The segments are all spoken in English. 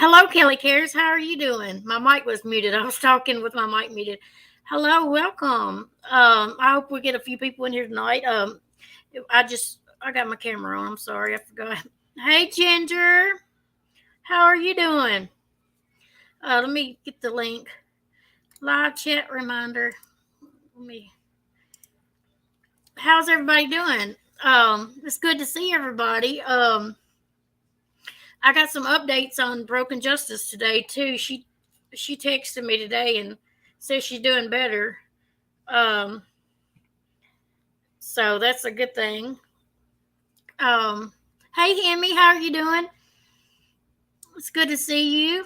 Hello, Kelly Cares. How are you doing? My mic was muted. I was talking with my mic muted. Hello, welcome. I hope we get a few people in here tonight. I got my camera on. I'm sorry, I forgot. Hey, Ginger. How are you doing? Let me get the link. Live chat reminder. Let me. How's everybody doing? It's good to see everybody. I got some updates on Broken Justice today too. She texted me today and says she's doing better. Um, so that's a good thing. Um, hey Hemi, how are you doing? It's good to see you.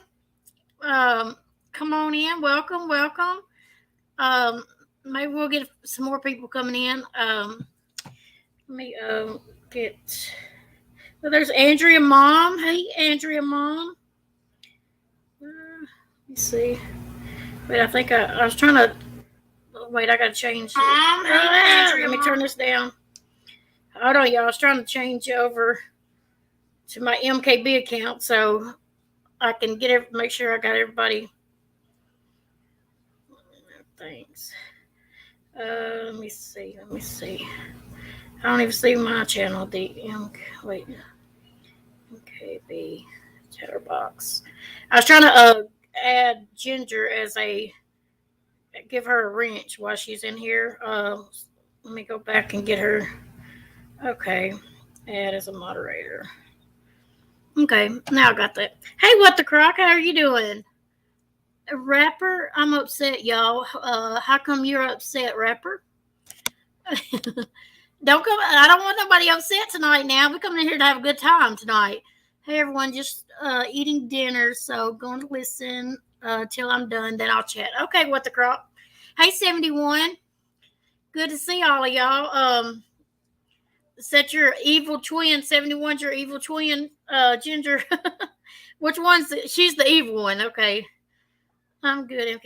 Um, come on in. Welcome, welcome. Um, maybe we'll get some more people coming in. Let me get. Well, there's Andrea Mom. Hey, Andrea Mom. Let me see. Wait, I think I was trying to. Wait, I gotta change. Let me turn this down. Hold on, y'all. I was trying to change over to my MKB account so I can make sure I got everybody. Thanks. Let me see. Let me see. I don't even see my channel. Wait. MKB chatterbox. I was trying to add Ginger as give her a wrench while she's in here. Let me go back and get her. Okay. Add as a moderator. Okay, now I got that. Hey, what the croc? How are you doing? Rapper, I'm upset, y'all. How come you're upset, Rapper? Don't come. I don't want nobody upset tonight. Now we're coming in here to have a good time tonight. Hey, everyone, just eating dinner, so going to listen till I'm done. Then I'll chat. Okay, what the croc? Hey, 71. Good to see all of y'all. Set your evil twin. 71's your evil twin, Ginger. Which one's she's the evil one? Okay. I'm good,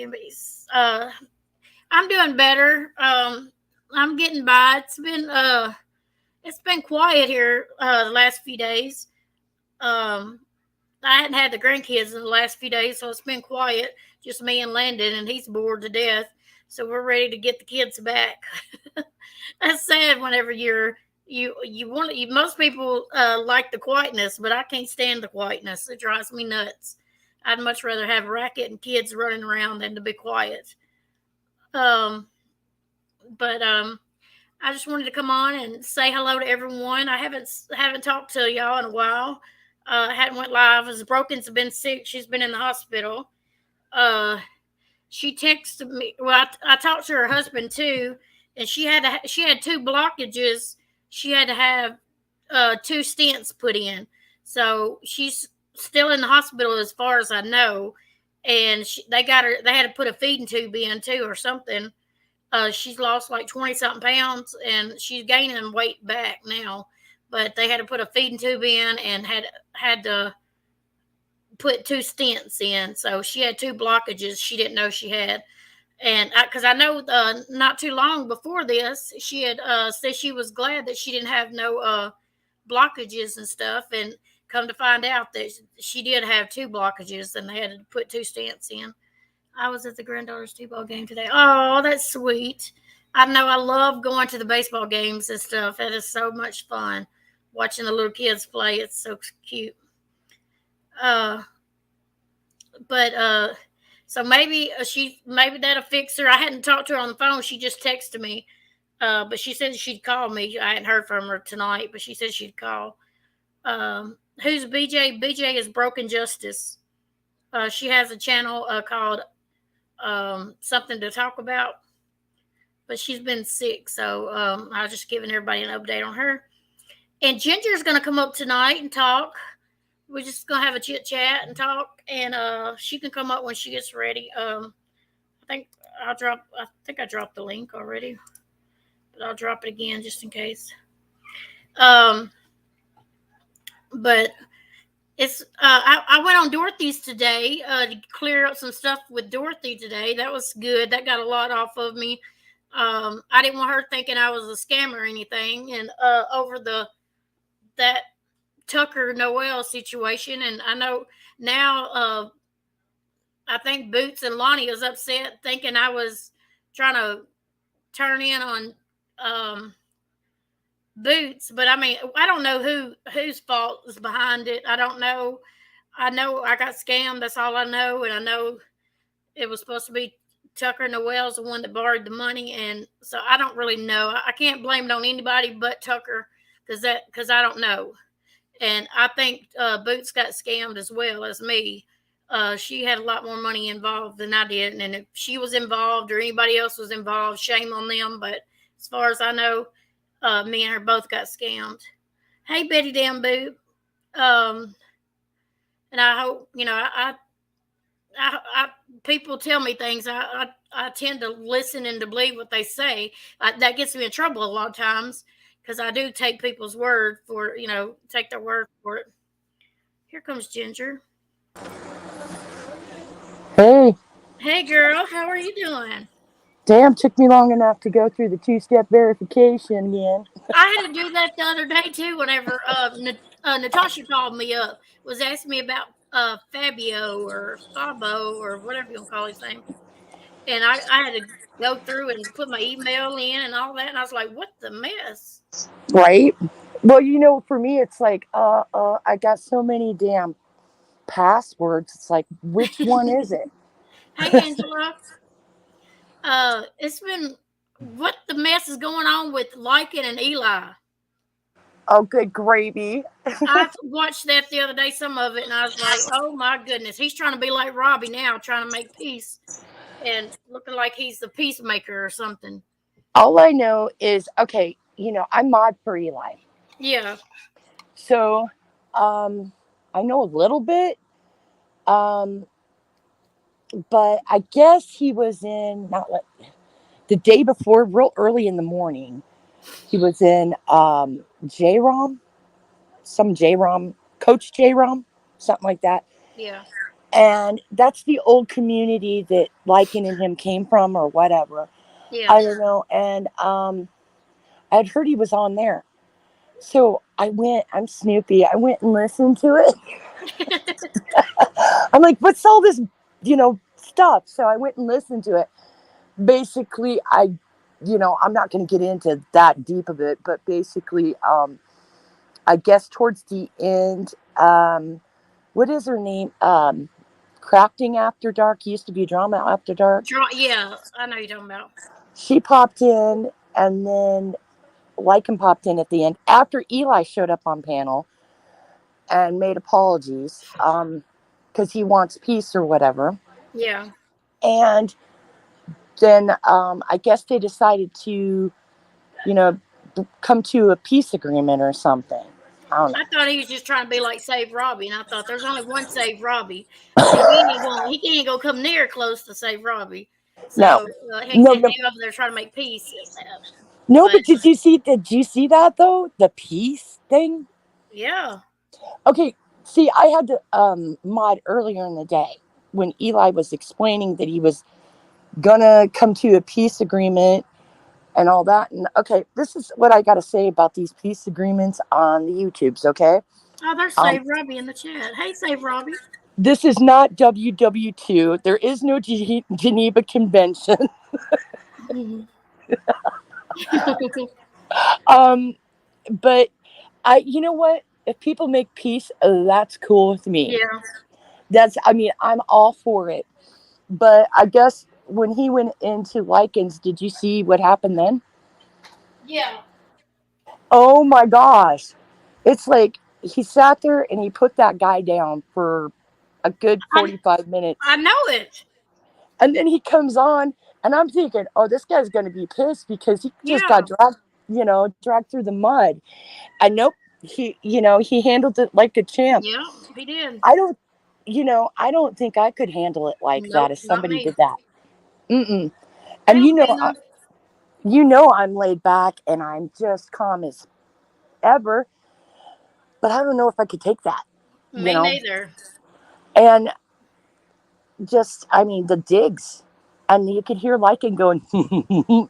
I'm doing better. I'm getting by. It's been quiet here the last few days. I hadn't had the grandkids in the last few days, so it's been quiet. Just me and Landon, and he's bored to death. So we're ready to get the kids back. That's sad. Whenever you want most people like the quietness, but I can't stand the quietness. It drives me nuts. I'd much rather have racket and kids running around than to be quiet. But I just wanted to come on and say hello to everyone. I haven't talked to y'all in a while. Hadn't went live as Broken's been sick. She's been in the hospital. She texted me. Well, I talked to her husband too, and she had two blockages. She had to have two stents put in. So she's still in the hospital as far as I know. And they had to put a feeding tube in too or something. She's lost like 20 something pounds and she's gaining weight back now. But they had to put a feeding tube in and had to put two stents in. So she had two blockages she didn't know she had. And because I know not too long before this, she had said she was glad that she didn't have no blockages and stuff. And come to find out that she did have two blockages and they had to put two stents in. I was at the granddaughter's t-ball game today. Oh, that's sweet. I know I love going to the baseball games and stuff. That is so much fun watching the little kids play. It's so cute. But so maybe maybe that'll fix her. I hadn't talked to her on the phone. She just texted me. But she said she'd call me. I hadn't heard from her tonight, but she said she'd call. Who's BJ? BJ is Broken Justice. She has a channel called Something to Talk About. But she's been sick, so I was just giving everybody an update on her. And Ginger's going to come up tonight and talk. We're just going to have a chit chat and talk, and she can come up when she gets ready. I think I dropped the link already, but I'll drop it again just in case. But it's I went on Dorothy's today to clear up some stuff with Dorothy today. That was good. That got a lot off of me. I didn't want her thinking I was a scammer or anything, and over that Tucker Noel situation. And I know Now, I think Boots and Lonnie was upset thinking I was trying to turn in on um, Boots, but I mean, I don't know whose fault is behind it. I don't know. I know I got scammed. That's all I know, and I know it was supposed to be Tucker Noel's the one that borrowed the money, and so I don't really know. I can't blame it on anybody but Tucker because I don't know, and I think Boots got scammed as well as me. She had a lot more money involved than I did, and if she was involved or anybody else was involved, shame on them. But as far as I know, me and her both got scammed. Hey, Betty Damn Boo. Um, and I hope I people tell me things. I tend to listen and to believe what they say. That gets me in trouble a lot of times because I do take people's word for take their word for it. Here comes Ginger. Hey, Hey, girl, how are you doing? damn, took me long enough to go through the two-step verification again. I had to do that the other day too. Whenever Natasha called me up, was asking me about Fabio or Fabo or whatever you want to call his name, and I had to go through and put my email in and all that, and I was like, "What the mess?" Right? Well, for me, it's like, I got so many damn passwords. It's like, which one is it? Hey, Angela, it's been what the mess is going on with Lycan and Eli. Oh, good gravy. I watched that the other day, some of it, and I was like, "Oh my goodness, he's trying to be like Robbie now, trying to make peace and looking like he's the peacemaker or something." All I know is, okay, I mod for Eli. Yeah, So, I know a little bit, um, but I guess he was in, not like, the day before, real early in the morning, he was in J-Rom, some J-Rom, Coach J-Rom, something like that. yeah, And that's the old community that Lycan and him came from or whatever. yeah. I don't know. And I'd heard he was on there. So I'm Snoopy. I went and listened to it. I'm like, what's all this, stuff? So I went and listened to it. Basically, I'm not going to get into that deep of it, but basically, I guess towards the end, what is her name? Crafting After Dark used to be Drama After Dark. Yeah, I know you're talking about. She popped in, and then Lycan popped in at the end after Eli showed up on panel and made apologies because he wants peace or whatever. Yeah, And then I guess they decided to, you know, come to a peace agreement or something. I don't know. I thought he was just trying to be like Save Robbie, and I thought there's only one Save Robbie, and he ain't gonna come near close to Save Robbie. No, So no, and no, they over there trying to make peace. no. But But did you see that though? The peace thing. yeah, Okay. See, I had to mod earlier in the day when Eli was explaining that he was gonna come to a peace agreement and all that. And okay, this is what I got to say about these peace agreements on the YouTubes. Okay, oh, there's um, Save Robbie in the chat. Hey, Save Robbie. this is not WW2. There is no Geneva Convention. um, but you know what? If people make peace, that's cool with me. Yeah, I mean, I'm all for it. But I guess when he went into Lycans, did you see what happened then? yeah. Oh my gosh. It's like he sat there and he put that guy down for a good I 45 minutes. I know it. And then he comes on, and I'm thinking, oh, this guy's going to be pissed because he just got Yeah, dragged through the mud. And nope, he handled it like a champ. yeah. He did. I don't, I don't think I could handle it like that Nope, if not somebody me. did that. Mm-mm. And Well, Pam, I'm laid back and I'm just calm as ever, but I don't know if I could take that, you me know. neither. And just, I mean, the digs, and you could hear Lycan going, and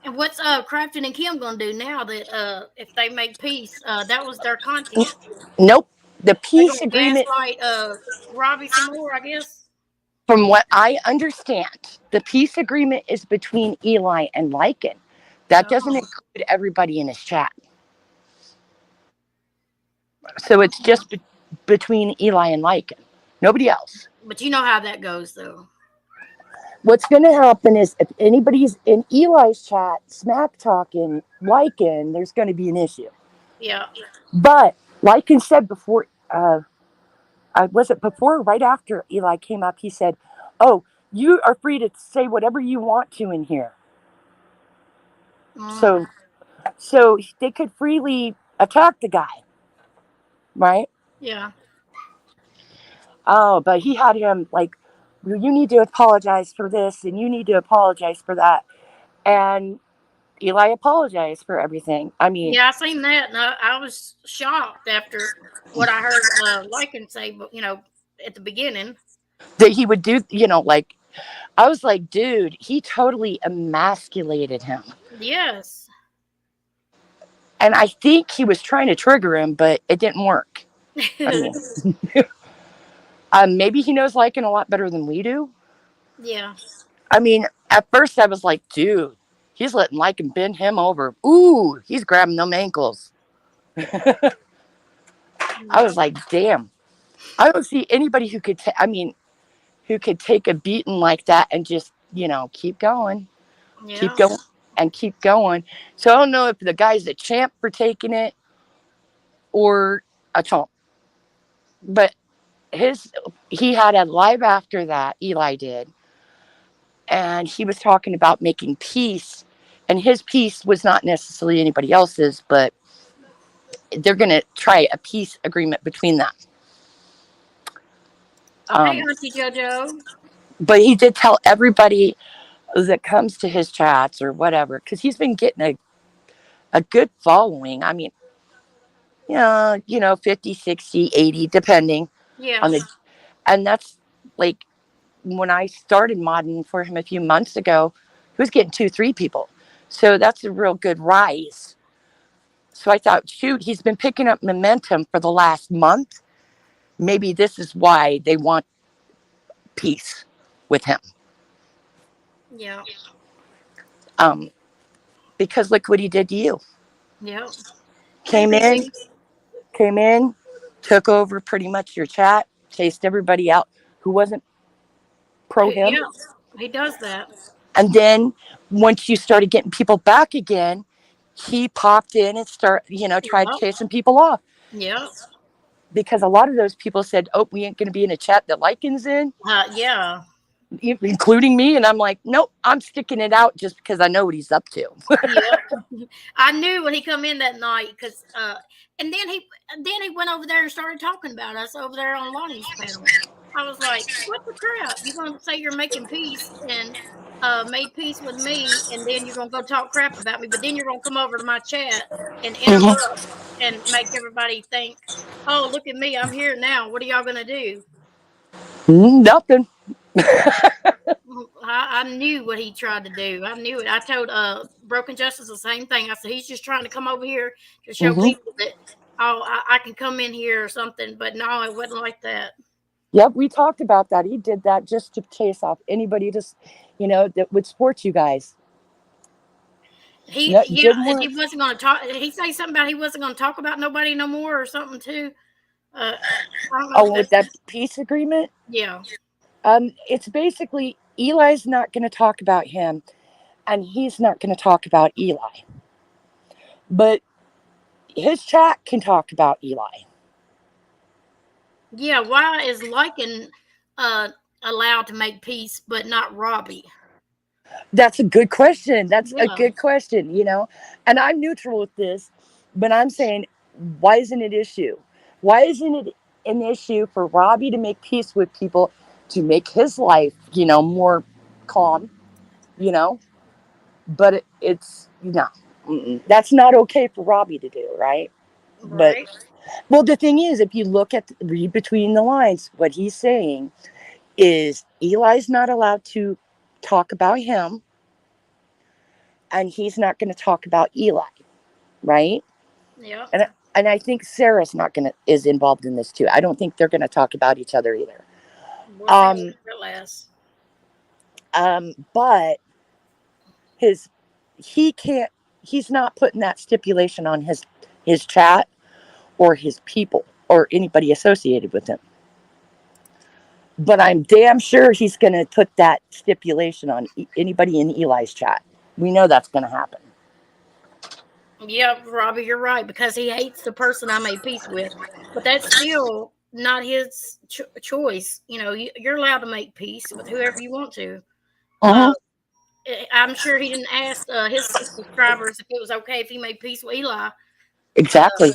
And what's Crafton and Kim gonna do now that if they make peace? That was their content. nope, The They're peace gonna agreement, gaslight Robbie some more, I guess. from what I understand, the peace agreement is between Eli and Lycan. That doesn't Oh, include everybody in his chat. So it's just between Eli and Lycan. Nobody else. but you know how that goes, though. What's going to happen is if anybody's in Eli's chat smack talking Lycan, there's going to be an issue. Yeah. But Lycan said before, was it before or right after Eli came up, he said, "Oh, you are free to say whatever you want to in here." Mm, So they could freely attack the guy, right? yeah. Oh, but he had him like, "Well, you need to apologize for this and you need to apologize for that." And Eli apologized for everything. I mean, Yeah, I seen that, and I was shocked after what I heard Lycan say, but at the beginning. that he would do, like, I was like, dude, he totally emasculated him. Yes. And I think he was trying to trigger him, but it didn't work. I mean, maybe he knows Lycan a lot better than we do. Yeah. I mean, at first I was like, dude, he's letting Lycan bend him over. Ooh, he's grabbing them ankles. I Yeah. was like, damn. I don't see anybody who could, who could take a beating like that and just, keep Yeah. going, and keep going. So I don't know if the guy's a champ for taking it or a chump. But his he had a live after that, Eli did, and he was talking about making peace. And his peace was not necessarily anybody else's, but they're going to try a peace agreement between them. Hey, Um, Auntie JoJo. but he did tell everybody that comes to his chats or whatever, because he's been getting a good following. I mean, yeah, 50, 60, 80, depending Yeah. on the, and that's like when I started modding for him a few months ago, he was getting 2, 3 people. So that's a real good rise. So I thought, shoot, he's been picking up momentum for the last month. Maybe this is why they want peace with him. Yeah. Um, because look what he did to you. Yep. Hey, Came in, BB. came in, took over pretty much your chat, chased everybody out who wasn't pro him. Yeah. He does that. And then once you started getting people back again, he popped in and tried Yep. chasing people off, Yep. because a lot of those people said, "Oh, we ain't going to be in a chat that Lycan's in," Yeah. including me. And I'm like, "Nope, I'm sticking it out just because I know what he's up to." Yep. I knew when he come in that night because and then he went over there and started talking about us over there on Lonnie's panel. I was like, "What the crap? You're gonna say you're making peace and made peace with me, and then you're gonna go talk crap about me, but then you're gonna come over to my chat and Mhm. interrupt and make everybody think, oh, look at me, I'm here now. What are y'all gonna do?" Nothing. I knew what he tried to do. I knew it. I told Broken Justice the same thing. I said he's just trying to come over here to show Hmm. people that I can come in here or something. But no, it wasn't like that. Yep, we talked about that. He did that just to chase off anybody, that would support you guys. No, it Yeah, didn't and he work. wasn't going to talk. He say something about he wasn't going to talk about nobody no more or something too. I don't know if Oh, with that's that peace agreement, yeah, it's basically Eli's not going to talk about him, and he's not going to talk about Eli. But his chat can talk about Eli. yeah. Why is Lycan uh allowed to make peace but not Robbie? That's a good question. That's a Yeah, good question. And I'm neutral with this, but I'm saying, why isn't it issue? Why isn't it an issue for Robbie to make peace with people, to make his life, more calm, you know? But it's, that's not okay for Robbie to do, right? But, right. well, the thing is, if you read between the lines, what he's saying is Eli's not allowed to talk about him, and he's not going to talk about Eli, right? Yeah, And And I think Sarah's not gonna is involved in this too. I don't think they're gonna talk about each other either. We'll see Um, what lasts. but his he can't. He's not putting that stipulation on his chat or his people or anybody associated with him. But I'm damn sure he's going to put that stipulation on anybody in Eli's chat. We know that's going to happen. Yep, Robbie, you're right because he hates the person I made peace with, but that's still not his choice. You know, you're allowed to make peace with whoever you want to. Uh, Uh-huh. I'm sure he didn't ask his subscribers if it was okay if he made peace with Eli. Uh, Exactly.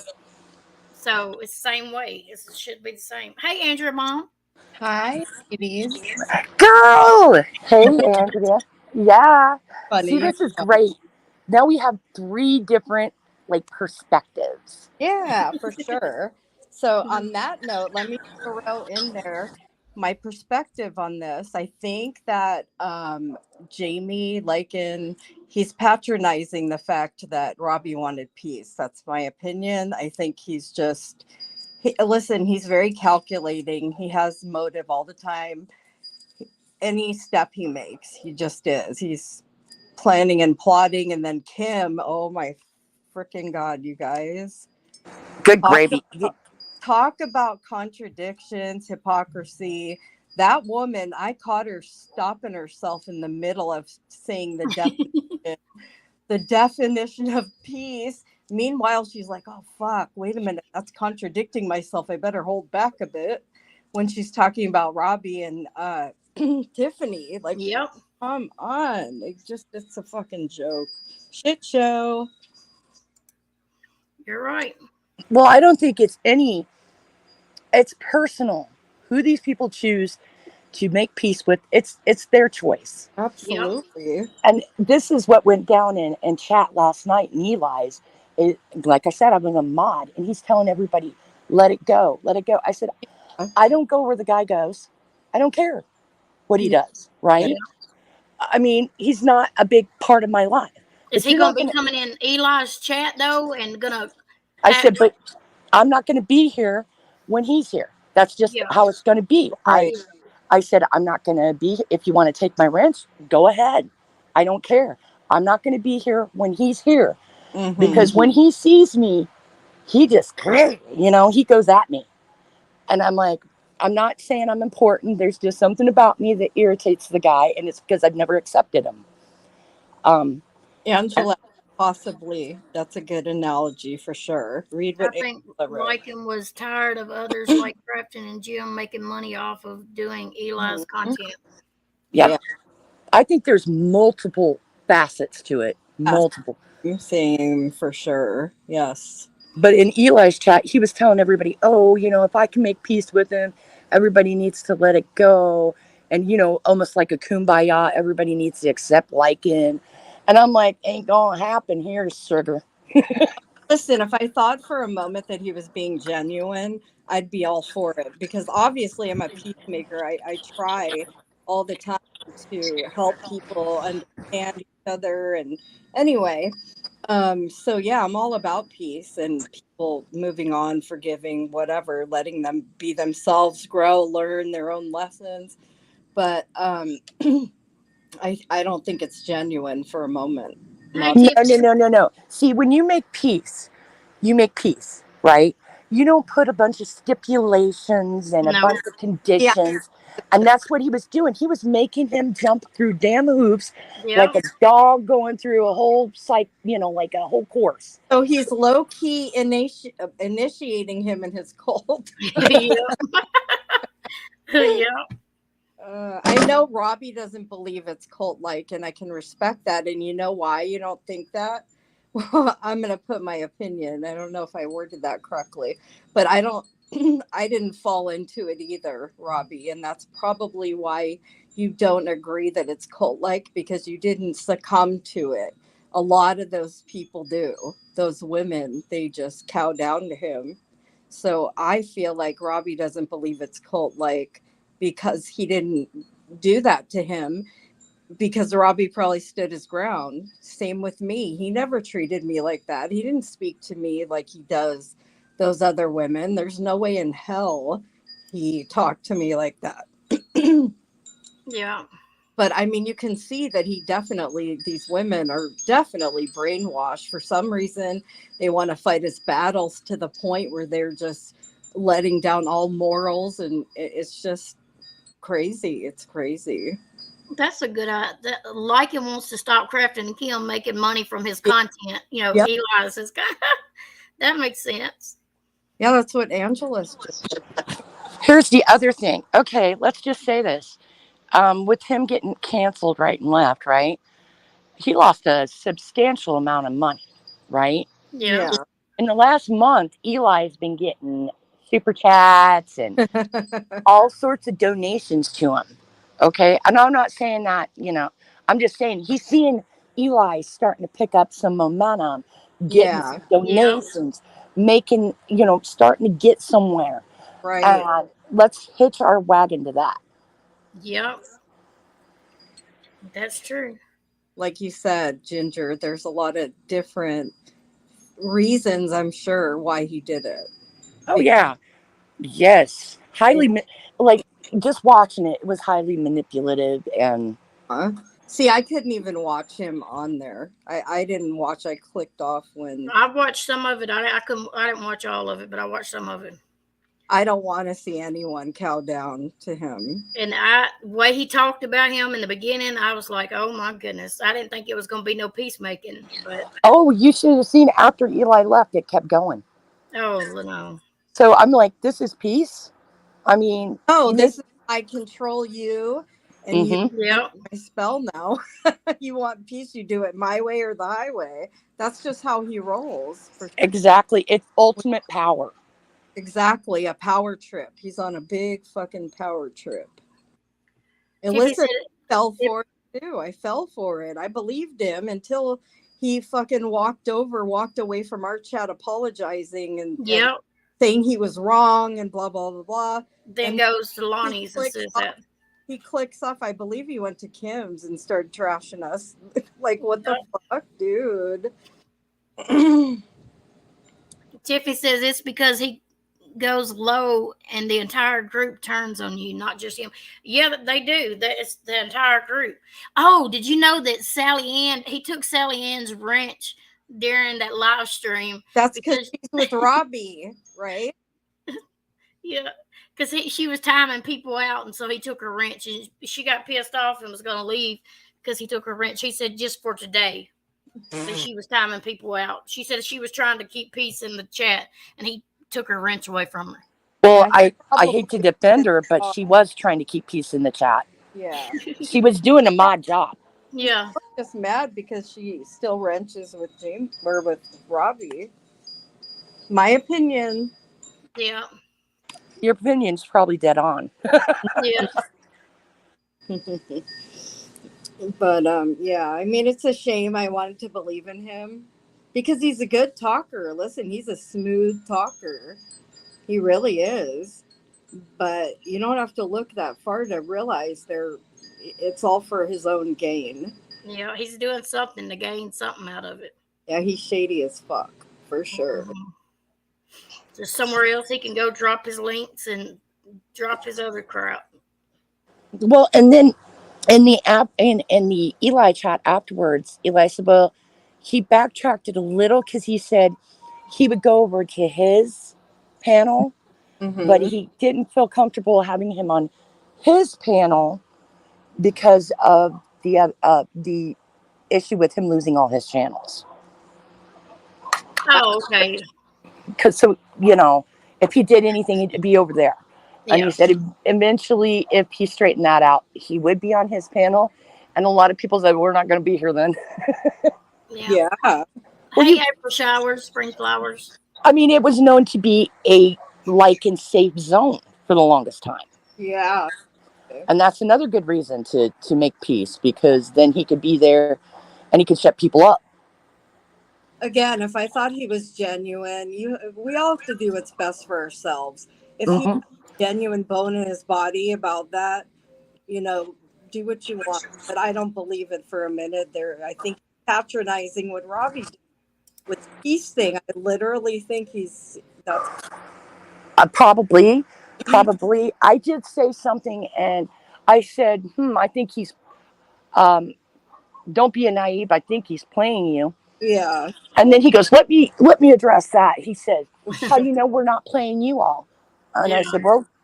so it's the same way. It should be the same. Hey, Andrea, mom. Hi, ladies. Girl! Hey, Andrea. Yeah. See, Funny. this is great. Now we have three different, like, perspectives. Yeah, for sure. So, on that note, let me throw in there my perspective on this. I think that Jamie, like he's patronizing the fact that Robbie wanted peace. That's my opinion. I think listen, he's very calculating. He has motive all the time. Any step he makes, he just is. He's planning and plotting. And then Kim, oh my freaking God, you guys. Good Talk gravy. about, talk about contradictions, hypocrisy. That woman, I caught her stopping herself in the middle of saying the definition of peace. Meanwhile, she's like, oh, fuck, wait a minute. That's contradicting myself. I better hold back a bit when she's talking about Robbie and Tiffany. Like, Yep, come on. It's a fucking joke. Shit show. you're right. Well, I don't think it's personal. Who these people choose to make peace with, it's their choice. Yep. Absolutely. And this is what went down in chat last night in Eli's. Like I said, I'm in a mod, and he's telling everybody, let it go, let it go. I said, I don't go where the guy goes. I don't care what he Yeah. does, right? I mean, he's not a big part of my life. Is But he you're going not to be going to, coming in Eli's chat though, and gonna I have? said, but I'm not going to be here when he's here. That's just Yeah, how it's going to be. Right. I said, I'm not going to be, if you want to take my rent, go ahead. I don't care. I'm not going to be here when he's here Mm-hmm. because when he sees me, he just, he goes at me. And I'm like, I'm not saying I'm important. There's just something about me that irritates the guy, and it's because I've never accepted him. Um, Angela, possibly. That's a good analogy for sure. Read I what think Angela wrote. Lycan was tired of others like Crafton and Jim making money off of doing Eli's Mhm. content. yep. Yeah. I think there's multiple facets to it. Yes, Multiple. same for sure. Yes. But in Eli's chat, he was telling everybody, oh, if I can make peace with him, everybody needs to let it go. And, almost like a kumbaya, everybody needs to accept Lycan. And I'm like, ain't gonna happen here, sugar. Listen, if I thought for a moment that he was being genuine, I'd be all for it because obviously I'm a peacemaker. I try all the time to help people understand each other. And anyway, so yeah, I'm all about peace and people moving on, forgiving, whatever, letting them be themselves, grow, learn their own lessons. But I don't think it's genuine for a moment. Hi, Not No, Tiffany. no, no, no, no. See, when you make peace, right? You don't put a bunch of stipulations and a No. bunch of yeah. conditions. And that's what he was doing. He was making him jump through damn hoops like Yep. a dog going through a whole like a whole course. So he's low key initiating him in his cult. Yep. Yep. I know Robbie doesn't believe it's cult like, and I can respect that. And you know why you don't think that? Well, I'm going to put my opinion. I don't know if I worded that correctly, but I don't. I didn't fall into it either, Robbie, and that's probably why you don't agree that it's cult like because you didn't succumb to it. A lot of those people do. Those women, they just cow down to him. So I feel like Robbie doesn't believe it's cult like because he didn't do that to him because Robbie probably stood his ground. Same with me. He never treated me like that. He didn't speak to me like he does those other women. There's no way in hell he talked to me like that. Yeah. But I mean, you can see that these women are definitely brainwashed. For some reason, they want to fight his battles to the point where they're just letting down all morals. And it's just crazy. It's crazy. That's a good idea. Lycan wants to stop Crafton and Kim making money from his content. You know, Yep. Eli's his that makes sense. Yeah, that's what Angela's just. Here's the other thing. Okay, let's just say this. With him getting canceled right and left, right? He lost a substantial amount of money, right? Yeah. Yeah. In the last month, Eli's been getting super chats and all sorts of donations to him. Okay. And I'm not saying that, I'm just saying he's seeing Eli starting to pick up some momentum, getting Yeah. some Yeah. donations, making, starting to get somewhere. Right. And let's hitch our wagon to that. Yep. That's true. Like you said, Ginger, there's a lot of different reasons, I'm sure, why he did it. Oh, yeah. Yes. Like just watching it, it was highly manipulative and Huh? See, I couldn't even watch him on there. I didn't watch. I clicked off when I watched some of it. I couldn't. I didn't watch all of it, but I watched some of it. I don't want to see anyone cow down to him. And way he talked about him in the beginning, I was like, oh my goodness. I didn't think it was going to be no peacemaking, but oh, you should have seen after Eli left, it kept going. oh no. So I'm like, this is peace. I mean, Oh, make, this is I control you, and you mm-hmm, under Yep. my spell now. You want peace, you do it my way or the highway. That's just how he rolls. exactly. It's ultimate power. Exactly, a power trip. He's on a big fucking power trip. And Tiffy listen, said I fell it, for it too. I fell for it. I believed him until he fucking walked away from our chat apologizing and yep. saying he was wrong and blah blah blah blah. Then And goes to he Lonnie's and clicks says off. that. He clicks off. I believe he went to Kim's and started trashing us. Like, what the fuck, dude? Tiffy says it's because he goes low and the entire group turns on you, not just him. Yeah, they do. It's the entire group. Oh, did you know that he took Sally Ann's wrench during that live stream That's because because he's with Robbie, right? yeah, because she was timing people out, and so he took her wrench, and she got pissed off and was going to leave because he took her wrench. He said just for today. That she was timing people out. She said she was trying to keep peace in the chat, and he took her wrench away from her. Well, Yeah, he I probably hate to defend her, but uh, she was trying to keep peace in the chat. yeah. She was doing a mod job. He's Yeah, just mad because she still wrenches with James or with Robbie. My opinion. yeah, Your opinion's probably dead on. yeah. But yeah, I mean it's a shame. I wanted to believe in him because he's a good talker. Listen, he's a smooth talker. He really is. But you don't have to look that far to realize it's all for his own gain. Yeah, he's doing something to gain something out of it. Yeah, he's shady as fuck, for sure. Mhm. Just somewhere else he can go drop his links and drop his other crap. Well, and then in the app in the Eli chat afterwards, Eli said, well, he backtracked it a little because he said he would go over to his panel, but Mm-hmm. he didn't feel comfortable having him on his panel because of the issue with him losing all his channels. Oh, okay. Because so if he did anything, he'd be over there. And he Yeah, said eventually, if he straightened that out, he would be on his panel. And a lot of people said, we're not going to be here then. yeah. Yeah. Well, Hey, April showers, spring flowers. I mean, it was known to be a like and safe zone for the longest time. Yeah. And that's another good reason to make peace, because then he could be there and he could shut people up. Again, if I thought he was genuine, we all have to do what's best for ourselves. If he Mm-hmm. has a genuine bone in his body about that, you know, do what you want. But I don't believe it for a minute. I think patronizing what Robbie did with the peace thing. I literally think he's That's Probably. I did say something, and I said, I think he's, um, don't be a naive. I think he's playing you. yeah. And then he goes, let me address that. He said, how do you know we're not playing you all? And Yeah.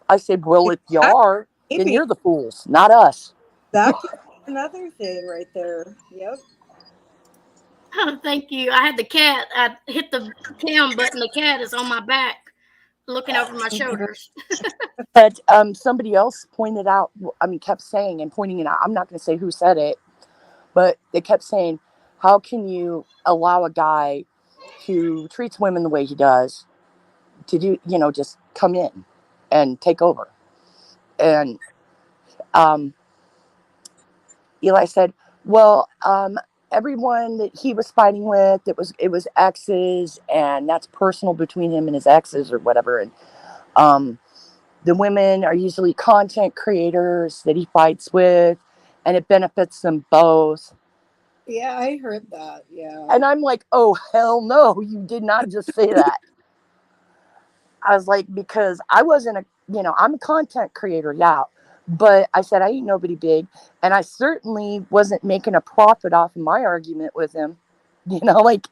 I said, well, if you That, are, then maybe you're the fools, not us. that could be another thing right there. Yep. Thank you. I had the cat. I hit the cam button. The cat is on my back, looking over my shoulders. But somebody else pointed out, I mean, kept saying and pointing it out. I'm not going to say who said it, but they kept saying, how can you allow a guy who treats women the way he does to do, just come in and take over? And um, Eli said, well, everyone that he was fighting with, it was exes, and that's personal between him and his exes or whatever. And um, the women are usually content creators that he fights with, and it benefits them both. Yeah, I heard that. Yeah. And I'm like, oh, hell no, you did not just say that. I was like, because I wasn't I'm a content creator, yeah. But I said, I ain't nobody big. And I certainly wasn't making a profit off of my argument with him. Like,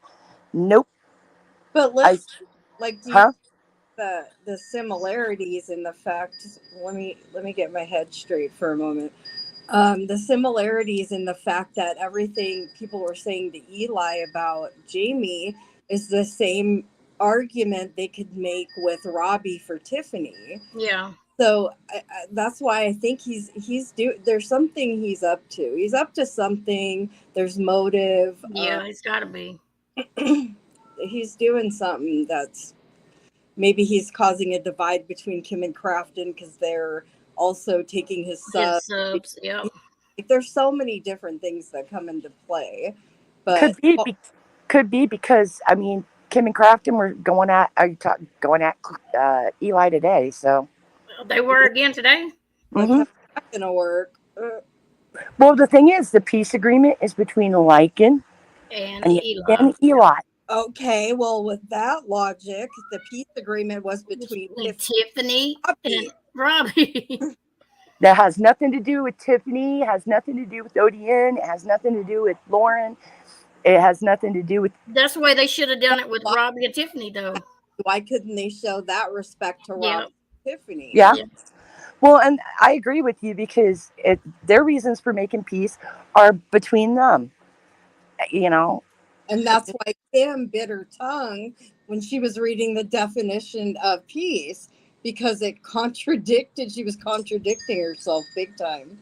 nope. But I, let's like, do you huh? the similarities in the fact? Let me get my head straight for a moment. The similarities in the fact that everything people were saying to Eli about Jamie is the same argument they could make with Robbie for Tiffany. Yeah. So that's why I think there's something he's up to. He's up to something. There's motive. Yeah, it's got to be. He's doing something that's maybe he's causing a divide between Kim and Crafton because they're also taking his His sub. subs. Yep. There's so many different things that come into play, Could but be, could be because I mean, Kim and Crafton were going at Eli today. So, They were again today. like how's hmm that gonna work? well, the thing is, the peace agreement is between Lycan And and Eli. Eli. Okay, well, with that logic, the peace agreement was between Between Tiffany Tiffany and and Robbie. Robbie. That has nothing to do with Tiffany. Has nothing to do with ODN. It has nothing to do with Lauren. It has nothing to do with. That's the way they should have done Well, it with Robbie and Tiffany, though. why couldn't they show that respect to Robbie Yep. and Tiffany? Yeah. Yep. Well, and I agree with you because their reasons for making peace are between them. You know, And that's why Kim bit her tongue when she was reading the definition of peace because it contradicted. She was contradicting herself big time.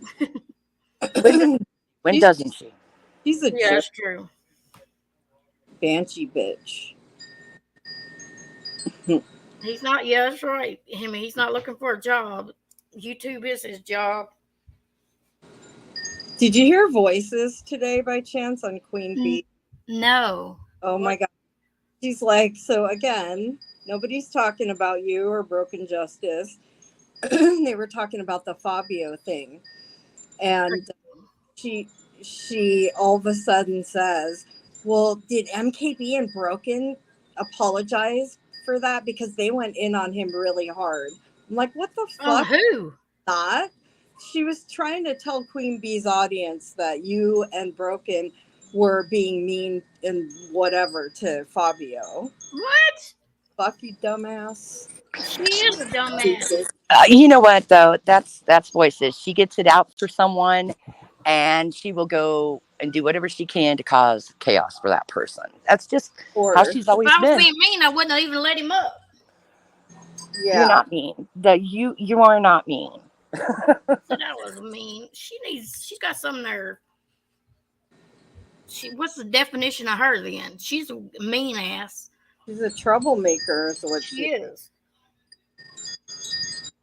when when she's doesn't she? she's a Yeah, jerk, that's true. banshee bitch. He's not. Yeah, that's right. He's not looking for a job. YouTube is his job. Did you hear voices today by chance on Queen N- Bee? no. Oh my What? God. She's like, so again, nobody's talking about you or broken justice. They were talking about the Fabio thing. And she she all of a sudden says, well, did MKB and Broken apologize for that? Because they went in on him really hard. I'm like, what the On fuck? who? Not. She was trying to tell Queen Bee's audience that you and Broken were being mean and whatever to Fabio. What? Fuck you, dumbass. She is a dumbass. You know what though? That's voices. She gets it out for someone, and she will go and do whatever she can to cause chaos for that person. That's just how Or she's If always I was been. being mean, I wouldn't have even let him up. You're yeah, not mean. That you are not mean. So that was mean. She's got some nerve. What's the definition of her then? She's a mean ass. she's a troublemaker, is what She she. is.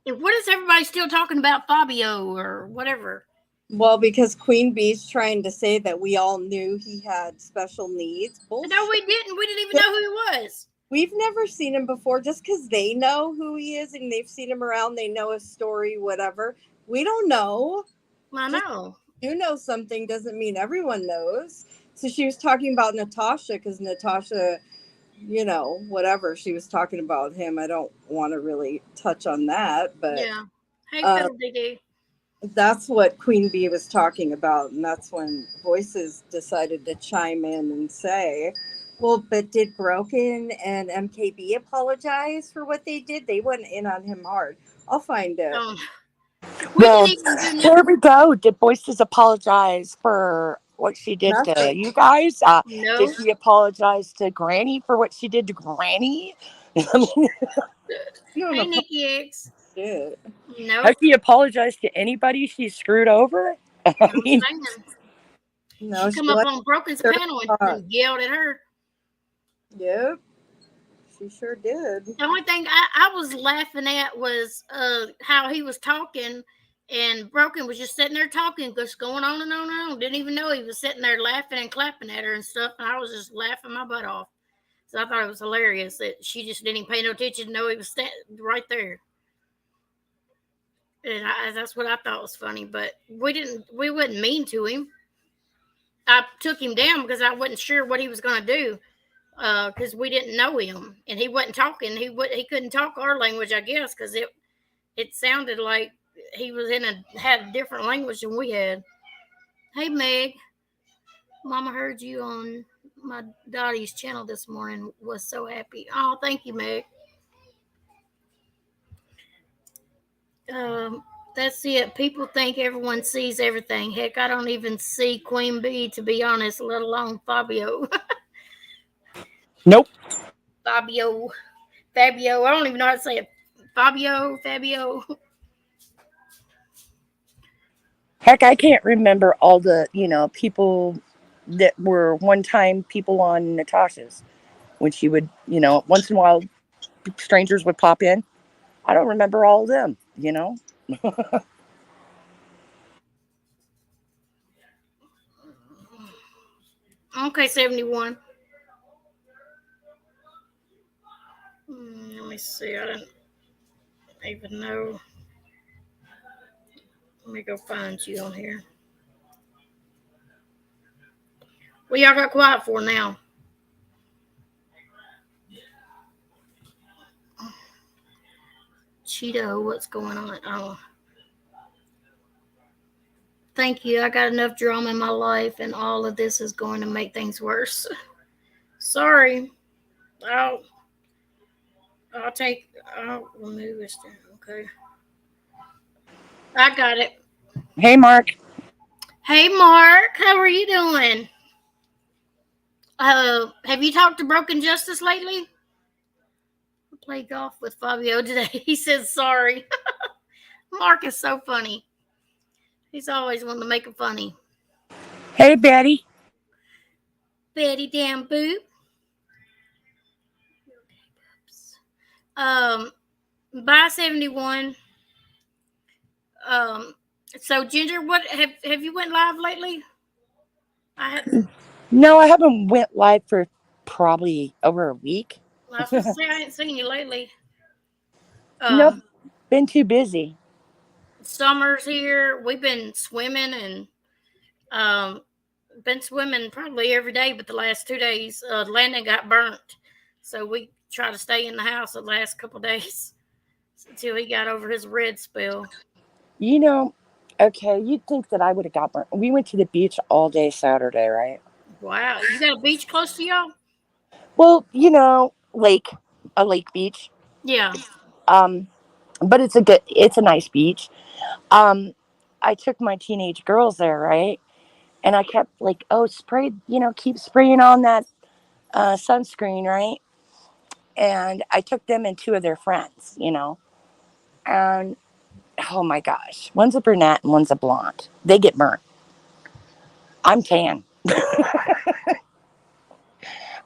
And what is everybody still talking about Fabio or whatever? Well, because Queen Bee's trying to say that we all knew he had special needs. No, Bullshit. we didn't. We didn't even know who he was. We've never seen him before. Just because they know who he is and they've seen him around, they know his story, whatever. We don't know. I Just know. you know something doesn't mean everyone knows. So she was talking about Natasha because Natasha whatever she was talking about him. I don't want to really touch on that, but Yeah. Hey, uh, Fiddle Diggy. that's what Queen Bee was talking about. And that's when Voices decided to chime in and say, well, but did Broken and MKB apologize for what they did? They went in on him hard. I'll find it. Um, we Well, didn't even do here we go. Did Voices apologize for what she did to Nothing. you guys? Did no. she apologize to Granny for what she did to Granny? I mean, You don't Hey, apologize. Nikki X. Shit. has Nope. she apologized to anybody she screwed over? I I'm mean, saying. She No, she come up let on Broken's her panel talk. and yelled at her. Yep, she sure did. The only thing I was laughing at was how he was talking, and Broken was just sitting there talking, just going on and on and on. Didn't even know he was sitting there laughing and clapping at her and stuff, and I was just laughing my butt off. So I thought it was hilarious that she just didn't even pay no attention to know he was right there. And that's what I thought was funny. But we wouldn't mean to him. I took him down because I wasn't sure what he was going to do because we didn't know him and he wasn't talking. He couldn't talk our language, I guess, because it sounded like he was had a different language than we had. Hey Meg, Mama heard you on my Dottie's channel this morning. Was so happy. Oh, thank you, Meg. Um, that's it. People think everyone sees everything. Heck, I don't even see Queen Bee, to be honest, let alone Fabio. nope. Fabio. Fabio. I don't even know how to say it. Fabio. Heck, I can't remember all the, people that were one time people on Natasha's when she would, once in a while strangers would pop in. I don't remember all of them. Okay, 71. Let me see. I didn't even know. Let me go find you on here. What y'all got quiet for now? Cheeto, what's going on? Oh, thank you. I got enough drama in my life, and all of this is going to make things worse. Sorry. I'll I'll remove this thing. Okay. I got it. Hey, Mark. Hey Mark, how are you doing? Have you talked to Broken Justice lately? I played golf with Fabio today. He says sorry. Mark is so funny. He's always wanting to make it funny. Hey, Betty. Betty damn boop. Um, by 71. Um, so Ginger, what have you went live lately? I hadn't. No, I haven't went live for probably over a week. I was supposed to say I hadn't seen you lately. Nope, Um, been too busy. Summer's here. We've been swimming and um, been swimming probably every day, but the last 2 days, Landon got burnt, so we try to stay in the house the last couple of days until he got over his red spell. You know, okay, you'd think that I would have got burnt. We went to the beach all day Saturday, right? Wow, you got a beach close to y'all? Well, a lake beach. Yeah. Um, but it's a nice beach. Um, I took my teenage girls there, right? And I kept like, oh, spray, keep spraying on that sunscreen, right? And I took them and two of their friends. And oh my gosh, one's a brunette and one's a blonde. They get burnt. I'm tan.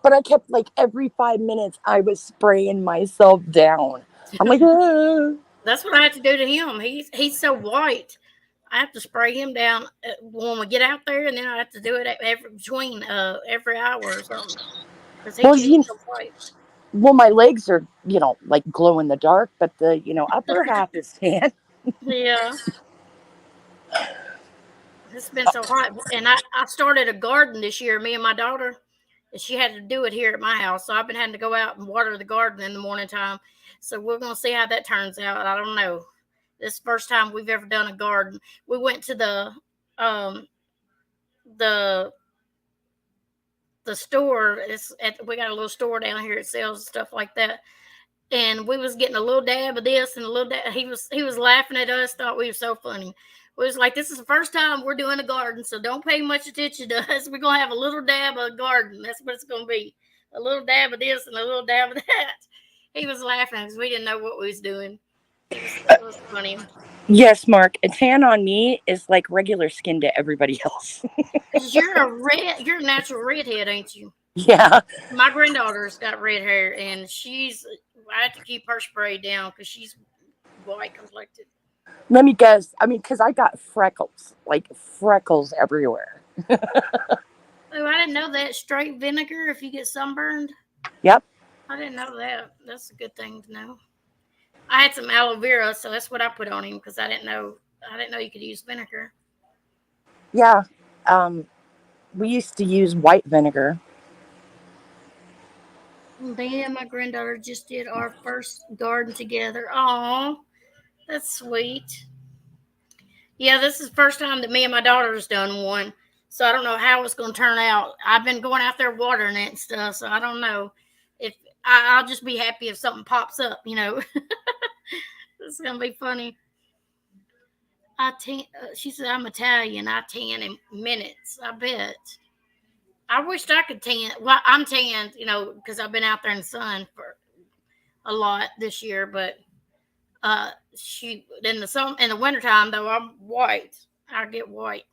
But I kept like every 5 minutes I was spraying myself down. I'm like, "Ah." That's what I have to do to him. He's so white. I have to spray him down when we get out there, and then I have to do it between every hour or something because well, he's so white. my legs are, like glow in the dark, but the, upper half is tan. Yeah, it's been so hot, and I started a garden this year. Me and my daughter, but she had to do it here at my house. So I've been having to go out and water the garden in the morning time. So we're gonna see how that turns out. I don't know. This is the first time we've ever done a garden. We went to um the the store. We got a little store down here that sells stuff like that. And we was getting a little dab of this and a little dab. He was laughing at us, thought we were so funny. We was like, this is the first time we're doing a garden, so don't pay much attention to us. We're gonna have a little dab of garden. That's what it's gonna be. A little dab of this and a little dab of that. He was laughing because we didn't know what we was doing. It was funny. Yes, Mark. A tan on me is like regular skin to everybody else. Cause you're a natural redhead, ain't you? Yeah. My granddaughter's got red hair, and I have to keep her sprayed down because she's white complected. Let me guess. I mean, because I got freckles, like freckles everywhere. Oh, I didn't know that. Straight vinegar if you get sunburned. Yep. I didn't know that. That's a good thing to know. I had some aloe vera, so that's what I put on him because I didn't know. I didn't know you could use vinegar. Yeah. Um, we used to use white vinegar. Me and my granddaughter just did our first garden together. Oh, that's sweet. Yeah, this is the first time that me and my daughter's done one. So I don't know how it's going to turn out. I've been going out there watering it and stuff, so I don't know if I'll just be happy if something pops up. It's going to be funny. She said I'm Italian. I tan in minutes. I bet. I wished I could tan. Well, I'm tanned, because I've been out there in the sun for a lot this year. But she in the wintertime though I'm white. I get white.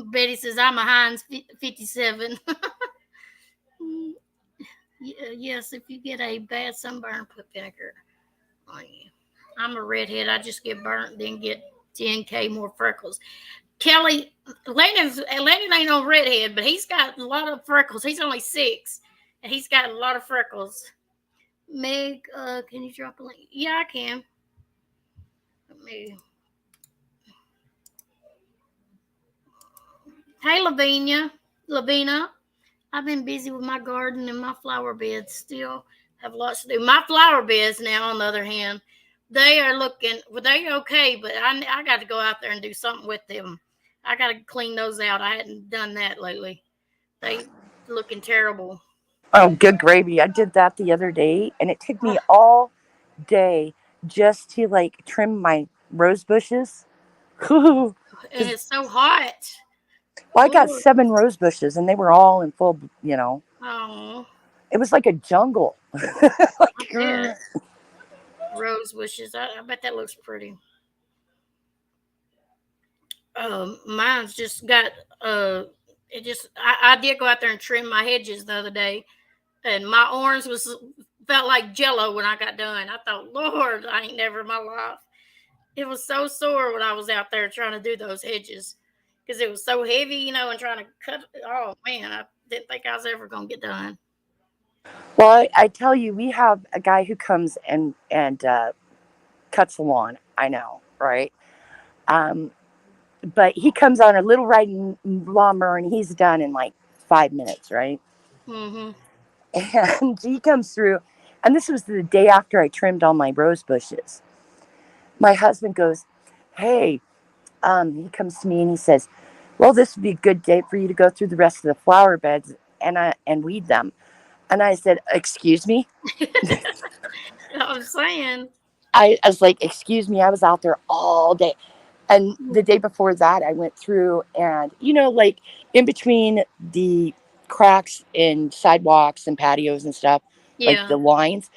Betty says I'm a Heinz 57. Yes, if you get a bad sunburn, put vinegar on you. I'm a redhead. I just get burnt, then get 10K more freckles. Kelly, Landon ain't no redhead, but he's got a lot of freckles. He's only 6, and he's got a lot of freckles. Meg, can you drop a link? Yeah, I can. Let me. Hey, Lavina. I've been busy with my garden and my flower beds. Still have lots to do. My flower beds now, on the other hand, they're okay, but I got to go out there and do something with them. I got to clean those out. I hadn't done that lately. They looking terrible. Oh, good gravy. I did that the other day, and it took me all day just to like trim my rose bushes. Well, And it's so hot. I got Lord. 7 rose bushes, and they were all in full. Oh, It was like a jungle. I bet. Rose bushes. I bet that looks pretty. Mine's just got I did go out there and trim my hedges the other day, and my orange felt like jello when I got done. I thought, Lord, I ain't never in my life. It was so sore when I was out there trying to do those hedges because it was so heavy, and trying to cut. Oh man, I didn't think I was ever gonna get done. Well, I tell you, we have a guy who comes and cuts the lawn. I know, right? Um, but he comes on a little riding lawnmower, and he's done in like 5 minutes, right? Mm-hmm. And he comes through, and this was the day after I trimmed all my rose bushes. My husband goes, "Hey," he comes to me and he says, "Well, this would be a good day for you to go through the rest of the flower beds and weed them." And I said, "Excuse me." I was saying. I was like, "Excuse me." I was out there all day. And the day before that, I went through and, like in between the cracks in sidewalks and patios and stuff, like Yeah. the lines,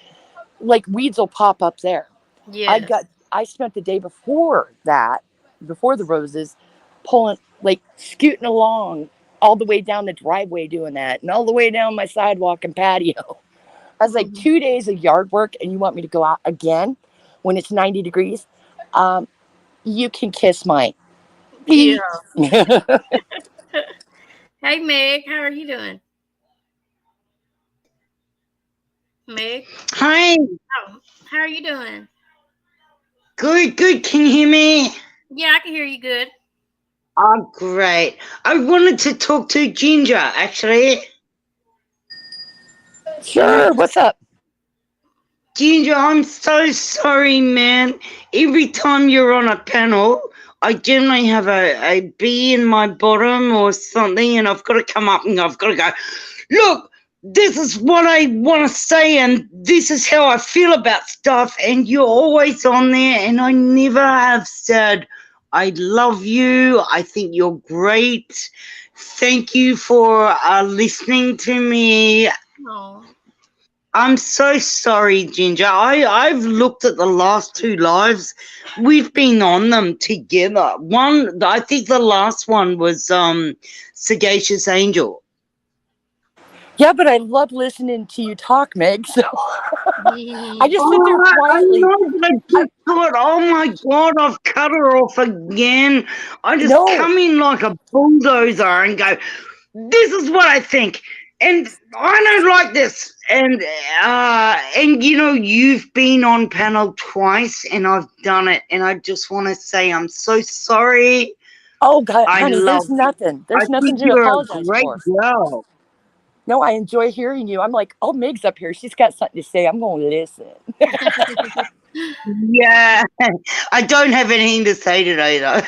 like weeds will pop up there. Yes. I spent the day before that, before the roses, pulling, like scooting along all the way down the driveway doing that, and all the way down my sidewalk and patio. I was like, Mm-hmm. 2 days of yard work, and you want me to go out again when it's 90 degrees? Um, you can kiss my Yeah. feet. Hey, Meg, how are you doing? Meg, Hi, oh, how are you doing? good. Can you hear me? Yeah, I can hear you good. Oh, great. I wanted to talk to Ginger, actually. Sure. What's up? Ginger, I'm so sorry, man. Every time you're on a panel, I generally have a bee in my bottom or something, and I've got to come up and I've got to go, look, this is what I want to say, and this is how I feel about stuff. And you're always on there, and I never have said, I love you. I think you're great. Thank you for listening to me. Oh, I'm so sorry, Ginger. I've looked at the last two lives. We've been on them together. One, I think the last one was Sagacious Angel. Yeah, but I love listening to you talk, Meg. So I just sit there Oh, I quietly. know, but I I just thought, oh my God, I've cut her off again. I just no. come in like a bulldozer and go, this is what I think, and I don't like this. And you know, you've been on panel twice, and I've done it, and I just want to say I'm so sorry. Oh, God, I honey, love there's you. nothing. I There's nothing think to you're a apologize great for. girl. No, I enjoy hearing you. I'm like, oh, Meg's up here. She's got something to say. I'm going to listen. Yeah, I don't have anything to say today though.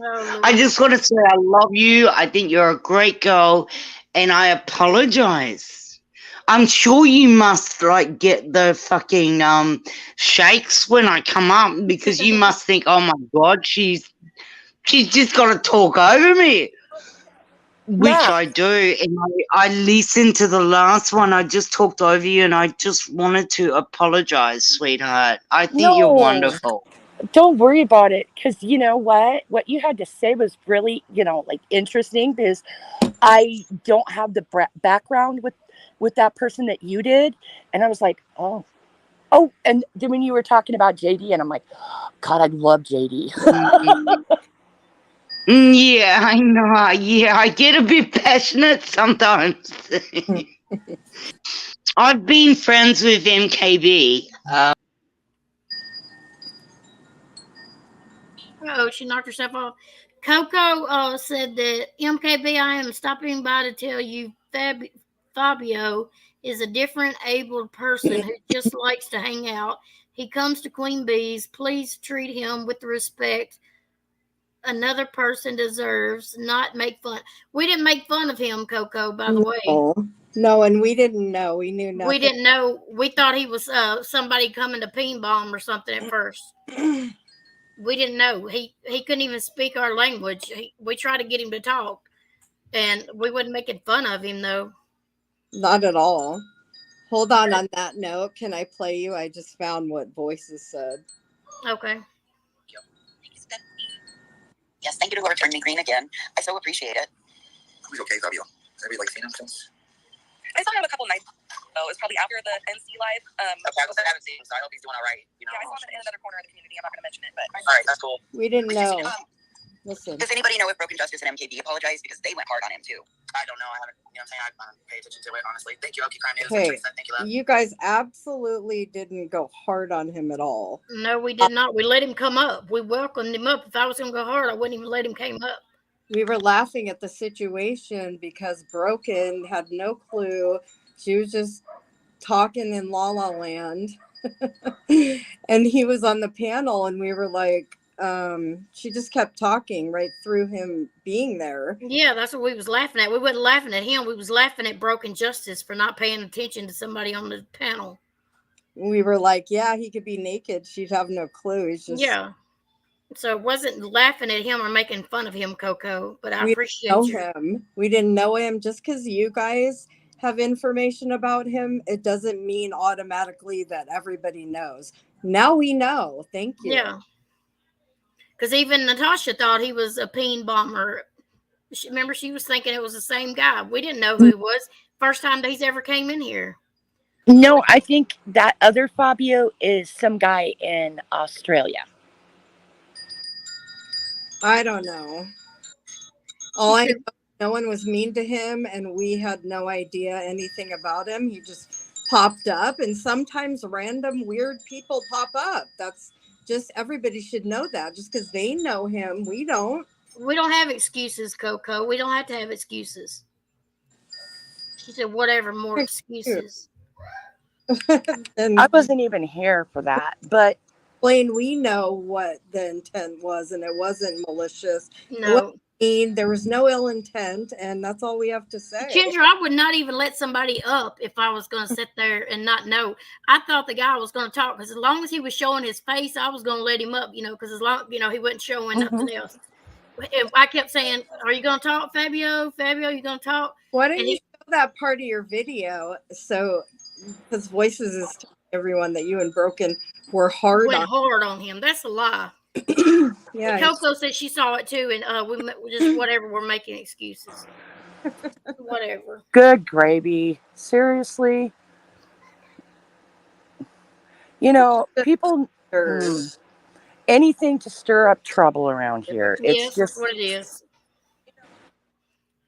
oh I Lord. just want to say I love you. I think you're a great girl, and I apologize. I'm sure you must like get the fucking shakes when I come up because you must think, oh my God, she's just got to talk over me, which Yeah. I do. And I listened to the last one. I just talked over you, and I just wanted to apologize, sweetheart. I think you're No, wonderful. don't worry about it. Because you know what? What you had to say was really, like interesting because I don't have the background with that person that you did. And I was like, oh. Oh, and then when you were talking about JD, and I'm like, God, I love JD. Mm, yeah, I know. Yeah, I get a bit passionate sometimes. I've been friends with MKB. Oh, she knocked herself off. Coco said that MKB, I am stopping by to tell you Fabio is a different abled person who just likes to hang out. He comes to Queen Bee's. Please treat him with the respect another person deserves, not make fun. We didn't make fun of him, Coco, by the way. No, no, and we didn't know. We knew We nothing. didn't know. We thought he was somebody coming to peen bomb or something at first. We didn't know. He couldn't even speak our language. We tried to get him to talk, and we wasn't making fun of him though. Not at all. Hold on that note. Can I play you? I just found what voices said. Okay. Yes, thank you to whoever turned me green again. I so appreciate it. Who's okay, Fabio? Has anybody seen him since? I saw him a couple nights ago. It was probably after the NC live. Okay, I haven't seen him, so I hope he's doing all right. You know, yeah, I saw him in another corner of the community. I'm not going to mention it, but all right, that's cool. We didn't know. Listen. Does anybody know if Broken Justice and MKB apologized because they went hard on him too? I don't know. I haven't. You know what I'm saying? I haven't paid attention to it honestly. Thank you, Okie Crime News. Hey, thank you, love. You guys absolutely didn't go hard on him at all. No, we did not. We let him come up. We welcomed him up. If I was going to go hard, I wouldn't even let him came up. We were laughing at the situation because Broken had no clue. She was just talking in La La Land. And he was on the panel, and we were like, she just kept talking right through him being there. Yeah, that's what we was laughing at. We wasn't laughing at him. We was laughing at Broken Justice for not paying attention to somebody on the panel. We were like, yeah, he could be naked. She'd have no clue. He's just So it wasn't laughing at him or making fun of him, Coco. But I we appreciate didn't you. know him. We didn't know him. Just because you guys have information about him, it doesn't mean automatically that everybody knows. Now we know. Thank you. Yeah. Because even Natasha thought he was a peen bomber. Remember, she was thinking it was the same guy. We didn't know who he was. First time he's ever came in here. No, I think that other Fabio is some guy in Australia. I don't know. All I know, no one was mean to him, and we had no idea anything about him. He just popped up, and sometimes random weird people pop up. That's just, everybody should know that. Just because they know him, we don't. We don't have excuses, Coco. We don't have to have excuses. She said, whatever, more excuses. And I wasn't even here for that, but Blaine, we know what the intent was, and it wasn't malicious. It No. wasn't mean. There was no ill intent, and that's all we have to say. Ginger, I would not even let somebody up if I was going to sit there and not know. I thought the guy was going to talk because as long as he was showing his face, I was going to let him up, because as long, he wasn't showing nothing else. If I kept saying, "Are you going to talk, Fabio? Fabio, you going to talk?" Why don't you show that part of your video? So, because Voices is telling everyone that you and Broken were hard on him. That's a lie. Yeah. Coco said she saw it too, and we just whatever. We're making excuses. Whatever. good gravy. Seriously. People, anything to stir up trouble around here. Yes, It's that's just what it is.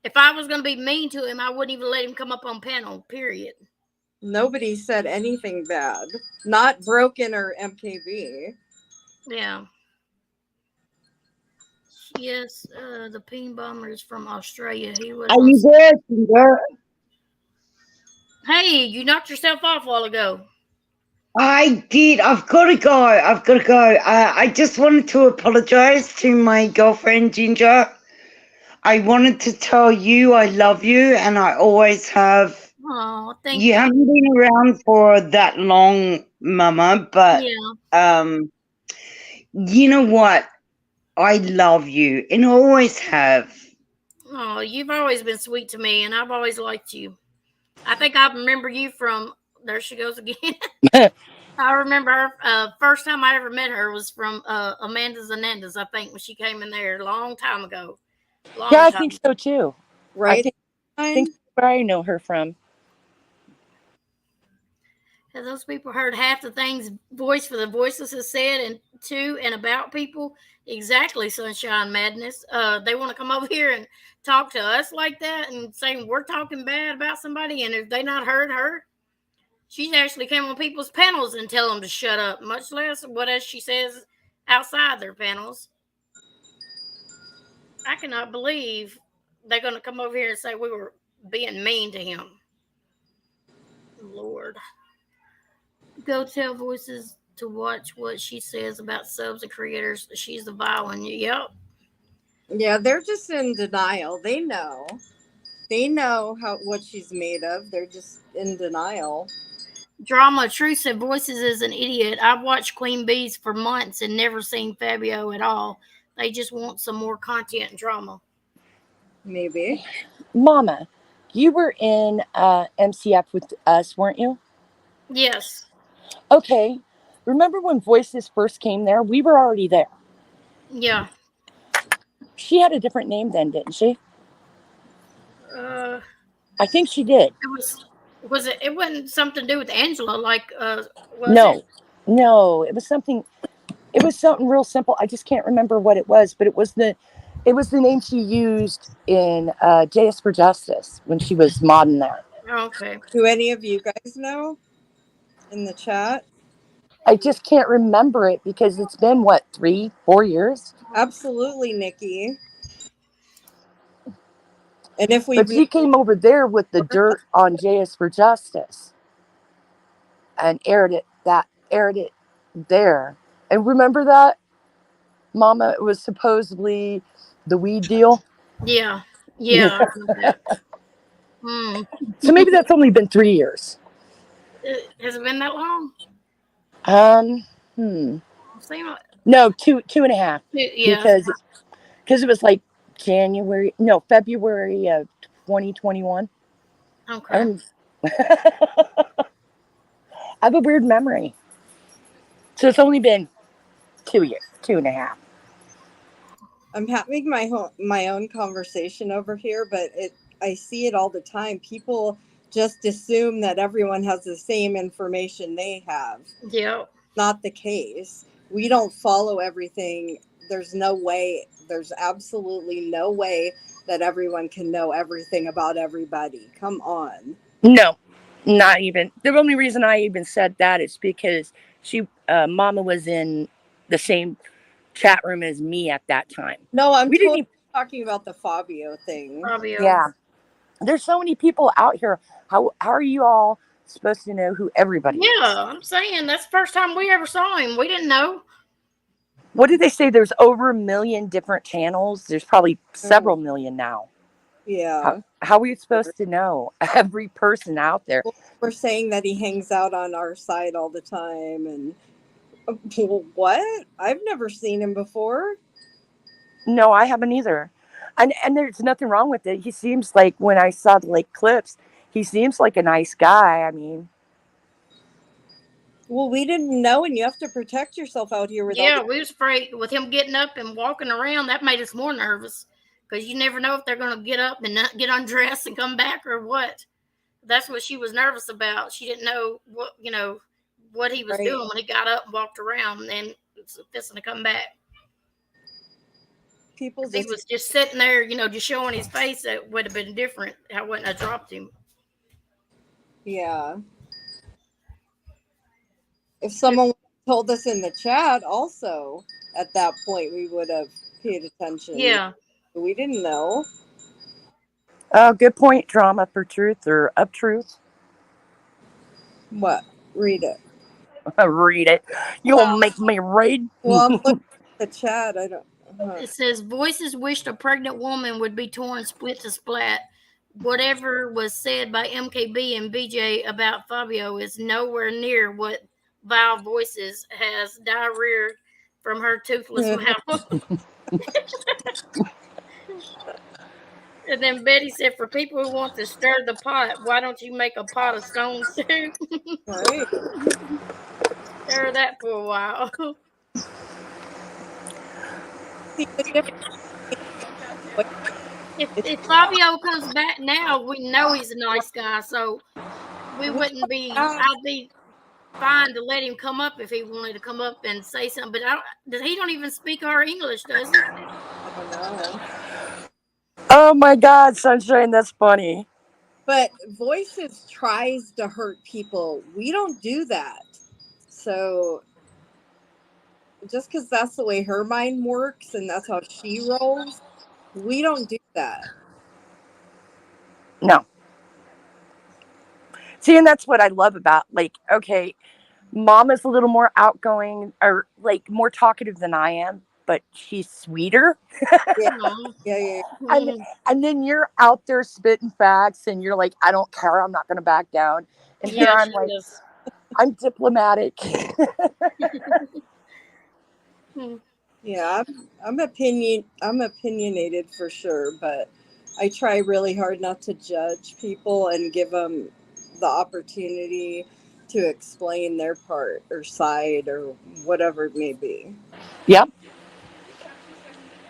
If I was going to be mean to him, I wouldn't even let him come up on panel, period. Nobody said anything bad. Not Broken or MKB. Yeah. Yes, the Peen Bomber is from Australia. He was. Are you there, Ginger? Hey, you knocked yourself off a while ago. I did. I've got to go. I just wanted to apologize to my girlfriend, Ginger. I wanted to tell you I love you, and I always have. Oh, thank You you. haven't been around for that long, Mama, but you know what? I love you, and always have. Oh, you've always been sweet to me, and I've always liked you. I think I remember you from. There she goes again. I remember her first time I ever met her was from Amanda Zanenda's, I think, when she came in there a long time ago. I think so too. Right? I think where I know her from. Have those people heard half the things Voice for the Voiceless has said and to and about people? Exactly, Sunshine Madness. They want to come over here and talk to us like that and saying we're talking bad about somebody, and if they not heard her, she's actually came on people's panels and tell them to shut up, much less what else she says outside their panels. I cannot believe they're going to come over here and say we were being mean to him. Lord. Go tell Voices to watch what she says about subs and creators. She's the vile one. Yep. Yeah, they're just in denial. They know. They know what she's made of. They're just in denial. Drama Truth said Voices is an idiot. I've watched Queen Bees for months and never seen Fabio at all. They just want some more content and drama. Maybe. Mama, you were in MCF with us, weren't you? Yes. Okay. Remember when Voices first came there? We were already there. Yeah. She had a different name then, didn't she? I think she did. It wasn't something to do with Angela, like No, it was something real simple. I just can't remember what it was, but it was the name she used in JS for Justice when she was modding there. Okay. Do any of you guys know in the chat? I just can't remember it because it's been, 3-4 years? Absolutely, Nikki. And if we But she came over there with the dirt on JS for Justice and aired it there. And remember that, Mama? It was supposedly the weed deal. Yeah. Yeah. So maybe that's only been 3 years. Has it been that long? No, two and a half. Yeah. Because it was like February of 2021. Okay. I have a weird memory. So it's only been 2 years, 2.5. I'm having my own conversation over here, but I see it all the time. People just assume that everyone has the same information they have. Yeah. Not the case. We don't follow everything. There's absolutely no way that everyone can know everything about everybody. Come on. No, not even. The only reason I even said that is because Mama was in the same chat room as me at that time. No, I'm talking about the Fabio thing. Fabio. Yeah. There's so many people out here. How are you all supposed to know who everybody is? Yeah, I'm saying that's the first time we ever saw him. We didn't know. What did they say? There's over 1 million different channels. There's probably Oh, several million now. yeah. How are we supposed to know every person out there? Well, we're saying that he hangs out on our side all the time, and what? I've never seen him before. No, I haven't either. And there's nothing wrong with it. He seems like, when I saw the like clips, he seems like a nice guy. I mean, Well, we didn't know, and you have to protect yourself out here with all Yeah, the. we was afraid with him getting up and walking around. That made us more nervous because you never know if they're going to get up and not get undressed and come back or what. That's what she was nervous about. She didn't know what he was Right. doing when he got up and walked around and then was fixing to come back. People If he just. was just sitting there, just showing his face, it would have been different. I wouldn't have dropped him. Yeah. If someone told us in the chat also at that point, we would have paid attention. Yeah. We didn't know. oh, good point. Drama for truth or up truth. What? Read it. Read it. You'll Well, make me read. Well, I'm looking at the chat. I don't. it says voices wished a pregnant woman would be torn split to splat. Whatever was said by MKB and BJ about Fabio is nowhere near what Vile Voices has diarrhea from her toothless mouth. And then Betty said, for people who want to stir the pot, why don't you make a pot of stone soup? Right. Stir that for a while. See the difference. If Fabio comes back now, we know he's a nice guy, so we wouldn't be. I'd be fine to let him come up if he wanted to come up and say something. But he don't even speak our English, does he? I don't know. Oh my God, Sunshine, that's funny. But Voices tries to hurt people. We don't do that. So just because that's the way her mind works and that's how she rolls, we don't do that. No. See, and that's what I love about, like, okay, mom is a little more outgoing or like more talkative than I am, but she's sweeter. Yeah, No. yeah. and and then you're out there spitting facts and you're like, I don't care, I'm not gonna back down. And here Yeah, I'm she like, is. I'm diplomatic. Yeah, I'm opinionated for sure, but I try really hard not to judge people and give them the opportunity to explain their part or side or whatever it may be. Yep.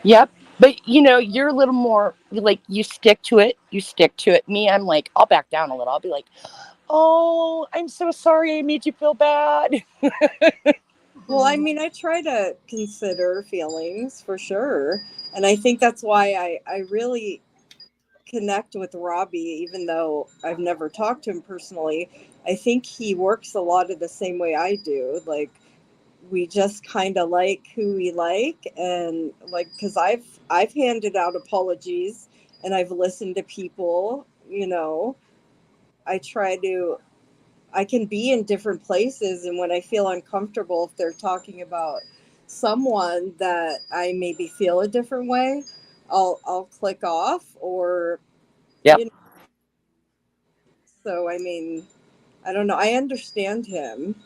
Yep. But you're a little more like, you stick to it. You stick to it. Me, I'm like, I'll back down a little. I'll be like, oh, I'm so sorry I made you feel bad. Well, I mean, I try to consider feelings for sure. And I think that's why I really connect with Robbie, even though I've never talked to him personally. I think he works a lot of the same way I do. Like, we just kind of like who we like, and like, because I've handed out apologies and I've listened to people. I try to. I can be in different places, and when I feel uncomfortable, if they're talking about someone that I maybe feel a different way, I'll click off, or Yep. you know. So I mean, I don't know. I understand him.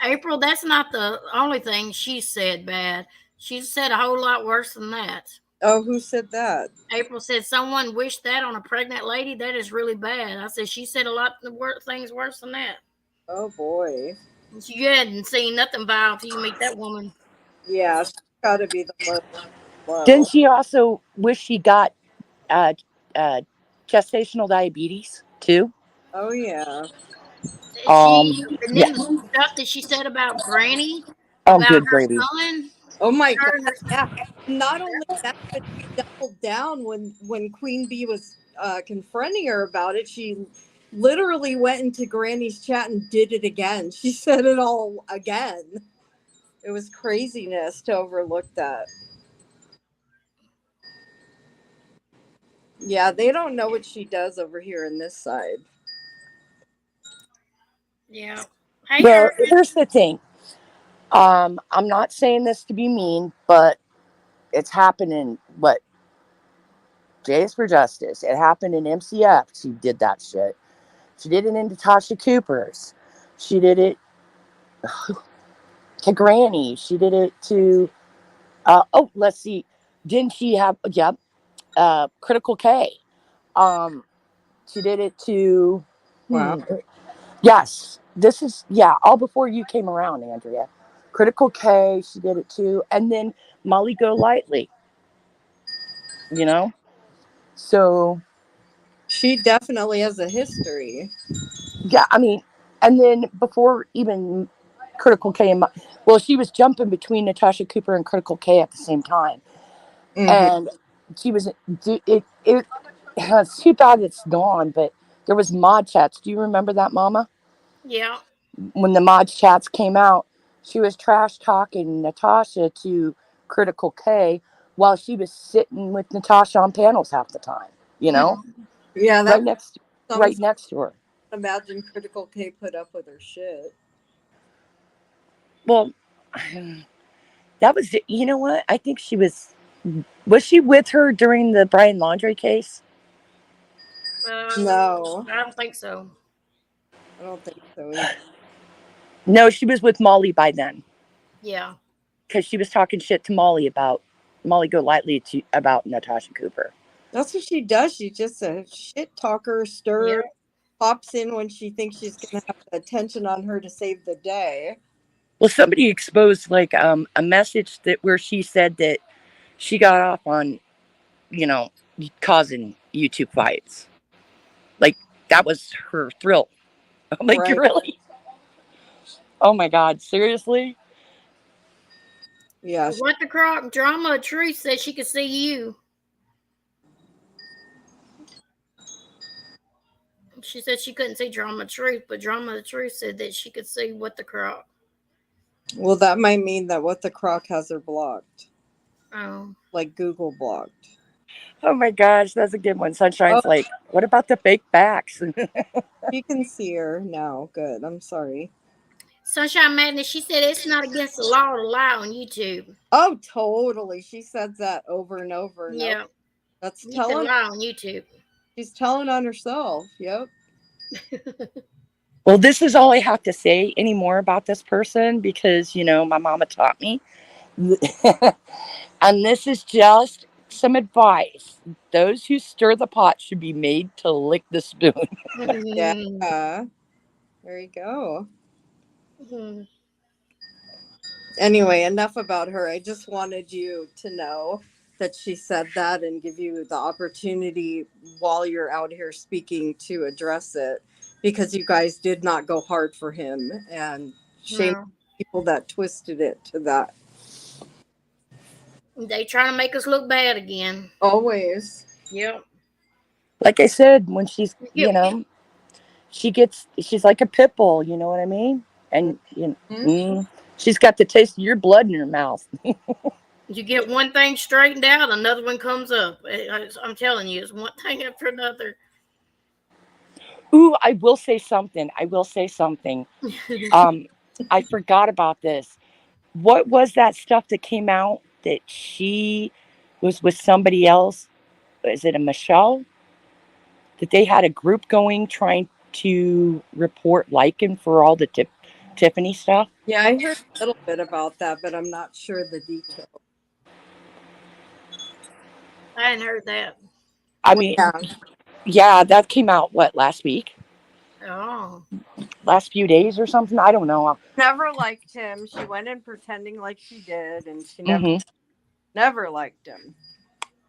April, that's not the only thing she said bad. She said a whole lot worse than that. Oh, who said that? April said someone wished that on a pregnant lady. That is really bad. I said she said a lot of things worse than that. Oh boy. You hadn't seen nothing vile till you meet that woman. Yeah, she's got to be the most Didn't low. she also wish she got uh, uh, gestational diabetes too? Oh yeah. And Yeah. then the stuff that she said about Granny, Oh, about good her gravy. son, Oh my god. her and her. Yeah. Not only that, but she doubled down when Queen Bee was confronting her about it. She literally went into Granny's chat and did it again. She said it all again. It was craziness to overlook that. Yeah, they don't know what she does over here in this side. Yeah. Hey, Well, Irvin. here's the thing. I'm not saying this to be mean, but it's happening. What Jays for Justice? It happened in MCF. She did that shit. She did it in Natasha Cooper's. She did it to Granny. She did it to. Let's see. Didn't she have? Yep. Critical K. Um, she did it to. Wow. Yes, this is all before you came around, Andrea. Critical K. She did it too, and then Molly Go Lightly. You know. So She definitely has a history. yeah, I mean, and then before even Critical K and well, she was jumping between Natasha Cooper and Critical K at the same time, Hmm. and she was it's too bad it's gone, but there was mod chats. Do you remember that, Mama? Yeah. When the mod chats came out, she was trash talking Natasha to Critical K while she was sitting with Natasha on panels half the time. You know, Yeah, that right next, some right next to her. imagine Critical K put up with her shit. Well, that was it. You know what? I think she was. Was she with her during the Brian Laundrie case? No, I don't think so. I don't think so either. No, she was with Molly by then Yeah. because she was talking shit to Molly about Molly Golightly about Natasha Cooper. That's what she does. She's just a shit talker, Yeah. stir, pops in when she thinks she's going to have the attention on her to save the day. Well, somebody exposed like a message that where she said that she got off on you know causing YouTube fights. Like that was her thrill. I'm like, Right. really? Oh my god, seriously? Yeah. What the croc drama of truth said she could see you. She said she couldn't see drama of truth, but drama of truth said that she could see what the croc. Well, that might mean that What the Croc has her blocked, Oh. like Google blocked. Oh my gosh, that's a good one. Oh, Sunshine's like, what about the fake backs? she can see her now. Good. I'm sorry. Sunshine Madness, she said it's not against the law to lie on YouTube. Oh, totally. She says that over and over. Nope. Yeah. That's You can telling. lie on YouTube. She's telling on herself. Yep. Well, this is all I have to say anymore about this person because, my mama taught me. And this is just some advice. Those who stir the pot should be made to lick the spoon. Yeah. Mhm. There you go. Mhm. Anyway, enough about her. I just wanted you to know that she said that and give you the opportunity while you're out here speaking to address it because you guys did not go hard for him and shame No. people that twisted it to that. They trying to make us look bad again. Always. Yep. Like I said, when Yep. she's like a pit bull, you know what I mean? And, Mhm. she's got the taste of your blood in her mouth. You get one thing straightened out, another one comes up. I'm telling you, it's one thing after another. Ooh, I will say something. Um, I forgot about this. What was that stuff that came out that she was with somebody else? Is it a Michelle? That they had a group going trying to report Lycan for all the Tiffany stuff? Yeah, I heard a little bit about that, but I'm not sure the details. I hadn't heard that. I Well, mean, yeah, yeah, that came out, what, last week? Oh. Last few days or something? I don't know. never liked him. She went in pretending like she did, and she Hmm. never liked him.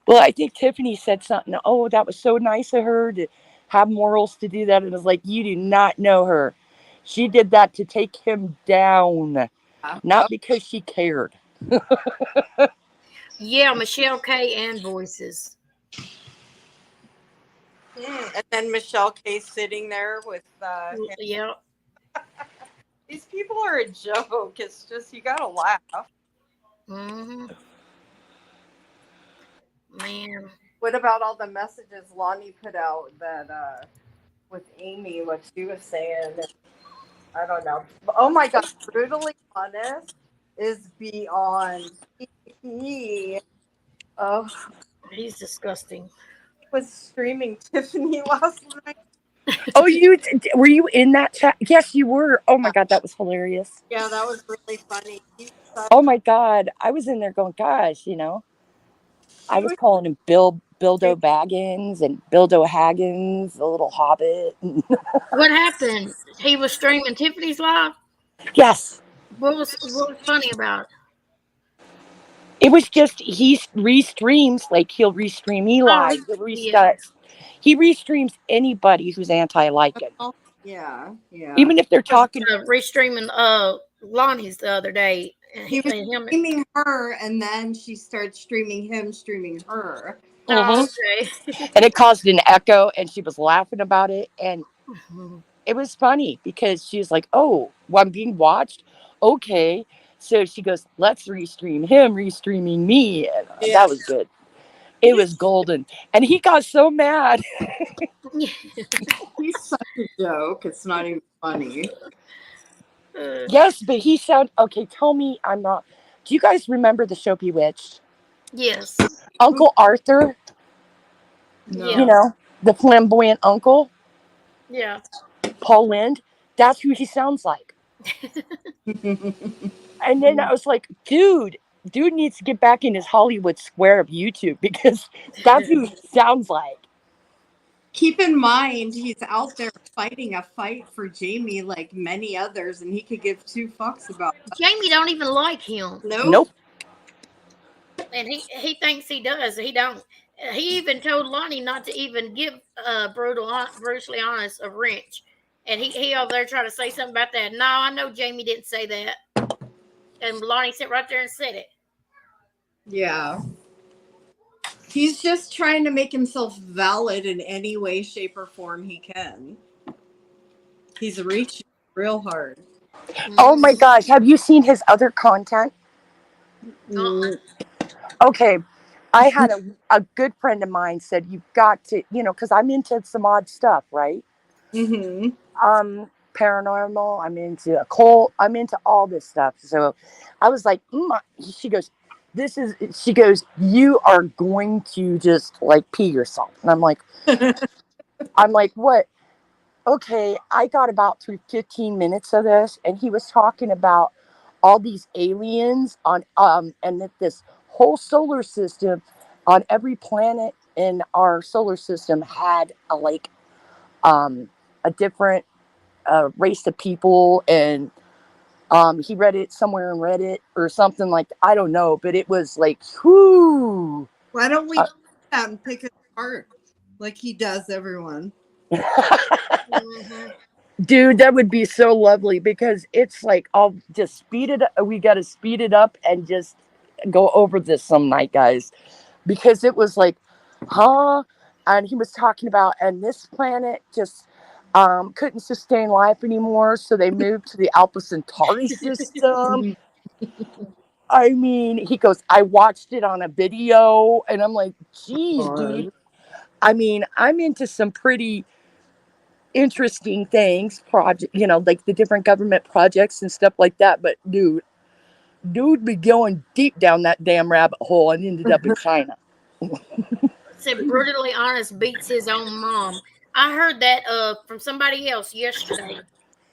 Well, I think Tiffany said something. Oh, that was so nice of her to have morals to do that. And it's like, you do not know her. She did that to take him down, not Yep. because she cared. Yeah, Michelle K and Voices. And then Michelle K sitting there with him. Yeah. These people are a joke. It's just you gotta laugh. Hmm. Man. What about all the messages Lonnie put out that with Amy, what she was saying? I don't know. Oh my God, brutally honest is beyond. He oh He's disgusting. was streaming Tiffany last night. Oh, were you in that chat? Yes, you were. Oh my God, that was hilarious. Yeah, that was really funny. Oh my God, I was in there going, gosh, I He was was calling him Bildo Baggins and Bildo Haggins, the little hobbit. What happened? He was streaming Tiffany's live. Yes, What was funny about it? it was just he restreams, like he'll restream Oh, Eli, yeah. he restreams anybody who's anti-Lycan, yeah, yeah. even if they're Was talking. restreaming Lonnie's the other day, and He was him. streaming her, and then she started streaming him, streaming her. Oh, Mhm. okay. And it caused an echo, and she was laughing about it, and it was funny because she was like, "Oh, well, I'm being watched." Okay, so she goes, "Let's restream him, restreaming me." And, Yeah. that was good. It was golden, and he got so mad. He's such a joke. It's not even funny. Yes, but he sound okay. Tell me, I'm not. Do you guys remember the show Bewitched? Yes. Uncle Arthur, No. Yeah. the flamboyant uncle, Yeah. Paul Lind. That's who he sounds like. And then I was like, dude needs to get back in his Hollywood square of YouTube because that's who he sounds like. Keep in mind, he's out there fighting a fight for Jamie like many others, and he could give two fucks about that. Jamie don't even like him, Nope. Nope. and he thinks he does. He don't. He even told Lonnie not to even give brutally honest a wrench, and he over there trying to say something about that. No, I know Jamie didn't say that, and Lonnie sat right there and said it. Yeah. He's just trying to make himself valid in any way, shape, or form he can. He's reaching real hard. Oh my gosh, have you seen his other content? Uh-uh. Okay, I had a good friend of mine said you've got to, because I'm into some odd stuff, right? Mm-hmm. Paranormal. I'm into occult. I'm into all this stuff. So I was like, she goes, she goes, you are going to just like pee yourself. And I'm like, what? Okay, I got about through 15 minutes of this, and he was talking about all these aliens and that this whole solar system, on every planet in our solar system had a different race of people, and he read it somewhere in Reddit or something like that. I don't know, but it was like, whoo. Why don't we out and pick it apart like he does everyone? Mm-hmm. Dude, that would be so lovely because it's like I'll just speed it up. We got to speed it up and just go over this some night, guys, because it was like, huh? And he was talking about, and this planet just couldn't sustain life anymore, so they moved to the Alpha Centauri system. I mean, he goes, I watched it on a video, and I'm like, geez, dude. I mean, I'm into some pretty interesting things, like the different government projects and stuff like that. But dude be going deep down that damn rabbit hole and ended up in China. Said brutally honest beats his own mom. I heard that from somebody else yesterday.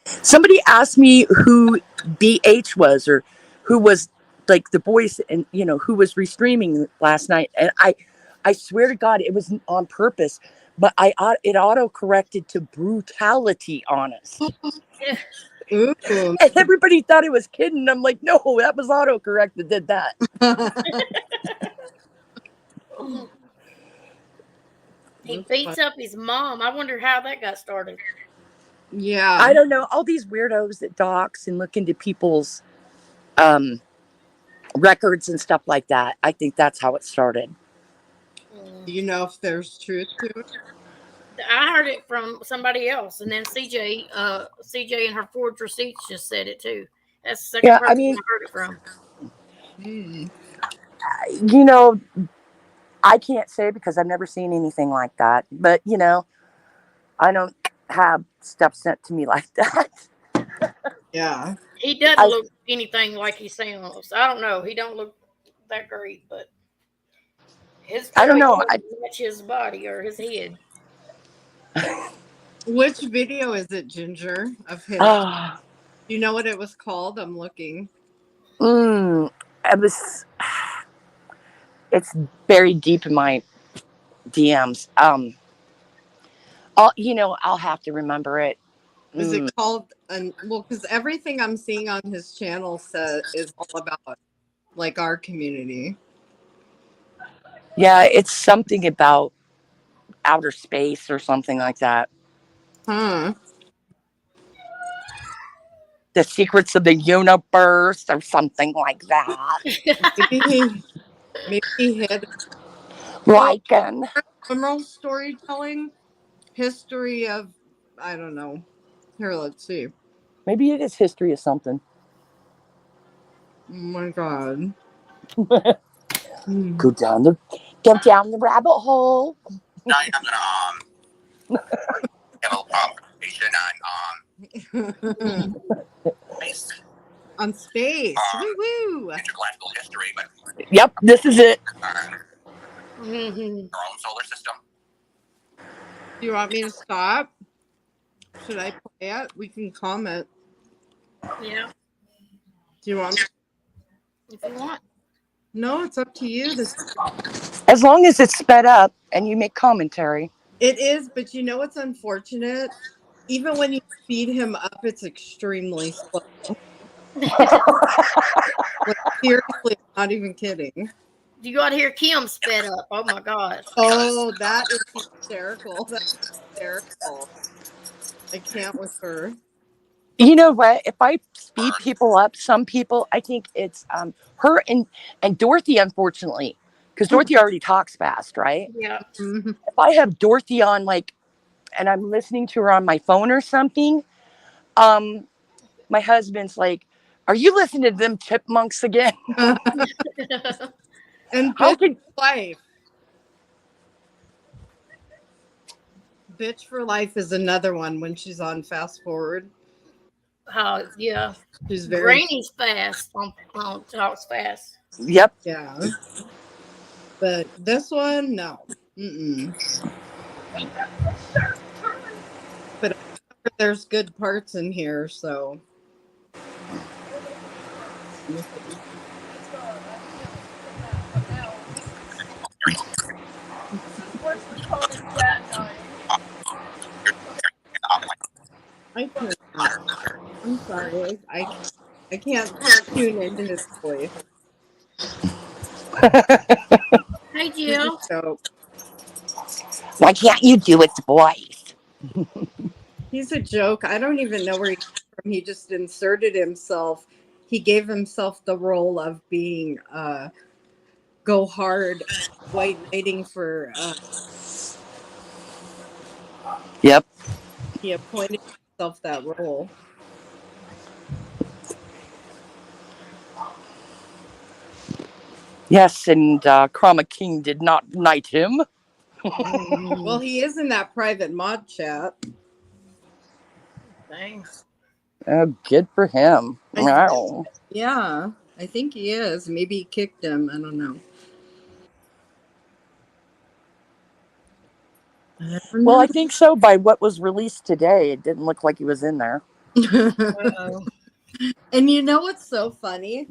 Somebody asked me who BH was, or who was like the voice, and who was restreaming last night, and I swear to God it was on purpose, but it auto corrected to brutality honest. Ooh. And everybody thought it was kidding. I'm like, no, that was auto correct that did that. He beats up his mom. I wonder how that got started. Yeah. I don't know. All these weirdos that dox and look into people's records and stuff like that. I think that's how it started. Do you know if there's truth to it? I heard it from somebody else, and then CJ and her forged receipts just said it too. That's the second person I heard it from. I heard it from. Mm. You know, I can't say because I've never seen anything like that. But, I don't have stuff sent to me like that. Yeah. He doesn't I, look anything like he sounds. I don't know. He don't look that great, but his I don't voice know. doesn't match his body or his head. Which video is it, Ginger, of his? Uh, Do you know what it was called? I'm looking. it was, it's buried deep in my DMs. I'll have to remember it. Is it called? Well, because everything I'm seeing on his channel is all about like our community. Yeah, it's something about outer space or something like that. Huh. The secrets of the universe or something like that. Maybe he hit. Oh, Lycan. criminal storytelling, history of, I don't know. Here, let's see. Maybe it is history of something. Oh my god. Go down the rabbit hole. Tonight I'm gonna have a conversation on space. On space. Woo woo. Intergalactic history, but Yep, this is it. Mm-hmm. our own solar system. Do you want me to stop? Should I play it? We can comment. Yeah, Do you want me? if you want. No, it's up to you. As long as it's sped up and you make commentary. It is, but you know what's unfortunate? Even when you speed him up, it's extremely slow. Like, seriously, I'm not even kidding. You got to hear Kim sped up. Oh my gosh. Oh, that is hysterical. That's hysterical. I can't with her. You know what? If I speed people up, some people, I think it's her and Dorothy, unfortunately, because Dorothy already talks fast, right? Yeah. Mhm. If I have Dorothy on, like, and I'm listening to her on my phone or something, um, my husband's like, "Are you listening to them chipmunks again?" And How bitch could for life. Bitch for life is another one when she's on fast forward. Yeah. She's very, Granny's fast on talks fast. Yep. yeah. But this one, no. Mm-mm. But there's good parts in here, so. I can't. I'm sorry. I can't tune into his voice. Hey, He's a Jill. joke. Why can't you do its voice? He's a joke. I don't even know where he came from. He just inserted himself. He gave himself the role of being go hard, white knighting for. Yep. He appointed himself that role. Yes, and Chroma King did not knight him. Well, he is in that private mod chat. Thanks. Good for him. I Wow. Yeah, I think he is. Maybe he kicked him. I don't know. Well, I think so. By what was released today, it didn't look like he was in there. Uh-oh. And you know what's so funny?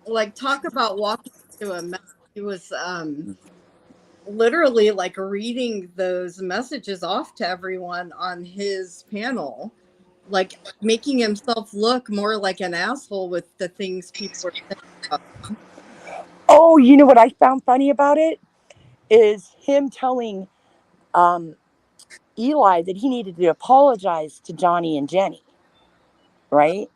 Like, talk about walking into a mess. He was literally like reading those messages off to everyone on his panel, like making himself look more like an asshole with the things people were saying about him. Oh, you know what I found funny about it is him telling Eli that he needed to apologize to Johnny and Jenny, right?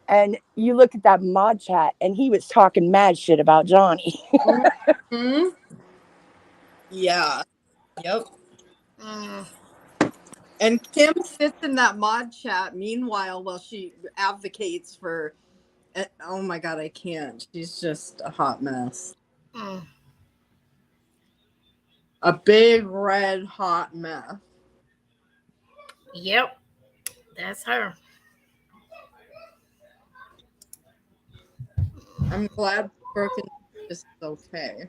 And you look at that mod chat, and he was talking mad shit about Johnny. Mm-hmm. Yeah. Yep. Mm. And Kim sits in that mod chat meanwhile while she advocates for. Oh my god, I can't. She's just a hot mess. Mm. A big red hot mess. Yep, that's her. I'm glad Brooke is okay.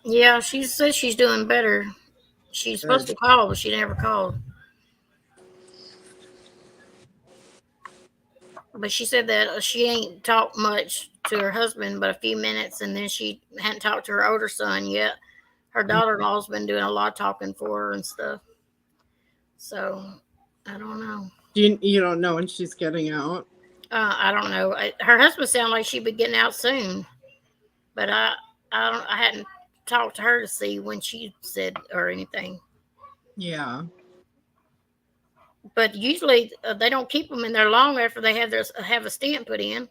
Yeah, she says she's doing better. She's supposed Good. to call, but she never called. But she said that she ain't talked much to her husband but a few minutes, and then she hadn't talked to her older son yet. Her daughter-in-law's been doing a lot of talking for her and stuff. So I don't know. You don't know when she's getting out? I don't know. Her husband sounded like she'd be getting out soon, but I don't. I hadn't talked to her to see when she said or anything. Yeah. But usually they don't keep them in there long after they have a stent put in.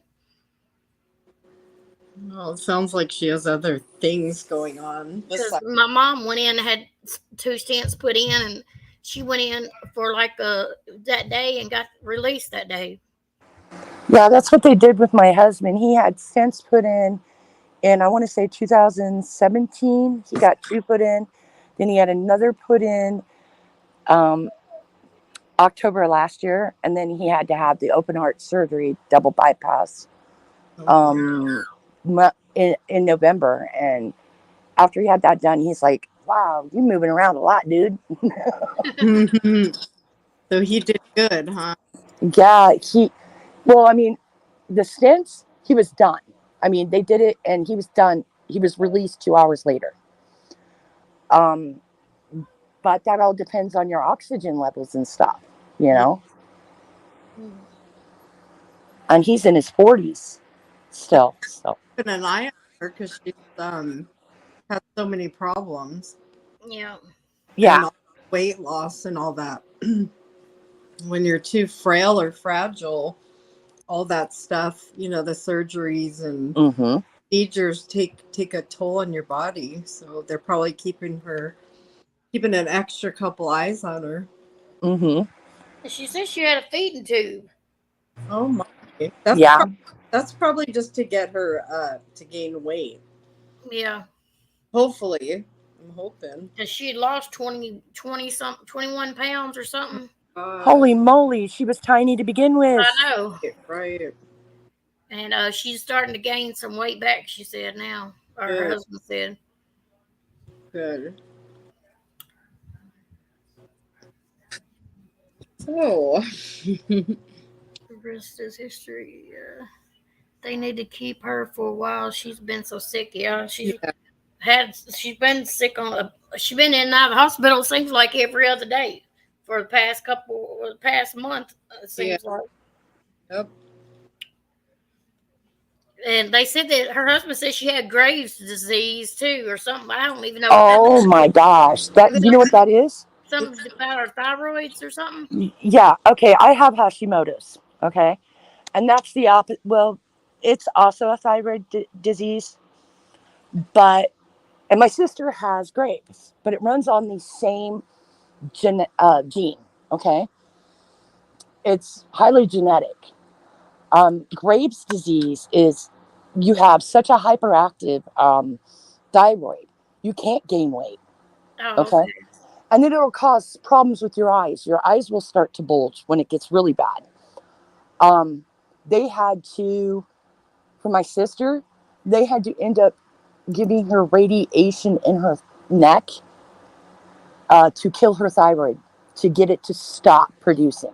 Well, it sounds like she has other things going on Because besides. my mom went in and had two stents put in, and she went in for like that day and got released that day. Yeah, that's what they did with my husband. He had stents put in I want to say 2017. He got two put in. Then he had another put in um, October last year, and then he had to have the open heart surgery, double bypass, Oh. in November. And after he had that done, he's like, "Wow, you moving around a lot, dude." So he did good, huh? Yeah, well, I mean, the stints, he was done. I mean, they did it, and he was done. He was released 2 hours later. Um, but that all depends on your oxygen levels and stuff, you Yeah. know. And he's in his 40s still. So Keeping an eye on her because she's had so many problems Yeah. and yeah, all weight loss and all that. When you're too frail or fragile, all that stuff, the surgeries and mm-hmm, procedures take a toll on your body. So they're probably keeping an extra couple eyes on her. mm-hmm, She said she had a feeding tube. Oh my. That's yeah, prob- that's probably just to get her to gain weight. Yeah. Hopefully. I'm hoping. Because she had lost 20 something, 21 pounds or something. holy moly, she was tiny to begin with. I know. Right. And she's starting to gain some weight back, she said now. Or her Good. husband said. Good. So The rest is history. They need to keep her for a while. She's been so sick. Yeah, yeah. she's been sick she's been in and out of the hospital. It seems like every other day for the past month. It Yeah. seems like. Yep. And they said that her husband said she had Graves' disease too, or something. I don't even know what that Oh is. my gosh, you know what that is? Something about her thyroids or something. Yeah, okay, I have Hashimoto's, okay, and that's the opposite. Well, it's also a thyroid disease, but and my sister has Graves, but it runs on the same gene. Okay, it's highly genetic. Graves' disease is you have such a hyperactive thyroid, you can't gain weight. Oh, Okay, okay. and then it'll cause problems with your eyes. Your eyes will start to bulge when it gets really bad. Um, they had to, for my sister, they had to end up giving her radiation in her neck to kill her thyroid, to get it to stop producing.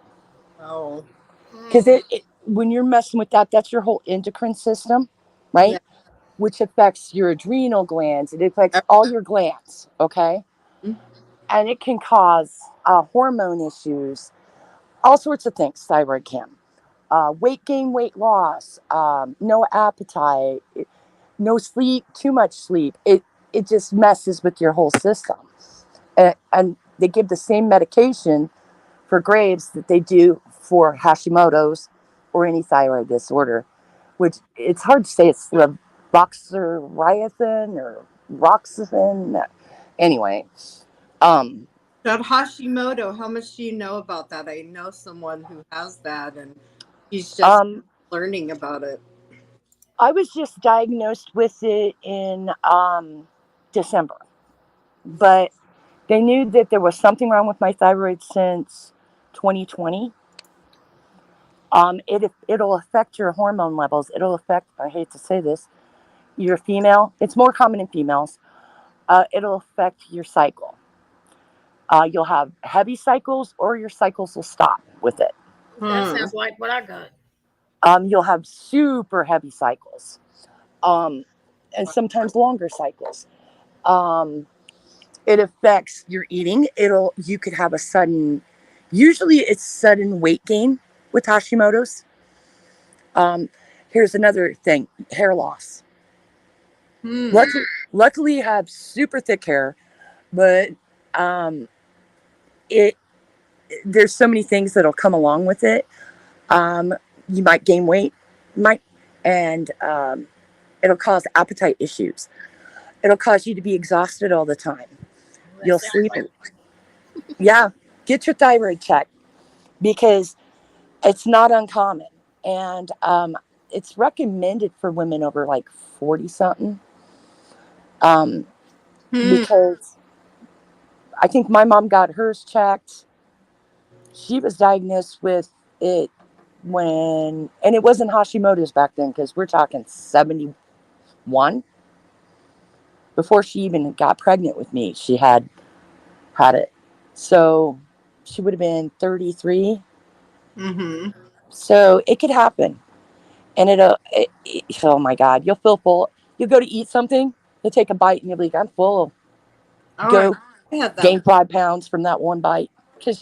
Oh. Because Mm, when you're messing with that, that's your whole endocrine system, Yeah. right? Which affects your adrenal glands. It affects all your glands, okay? Everything. And it can cause hormone issues, all sorts of things, thyroid can. Weight gain, weight loss, no appetite, no sleep, too much sleep. It just messes with your whole system. And they give the same medication for Graves that they do for Hashimoto's or any thyroid disorder, which it's hard to say. It's levothyroxine or roxazine. Anyway, um, That Hashimoto, how much do you know about that? I know someone who has that and he's just um, learning about it. I was just diagnosed with it in December. but they knew that there was something wrong with my thyroid since 2020. It'll affect your hormone levels. It'll affect, I hate to say this, you're female. It's more common in females. It'll affect your cycle. You'll have heavy cycles, or your cycles will stop with it. That Hmm. sounds like what I got. You'll have super heavy cycles, um, and sometimes longer cycles. Um, it affects your eating. You could have a sudden, usually it's sudden weight gain with Hashimoto's. Um, Here's another thing: hair loss. Hmm. Luckily, you have super thick hair, but um, it there's so many things that'll come along with it. Um, you might gain weight, might, and it'll cause appetite issues. It'll cause you to be exhausted all the time. That You'll sounds sleep. like Yeah, get your thyroid checked because it's not uncommon, and it's recommended for women over like 40 something. Um, Hmm. because I think my mom got hers checked. She was diagnosed with it and it wasn't Hashimoto's back then because we're talking 71. Before she even got pregnant with me, she had it. So she would have been 33. Mm-hmm. So it could happen. And oh my God, you'll feel full. You'll go to eat something, you'll take a bite, and you'll be like, I'm full. Oh, Go I had that. gain 5 pounds from that one bite. Because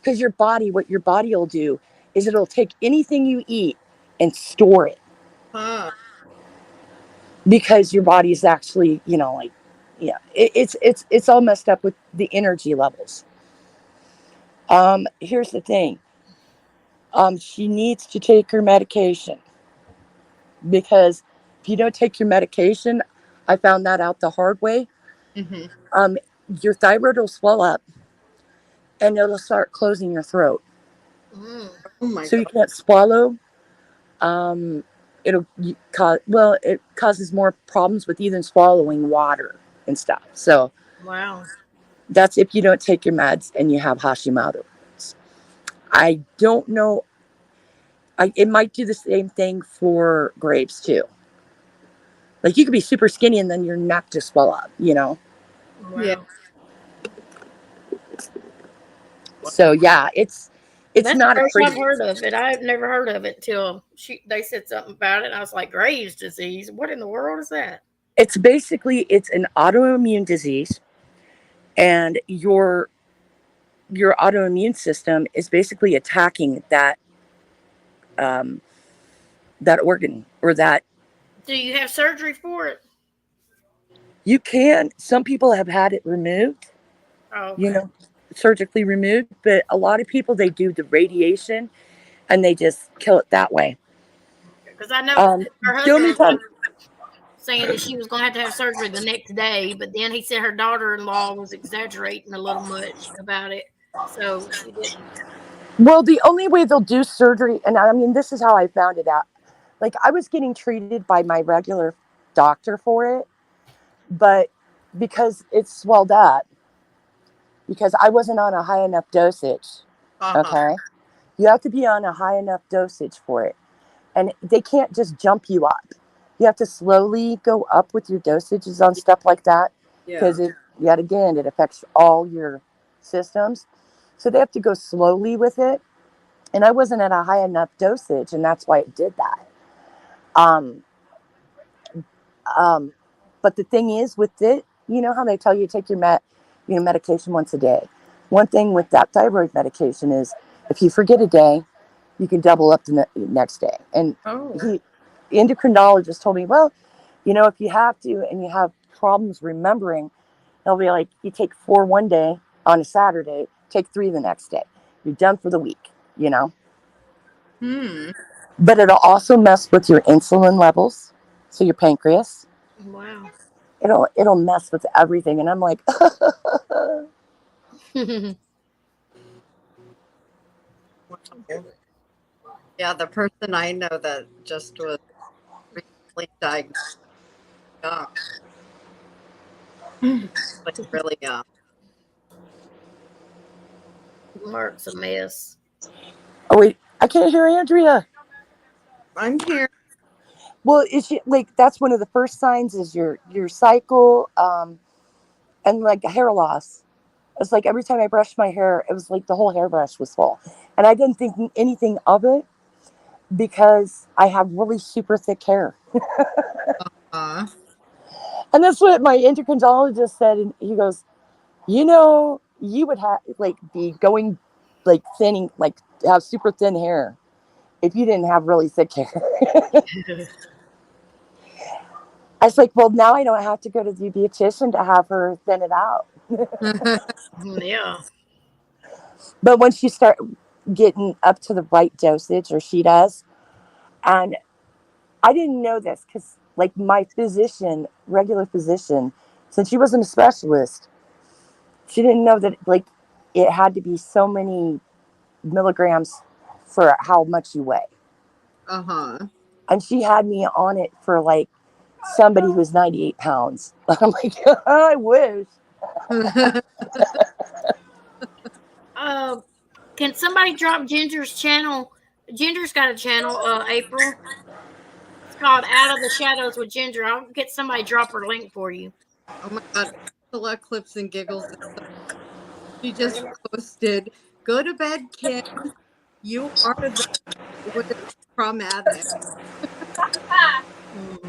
because your body, what your body will do is it'll take anything you eat and store it Huh. because your body is actually, like, yeah, it's all messed up with the energy levels. Here's the thing. She needs to take her medication because if you don't take your medication, I found that out the hard way. Mm-hmm. Um, your thyroid will swell up and it'll start closing your throat, mm, Oh my so God. you can't swallow. Um, it causes more problems with even swallowing water and stuff. So wow. that's if you don't take your meds and you have Hashimoto's. I don't know. It might do the same thing for grapes too. Like you could be super skinny and then your neck just swell up. Yeah. Wow. So yeah, it's That's the not a first pretty. I've heard of it. I've never heard of it till they said something about it. And I was like, Graves' disease. What in the world is that? It's an autoimmune disease, and your autoimmune system is basically attacking um, that organ or that. Do you have surgery for it? You can. Some people have had it removed, Oh, you okay. know, surgically removed, but a lot of people they do the radiation and they just kill it that way. Because I know Um, her the husband only was time, saying that she was going to have surgery the next day, but then he said her daughter-in-law was exaggerating a little much about it, so she didn't. well, the only way they'll do surgery, and I mean, this is how I found it out. Like, I was getting treated by my regular doctor for it, but because it's swelled up, because I wasn't on a high enough dosage, Uh-huh. okay? You have to be on a high enough dosage for it. And they can't just jump you up. You have to slowly go up with your dosages on stuff like that Yeah. because yet again, it affects all your systems. So they have to go slowly with it. And I wasn't at a high enough dosage, and that's why it did that. Um, um, but the thing is, with it, you know how they tell you to take your medication once a day. One thing with that thyroid medication is, if you forget a day, you can double up the next day. And Oh. the endocrinologist told me, well, if you have to and you have problems remembering, they'll be like, you take 4 one day on a Saturday, take 3 the next day. You're done for the week. Hmm. But it'll also mess with your insulin levels, so your pancreas. Wow. It'll mess with everything. And I'm like, Wow. Yeah, the person I know that just was recently diagnosed. Yeah. Like really, Mark's a mess. Oh wait, I can't hear Andrea. I'm here. Well, is she like that's one of the first signs is your cycle, and like hair loss. It's like every time I brushed my hair, it was like the whole hairbrush was full, and I didn't think anything of it because I have really super thick hair, Uh, and that's what my endocrinologist said. And he goes, you would have like be going like thinning, like have super thin hair if you didn't have really thick hair. I was like, well, now I don't have to go to the beautician to have her thin it out. Yeah. But once you start getting up to the right dosage, or she does, and I didn't know this because, like, my physician, regular physician, since she wasn't a specialist, she didn't know that, like, it had to be so many milligrams for how much you weigh. uh-huh. And she had me on it for, like, somebody who's 98 pounds. I'm like, I wish. Uh, can somebody drop Ginger's channel? Ginger's got a channel, April. It's called Out of the Shadows with Ginger. I'll get somebody to drop her link for you. Oh my god. Select clips and giggles. She just posted, "Go to bed, Kim. You are the with traumatic." Mm.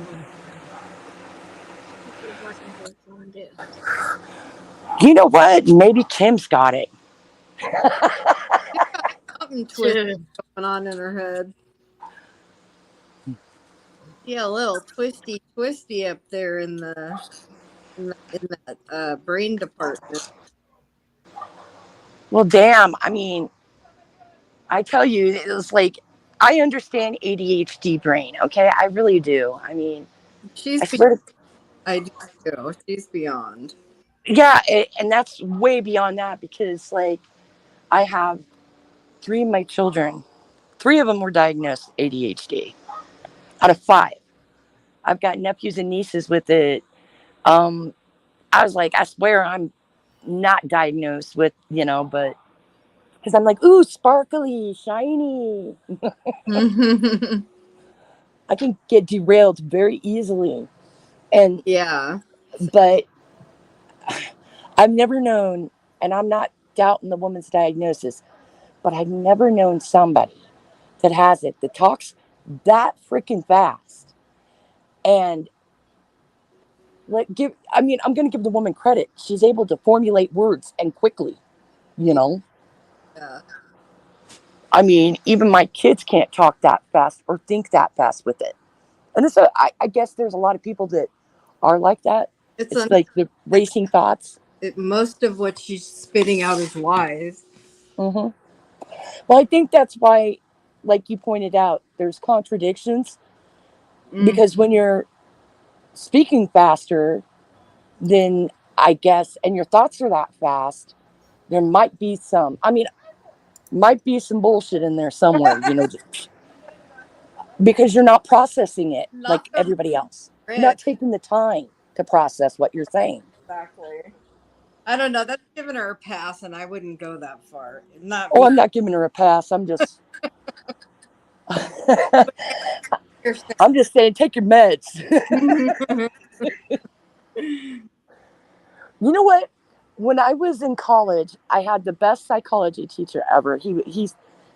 Let's see if I can find it. You know what? Maybe Kim's got it. Something twisted going on in her head. Yeah, a little twisty up there in that brain department. Well, damn. I mean, I tell you, it was like, I understand ADHD brain, okay? I really do. I mean, She's I beyond. swear to, I do too. She's beyond. yeah, and that's way beyond that because, like, I have three of my children, three of them were diagnosed ADHD out of five. I've got nephews and nieces with it. Um, I was like, I swear I'm not diagnosed with, but because I'm like, ooh, sparkly, shiny. I can get derailed very easily. And, Yeah. but I've never known, and I'm not doubting the woman's diagnosis, but I've never known somebody that has it that talks that freaking fast. And I'm going to give the woman credit. She's able to formulate words and quickly, you know. Yeah. I mean, even my kids can't talk that fast or think that fast with it. And I guess there's a lot of people that are like that. It's It's like the racing thoughts. most of what she's spitting out is lies. Hmm. Well, I think that's why, like you pointed out, there's contradictions Mm, because when you're speaking faster, then I guess, and your thoughts are that fast, there might be might be some bullshit in there somewhere, because you're not processing it like nothing everybody else. You're rich. not taking the time to process what you're saying. Exactly. I don't know. That's giving her a pass, and I wouldn't go that far. Not Oh, me. I'm not giving her a pass. I'm just, I'm just saying, take your meds. You know what? When I was in college, I had the best psychology teacher ever. He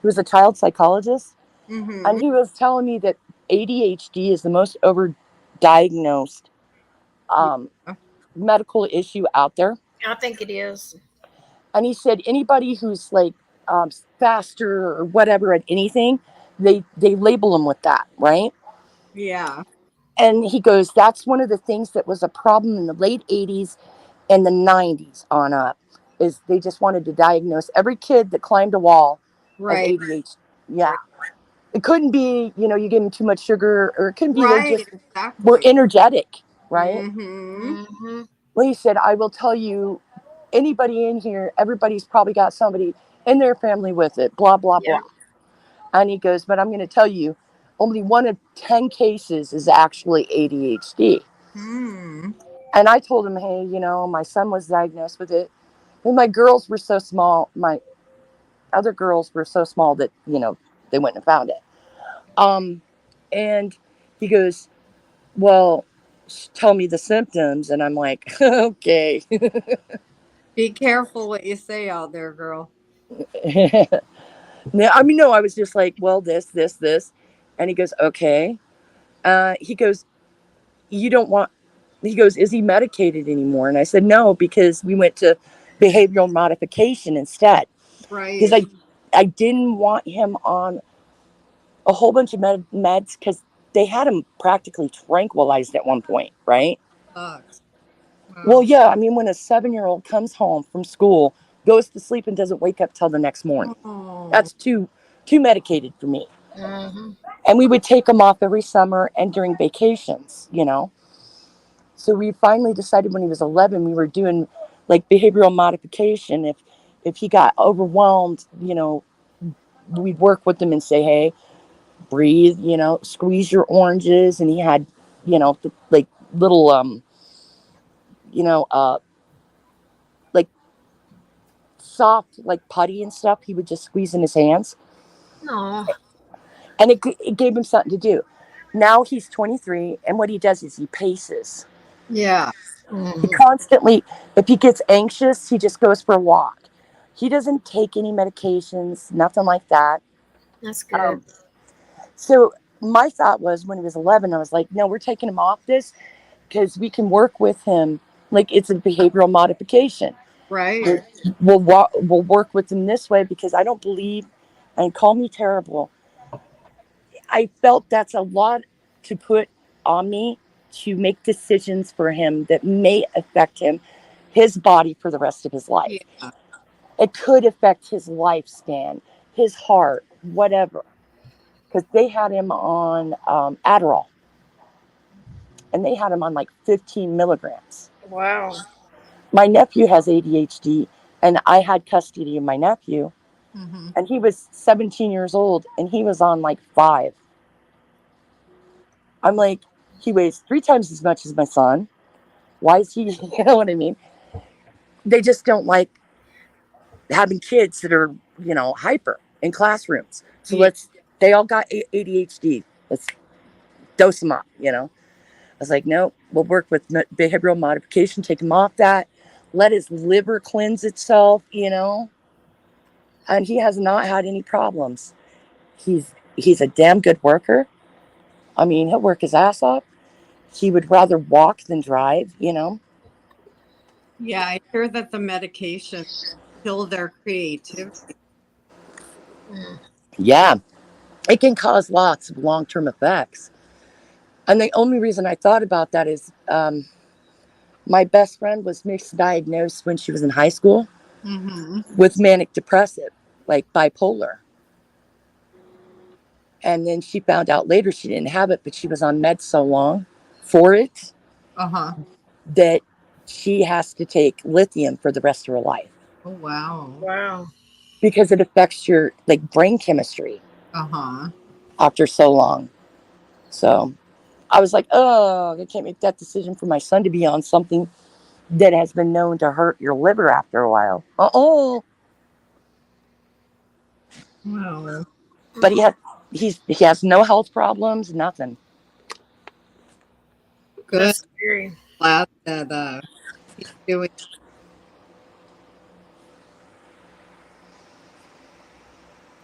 was a child psychologist, Mm-hmm. and he was telling me that ADHD is the most overdiagnosed um, Yeah. medical issue out there. I think it is. And he said anybody who's like faster or whatever at anything, they label them with that, right? Yeah. And he goes, that's one of the things that was a problem in the late 80s and the 90s on up, is they just wanted to diagnose every kid that climbed a wall as Right. ADHD. Yeah. Right. It couldn't be, you give them too much sugar, or it couldn't be they Right. just were Exactly. energetic, right? Mm-hmm. Mm-hmm. Well, he said, I will tell you, anybody in here, everybody's probably got somebody in their family with it, blah, blah, Yeah. blah. And he goes, but I'm going to tell you, only one of 10 cases is actually ADHD. Hmm. And I told him, hey, my son was diagnosed with it. And my girls were so small. My other girls were so small that, they wouldn't have found it. And he goes, well, tell me the symptoms. And I'm like, okay. Be careful what you say out there, girl. No, I was just like, well, this. And he goes, okay. He goes, you don't want, he goes, is he medicated anymore? And I said, no, because we went to behavioral modification instead. Because Right. I didn't want him on a whole bunch of meds because they had him practically tranquilized at one point, right? Sucks. Well, Wow. yeah, I mean, when a 7-year-old comes home from school, goes to sleep, and doesn't wake up till the next morning, Oh. that's too medicated for me. Mm-hmm. And we would take him off every summer and during vacations, So we finally decided when he was 11, we were doing like behavioral modification. If he got overwhelmed, we'd work with him and say, hey, breathe, squeeze your oranges. And he had, like little, you know, uh, like soft, like putty and stuff. He would just squeeze in his hands, No. and it gave him something to do. Now he's 23, and what he does is he paces. Yeah. He Mm-hmm. constantly, if he gets anxious, he just goes for a walk. He doesn't take any medications, nothing like that. That's good. Um, so my thought was when he was 11, I was like, no, we're taking him off this because we can work with him. Like it's a behavioral modification. Right. We'll work with him this way because I don't believe, and call me terrible, I felt that's a lot to put on me to make decisions for him that may affect his body for the rest of his life. Yeah. It could affect his lifespan, his heart, whatever. Because they had him on Adderall, and they had him on like 15 milligrams. Wow. My nephew has ADHD, and I had custody of my nephew, Mm-hmm. and he was 17 years old, and he was on like 5. I'm like, he weighs 3 times as much as my son. Why is he, you know what I mean? They just don't like having kids that are, hyper in classrooms. So Yeah. they all got ADHD. Let's dose them up. I was like, no, we'll work with behavioral modification, take him off that, let his liver cleanse itself. And he has not had any problems. He's a damn good worker. I mean, he'll work his ass off. He would rather walk than drive. Yeah. I hear that the medication kill their creativity. Mm. Yeah, it can cause lots of long term effects. And the only reason I thought about that is my best friend was misdiagnosed when she was in high school Mm-hmm. with manic depressive, like bipolar. And then she found out later she didn't have it, but she was on meds so long for it Uh-huh. that she has to take lithium for the rest of her life Oh wow. Wow. because it affects your like brain chemistry Uh-huh. after so long. So I was like, oh, I can't make that decision for my son to be on something that has been known to hurt your liver after a while. Wow. But Mm. he has no health problems, nothing. Good. That's scary. Glad that he's doing.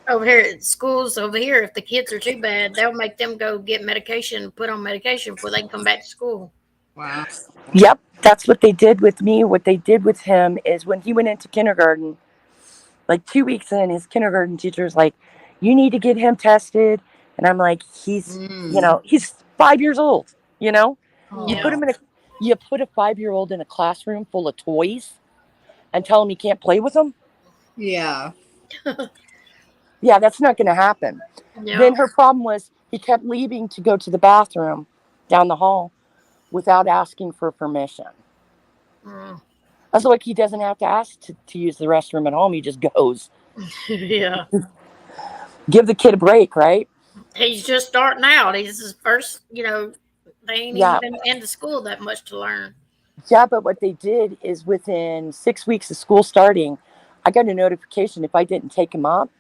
Over here at schools, over here, if the kids are too bad, they'll make them go get medication, put on medication before they can come back to school. Wow. Yep, that's what they did with me. What they did with him is when he went into kindergarten, like 2 weeks in, his kindergarten teacher's like, "You need to get him tested." And I'm like, Mm. he's 5 years old. You know, you Oh. put Yeah. him in a you put a 5-year-old in a classroom full of toys and tell him he can't play with them. Yeah. Yeah, that's not going to happen. Then Yeah. her problem was he kept leaving to go to the bathroom down the hall without asking for permission. Mm. I was like, he doesn't have to ask to use the restroom at home. He just goes. Yeah. Give the kid a break, right? He's just starting out. He's his first, they ain't even Yeah. been into school that much to learn. Yeah, but what they did is within 6 weeks of school starting, I got a notification if I didn't take him up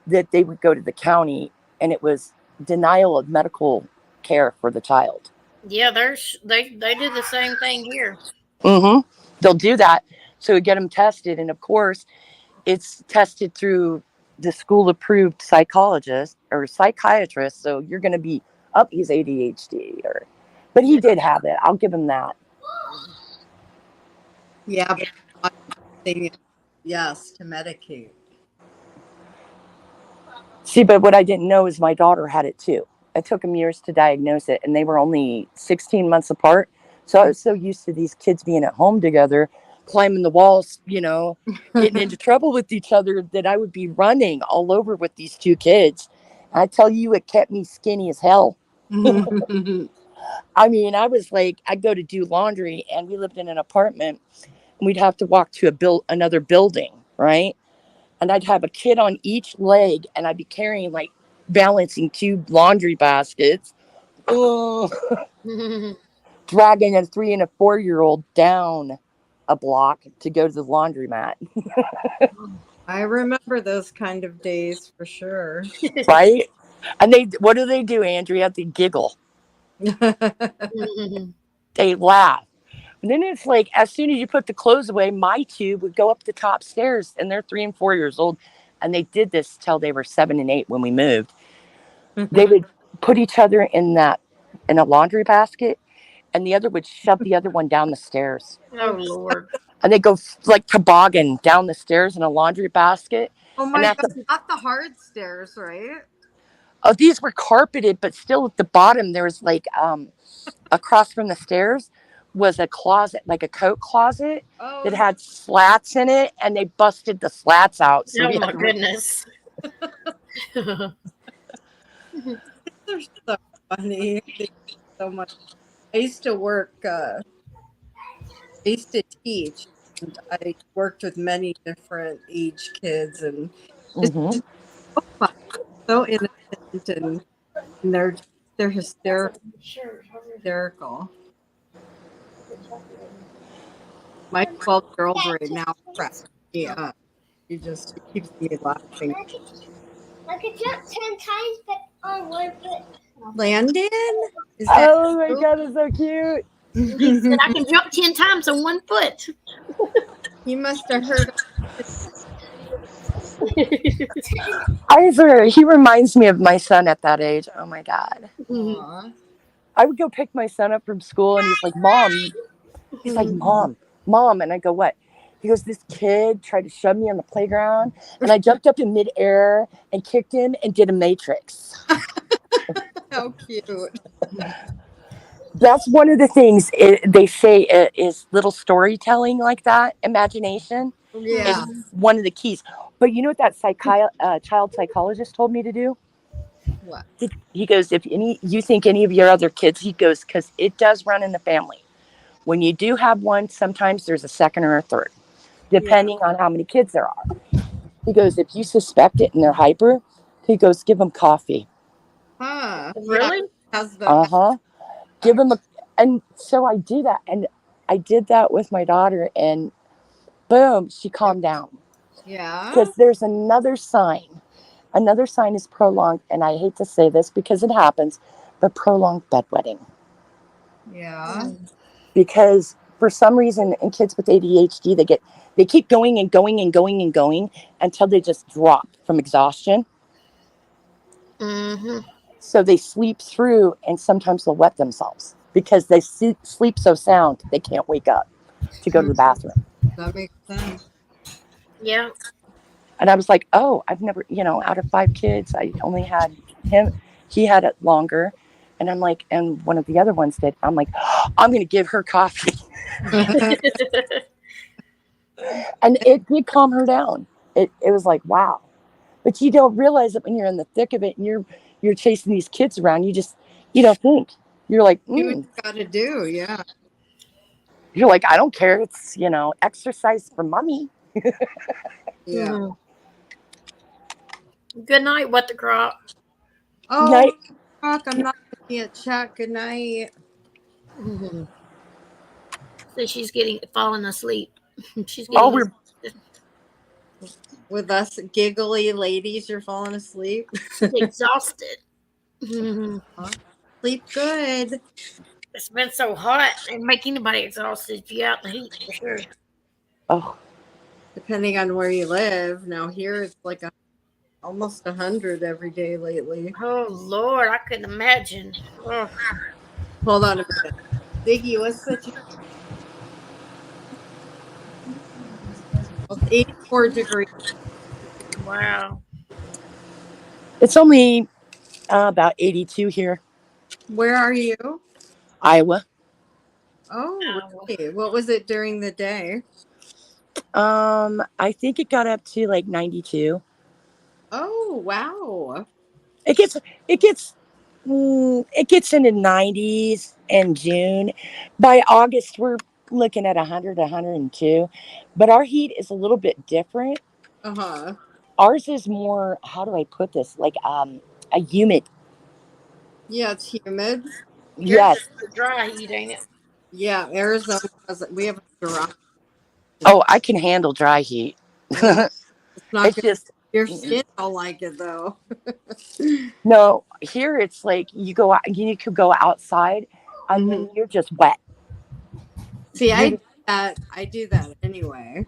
that they would go to the county, and it was denial of medical care for the child. Yeah, they do the same thing here. Mm-hmm. They'll do that. So we get them tested. And of course, it's tested through the school approved psychologist or psychiatrist. So you're going to be up, he's ADHD, but he Yeah. did have it. I'll give him that. Yeah, but they yes to medicate. See, but what I didn't know is my daughter had it too. It took them years to diagnose it, and they were only 16 months apart. So I was so used to these kids being at home together, climbing the walls, getting into trouble with each other, that I would be running all over with these two kids. I tell you, it kept me skinny as hell. I mean, I was like, I'd go to do laundry, and we lived in an apartment, and we'd have to walk to another building, right? And I'd have a kid on each leg, and I'd be carrying like balancing two laundry baskets, ugh, dragging a 3 and a 4-year-old down a block to go to the laundromat, I remember those kind of days for sure. right? And what do, Andrea? They giggle, they laugh. And then it's like, as soon as you put the clothes away, my two would go up the top stairs, and they're 3 and 4 years old. And they did this till they were 7 and 8 when we moved. They would put each other in a laundry basket, and the other would shove the other one down the stairs. Oh Lord. And they go like toboggan down the stairs in a laundry basket. Oh And my God, not the hard stairs, right? oh, these were carpeted, but still at the bottom there was like across from the stairs was a closet, like a coat closet that had slats in it, and they busted the slats out. So Oh my goodness. They're so funny. They so much. I used to work. I used to teach, and I worked with many different age kids, and it's Mhm. so fun, so innocent, and they're hysterical. My 12-year-old right now cracks me up. She keeps me laughing. I could jump 10 times, but on one foot. Landon? Is that Oh my God, it's so cute. He said I can jump 10 times on one foot. You must have heard. I swear, he reminds me of my son at that age. Oh my God. Aw. I would go pick my son up from school, and he's like, Mom. And I go, what? He goes, this kid tried to shove me on the playground, and I jumped up in midair and kicked him and did a matrix. How cute. That's one of the things they say is little storytelling like that, imagination. Yeah. Is one of the keys. But you know what that child psychologist told me to do? What? He goes, if you think any of your other kids, he goes, because it does run in the family. When you do have one, sometimes there's a second or a third, depending on how many kids there are. He goes, if you suspect it and they're hyper, he goes, give them coffee. Huh. Really? Yeah, Give them and so I do that. And I did that with my daughter, and boom, she calmed down. Yeah. Because there's another sign. Another sign is prolonged, and I hate to say this because it happens, but prolonged bedwetting. Yeah. Because for some reason in kids with ADHD, they keep going and going and going and going until they just drop from exhaustion. Mm-hmm. So they sleep through, and sometimes they'll wet themselves because they sleep so sound they can't wake up to go to the bathroom. That makes sense. Yeah. And I was like, oh, I've never, out of 5 kids, I only had him. He had it longer. And I'm like, and one of the other ones did. I'm like, oh, I'm going to give her coffee. And it did calm her down. It was like, wow. But you don't realize it when you're in the thick of it, and you're chasing these kids around. You don't think. You're like, Do what you gotta do, yeah. You're like, I don't care. It's, exercise for mommy. Yeah. Mhm. Good night, what the crop. Oh, Night. fuck, I'm not looking at chat. Good night. Mhm. So she's falling asleep. She's Oh, getting With us giggly ladies, you're falling asleep. she's exhausted. It's Sleep good. been so hot and make anybody exhausted if you're out in the heat for sure. oh, Depending on where you live. Now here it's like almost 100 every day lately. Oh Lord, I couldn't imagine. Oh, Hold on a minute. Ziggy, what's the 84 degrees? wow. it's only about 82 here, Where are you? Iowa. Oh, really? What was it during the day? I think it got up to like 92. Oh, wow. It gets it gets it gets into 90s in June. By August, we're looking at 100, 102. But our heat is a little bit different. Uh-huh. Ours is more, how do I put this? Like a humid. Yeah, it's humid. Yours Yes. is the dry heat, ain't it? Yeah, Arizona we have a garage. Oh, I can handle dry heat. Oh, it's not It's good. just Your skin don't like it though. no. Here it's like you go out, you could go outside, and Mhm. then you're just wet. See, You're, I do that anyway.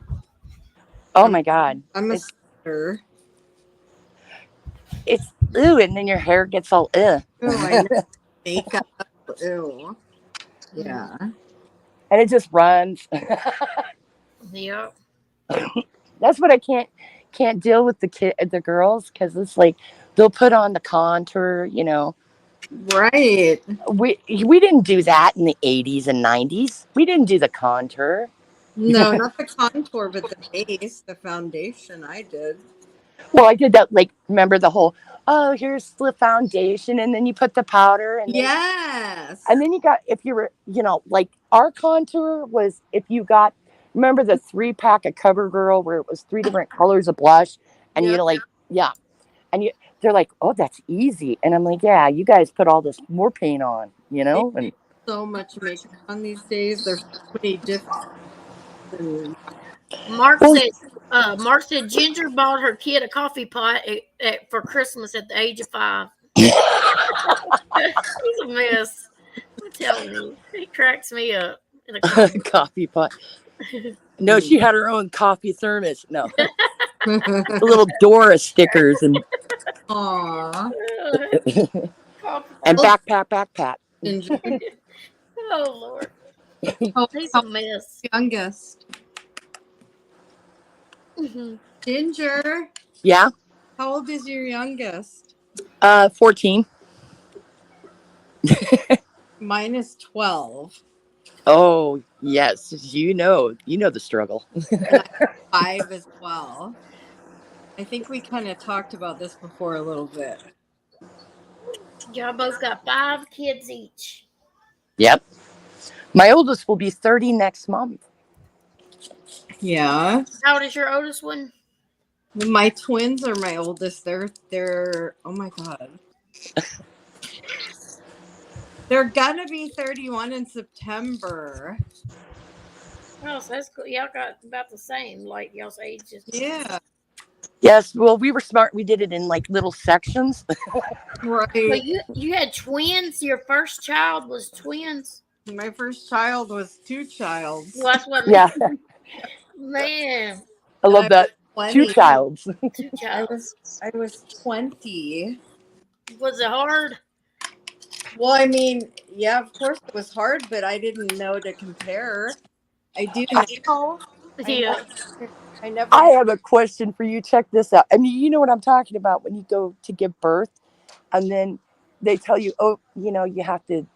oh I'm my god, I'm a it's sweater. it's ooh, and then your hair gets all Oh, I know. Makeup. Ew. Yeah. and it just runs. Yep. That's what I can't deal with the girls, because it's like they'll put on the contour. Right. We didn't do that in the 80s and 90s. We didn't do the contour. No, not the contour, but the base, the foundation. I did. Well, I did that. Like, remember the whole, oh, here's the foundation, and then you put the powder, Yes. and then you got, if you were, like our contour was, if you got, remember the 3-pack of CoverGirl where it was 3 different colors of blush, and Yep. yeah, and they're like, oh, that's easy, and I'm like, yeah, you guys put all this more paint on, They and so much makeup on these days. There's so many different. Mark well, said Mark said Ginger bought her kid a coffee pot for Christmas at the age of 5. He's a mess. I'm telling you. He cracks me up in a comment. coffee pot. No, she had her own coffee thermos. No, little Dora stickers and Aw. Coffee and pot. backpack. Ginger. Oh Lord. How, He's how a mess. youngest? Mhm. Ginger. Yeah, How old is your youngest? 14. Mine is 12. Oh yes, you know the struggle. And I'm 5 as well. I think we kind of talked about this before a little bit. Y'all both got 5 kids each. Yep, my oldest will be 30 next month. Yeah. How old is your oldest one? My twins are my oldest. They're oh my god. They're gonna be 31 in September. Oh, so that's cool. Y'all got about the same, like y'all's ages. Yeah. Yes, well, we were smart. We did it in like little sections. So Right. you had twins. Your first child was twins. My first child was 2 childs. Well, that's what Yeah, man. I And love that. 2 20. childs. 2 I childs. was 20. Was it hard? Well, I mean, yeah, of course it was hard, but I didn't know to compare. I do now. I Yeah. never I have a question for you. Check this out. I mean, you know what I'm talking about when you go to give birth, and then they tell you, oh, you have to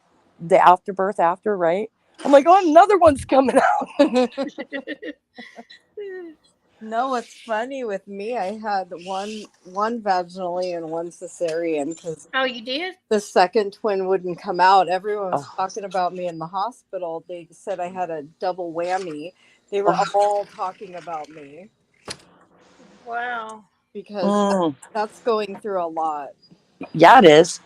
the afterbirth after, right? I'm like, oh, another one's coming out. No, what's funny with me, I had one vaginally and one cesarean because Oh, you did? the second twin wouldn't come out. Everyone was Oh. talking about me in the hospital. They said I had a double whammy. They were Oh. all talking about me Wow. because that's going through a lot. Yeah, it is.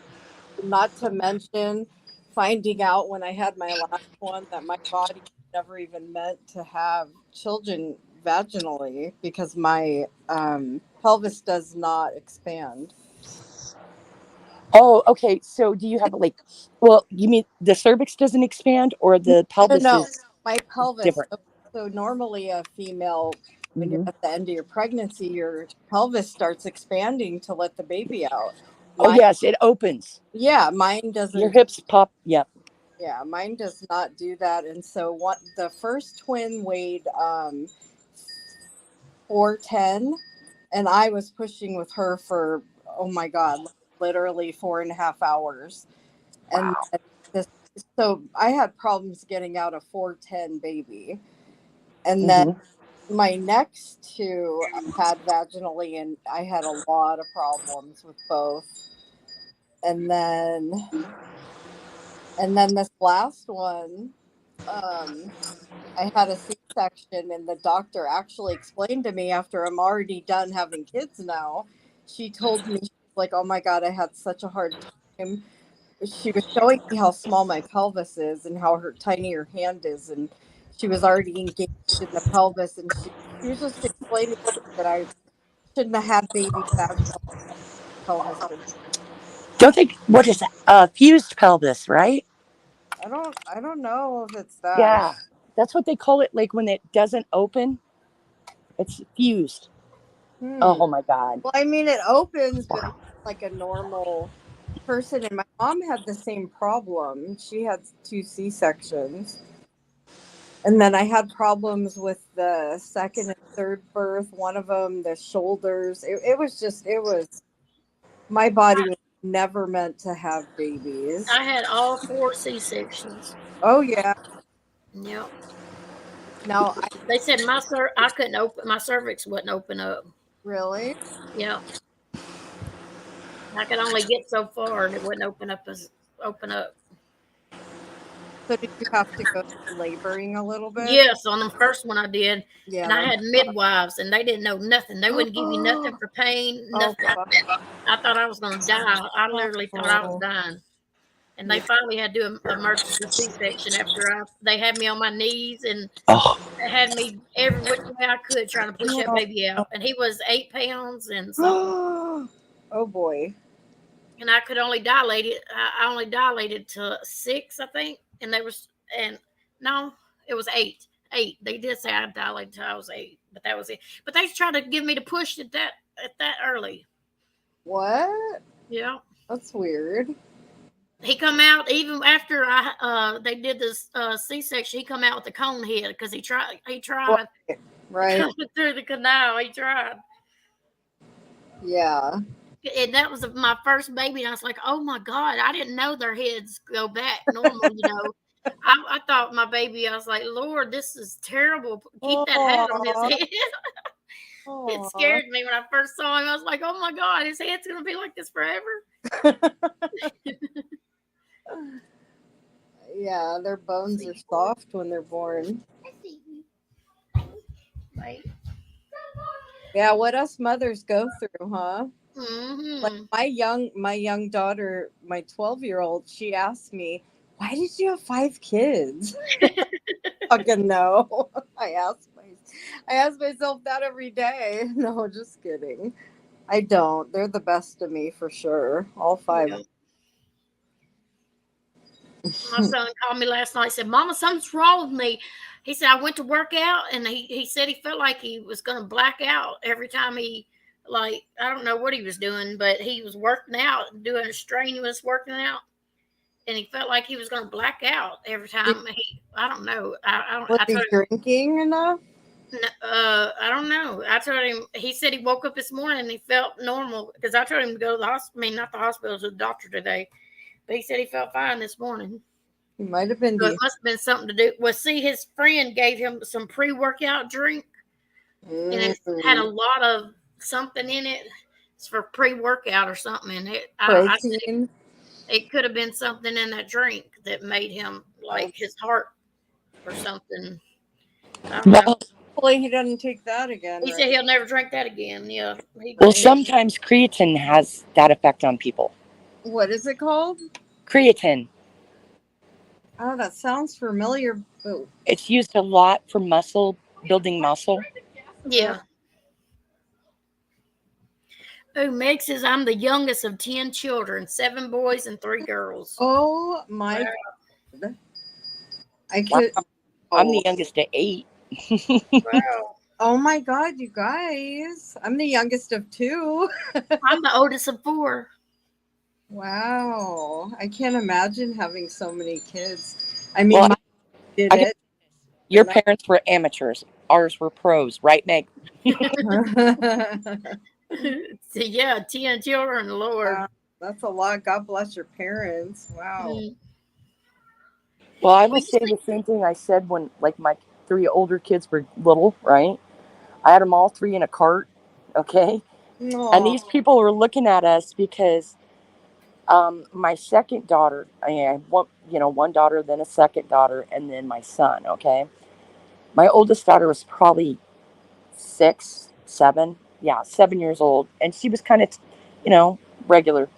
Not to mention finding out when I had my last one that my body never even meant to have children vaginally because my pelvis does not expand. Oh, okay. So do you have like, well, you mean the cervix doesn't expand or the pelvis No, is my pelvis. different? So normally a female, when you're Hmm. at the end of your pregnancy, your pelvis starts expanding to let the baby out. Oh, Mine, yes, it opens. yeah, mine Your doesn't. hips pop. Yep. Yeah, mine does not do that. And so what the first twin weighed 410, and I was pushing with her for, oh my God, literally 4.5 hours. And Wow. this, so I had problems getting out a 410 baby. And then Hmm. my next two I had vaginally, and I had a lot of problems with both. And then this last one, um, I had a C-section, and the doctor actually explained to me after I'm already done having kids now. She told me, she's like, "Oh my God, I had such a hard time." She was showing me how small my pelvis is and how her tiny her hand is, and she was already engaged in the pelvis, and she was just explaining that I shouldn't have had baby vaginal pelvis surgery. Don't think, what is that? Fused pelvis, right? I don't know if it's that. Yeah. That's what they call it. Like when it doesn't open, it's fused. Hmm. Oh my God. Well, I mean, it opens, but Wow. not like a normal person. And my mom had the same problem. She had two C-sections. And then I had problems with the second and third birth. One of them, the shoulders. My body was never meant to have babies. I had all 4 C-sections. Oh, yeah. Yep. No, I They said I couldn't open my cervix wouldn't open up. really. Yep. I could only get so far and it wouldn't open up. So did you have to go through laboring a little bit? Yes, on the first one I did. Yeah, And I that had midwives and they didn't know nothing. They wouldn't give you nothing sucks. for pain, Oh, nothing. I thought I was gonna die. I literally thought I was oh, dying. And they yeah. finally had to do an emergency C-section after they had me on my knees and Oh, had me every which way I could trying to push that baby out. And he was 8 pounds and something. Oh boy. And I could only dilate it. I only dilated to 6, I think. And they was and no, it was 8. 8. They did say I dilated till I was 8, but that was it. But they tried to give me to push at that early. What? Yeah. That's weird. He come out even after they did this C-section. He come out with the cone head because he tried Right. coming through the canal. He tried, Yeah. and that was my first baby. And I was like, oh my God, I didn't know their heads go back normal. I thought my baby. I was like, Lord, this is terrible. Keep that hat on his Aw. head. It Aw. scared me when I first saw him. I was like, oh my God, his head's gonna be like this forever. Yeah, their bones are soft when they're born. Right. Yeah, what us mothers go through, huh? Like Mm-hmm. my young daughter, my 12-year-old, she asked me, "Why did you have 5 kids?" Fucking no. I ask myself that every day. No, just kidding. I don't. They're the best of me for sure. All 5 Yeah. of My them. son called me last night. Said, "Mama, something's wrong with me." He said, "I went to work out, and he said he felt like he was going to black out every time I don't know what he was doing, but he was working out, doing strenuous working out, and he felt like he was going to black out every time I don't know. Was I he told him, drinking enough? I don't know. I told him. He said he woke up this morning and he felt normal because I told him to go to the hospital. I mean, not the hospital, to the doctor today. But he said he felt fine this morning. He might have been So it must have been something to do. Well, see, his friend gave him some pre-workout drink, and it had a lot of something in it. It's for pre-workout or something. And I said protein. it could have been something in that drink that made him like his heart or something. I don't know. well, Hopefully he doesn't take that again, He said right? he'll never drink that again. Yeah. sometimes creatine has that effect on people. What is it called? Creatine. Oh, that sounds familiar. But It's used a lot for building muscle. Yeah. Oh, Meg says I'm the youngest of 10 children, 7 boys and 3 girls. oh Wow. my God. I Wow, could. I'm the Oh, youngest of 8. Wow. oh my God, you guys! I'm the youngest of 2. I'm the oldest of 4. Wow, I can't imagine having so many kids. I mean, Well, my did I guess it. your parents were amateurs. Ours were pros, right, Meg? So, yeah, 10 children, Lord. Wow, that's a lot. God bless your parents. Wow. Mm. Well, I We will used say the same thing I said when, like, my 3 older kids were little, right? I had them all 3 in a cart, okay? And Oh, these people were looking at us because my second daughter, I had one daughter, then a second daughter, and then my son, okay? My oldest daughter was probably 6, 7, yeah, 7 years old, and she was kind of, you know, regular.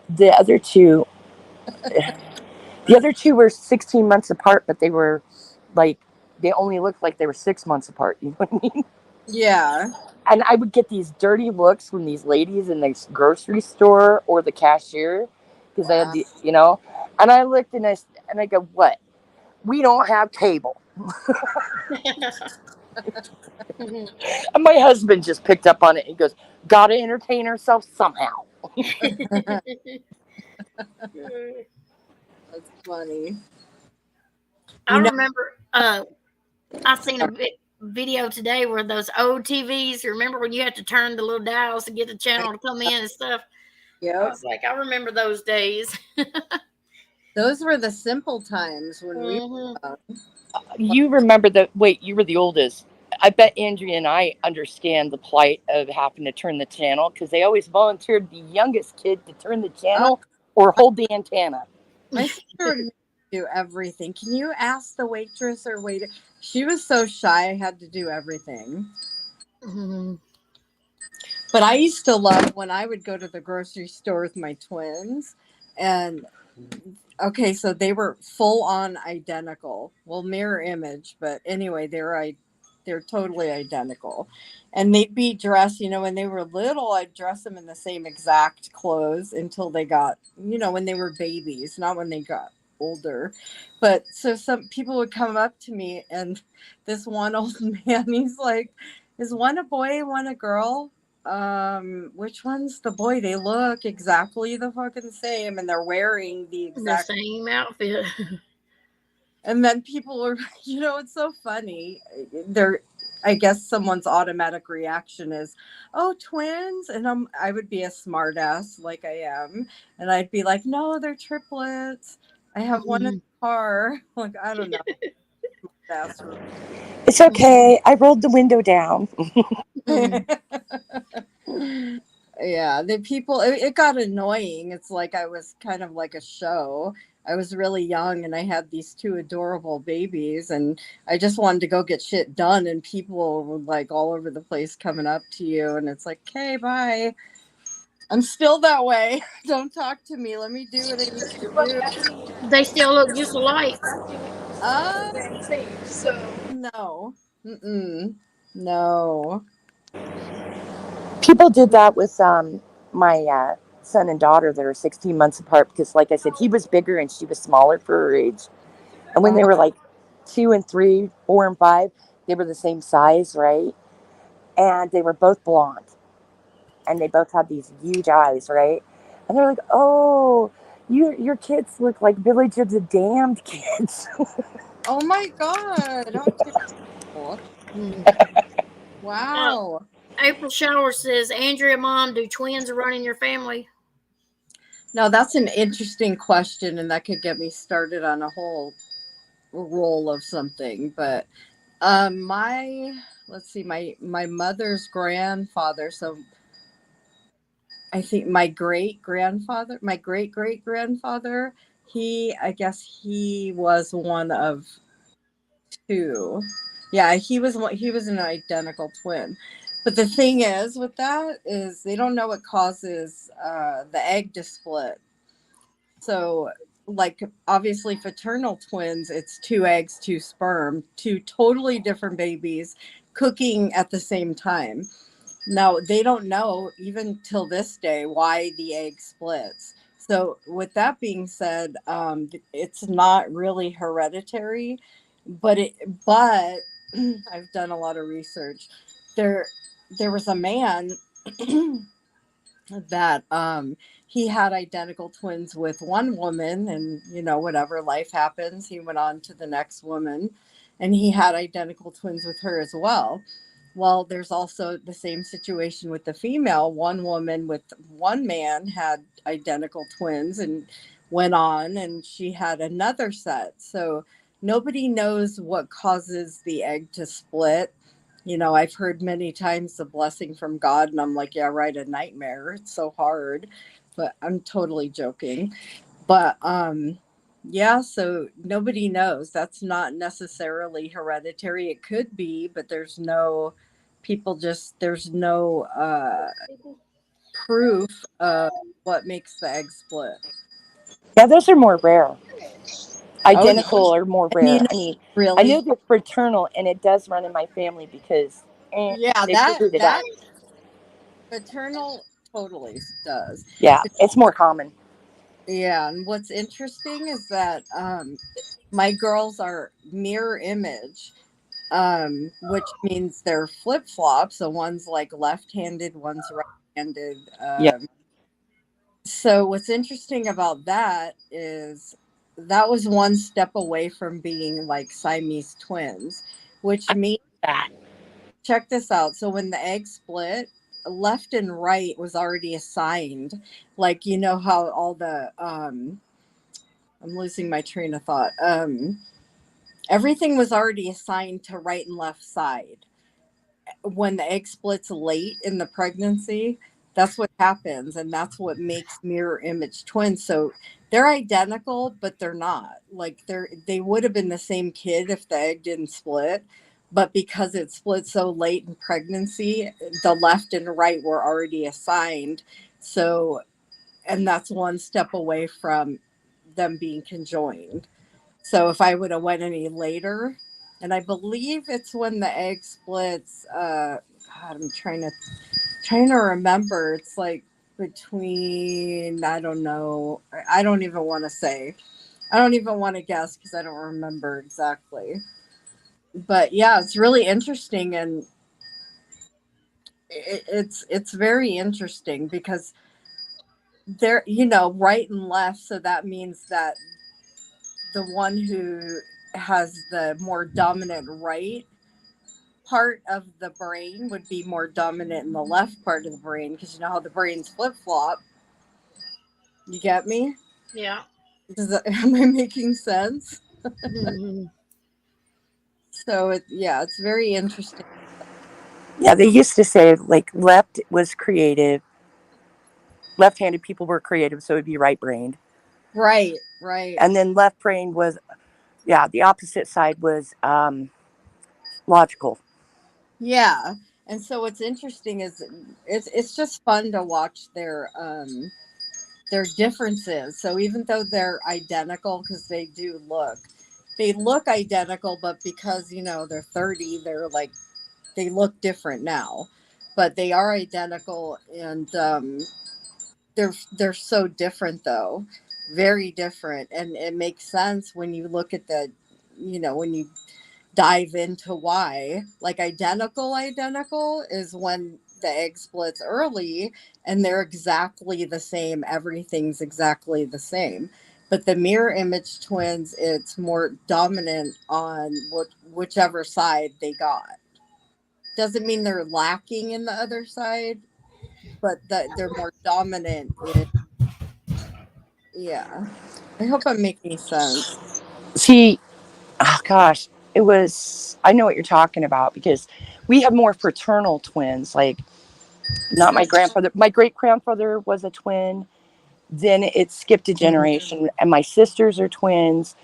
The other two, the other two were 16 months apart, but they were like, they only looked like they were 6 months apart. You know what I mean? yeah. And I would get these dirty looks from these ladies in the grocery store or the cashier because they had Wow. the. And I looked and I go, what? We don't have cable. And my husband just picked up on it. He goes, gotta entertain herself somehow. That's funny. I You know, remember I seen a video today where those old TVs, remember when you had to turn the little dials to get the channel to come in and stuff? I yep. was like, I remember those days. Those were the simple times when we Hmm. were young. You remember that? Wait, you were the oldest. I bet Andrea and I understand the plight of having to turn the channel because they always volunteered the youngest kid to turn the Uh, channel or hold the antenna. my sister would do everything. Can you ask the waitress or waiter? She was so shy, I had to do everything. Hmm. But I used to love when I would go to the grocery store with my twins. And okay, so they were full on identical. Well, mirror image, but anyway, they're totally identical. And they'd be dressed, when they were little, I'd dress them in the same exact clothes until they got, when they were babies, not when they got older. But so some people would come up to me, and this one old man, he's like, is one a boy, one a girl? Which one's the boy? They look exactly the fucking same, and they're wearing the The exact. same outfit. And then people are, it's so funny. They're, I guess someone's automatic reaction is, "Oh, twins," and I would be a smartass like I am, and I'd be like, "No, they're triplets. I have one in the Mhm. car." Like, I don't know. That's It's okay. I rolled the window down. Mhm. yeah, the people, it got annoying. It's like I was kind of like a show. I was really young and I had these 2 adorable babies, and I just wanted to go get shit done, and people were like all over the place coming up to you, and it's like, "Okay, bye." I'm still that way. Don't talk to me. Let me do what I need to do. They still look just alike. Uh no. Mm-mm. No. People did that with my son and daughter that are 16 months apart because, like I said, he was bigger and she was smaller for her age. And when they Uh-huh. were like 2 and 3, 4 and 5, they were the same size, right? And they were both blonde. And they both had these huge eyes, right? And they're like, "Oh, your kids look like Village of the Damned kids." Oh my god. How terrible. Mhm. Uh, Wow. April Shower says, Andrea, mom, do twins run in your family? Now that's an interesting question, and that could get me started on a whole roll of something. But my let's see, my mother's grandfather. So I think my great great grandfather. I guess he was one of 2. Yeah, he was an identical twin. But the thing is with that is they don't know what causes the egg to split. So like obviously fraternal twins, it's two eggs, two sperm, two totally different babies cooking at the same time. Now, they don't know even till this day why the egg splits. So, with that being said, it's not really hereditary, but but I've done a lot of research. There, there was a man that he had identical twins with one woman, and whatever, life happens, he went on to the next woman, and he had identical twins with her as well. Well, there's also the same situation with the female. One woman with one man had identical twins and went on, and she had another set. So nobody knows what causes the egg to split. I've heard many times the blessing from God, and I'm like, yeah, right, a nightmare. It's so hard, but I'm totally joking. But yeah, so nobody knows. That's not necessarily hereditary. It could be, but there's no proof of what makes the egg split. Yeah, those are more rare. Oh yeah, Identical are more and rare. I mean, I really, know they're fraternal, and it does run in my family because yeah, they that figured it out. that paternal totally does. Yeah, it's more common. Yeah, and what's interesting is that my girls are mirror image, which means they're flip flops. So one's like left handed, one's right handed. Yeah, So what's interesting about that is that was one step away from being like Siamese twins, which means, that. check this out. So when the egg split, left and right was already assigned. Like, how all the I'm losing my train of thought. Everything was already assigned to right and left side. When the egg splits late in the pregnancy, that's what happens, and that's what makes mirror image twins. So they're identical, but they're not. Like they would have been the same kid if the egg didn't split, but because it split so late in pregnancy, the left and right were already assigned. So, and that's one step away from them being conjoined. So if I would have went any later, and I believe it's when the egg splits. God, I'm trying to remember. It's like between, I don't know. I don't even want to say. I don't even want to guess because I don't remember exactly. But yeah, it's really interesting, and it's very interesting because they're right and left. So that means that the one who has the more dominant right part of the brain would be more dominant in the left part of the brain, because you know how the brains flip flop. You get me? Yeah. Am I making sense? Mhm. So yeah, it's very interesting. Yeah, they used to say like left was creative, left-handed people were creative, so it'd be right-brained, Right, right. and then left brain was, yeah, the opposite side was logical. Yeah. And so what's interesting is it's just fun to watch their differences. So even though they're identical, because they look identical, but because they're 30, they're like they look different now, but they are identical, and they're so different though, very different, and it makes sense when you look at when you dive into why. Like identical is when the egg splits early and they're exactly the same, everything's exactly the same. But the mirror image twins, it's more dominant on whichever side they got. Doesn't mean they're lacking in the other side, but that they're more dominant in. Yeah, I hope I'm making sense. See, oh gosh, it was. I know what you're talking about because we have more fraternal twins. Like, not my grandfather. My great grandfather was a twin. Then it skipped a generation, and my sisters are twins.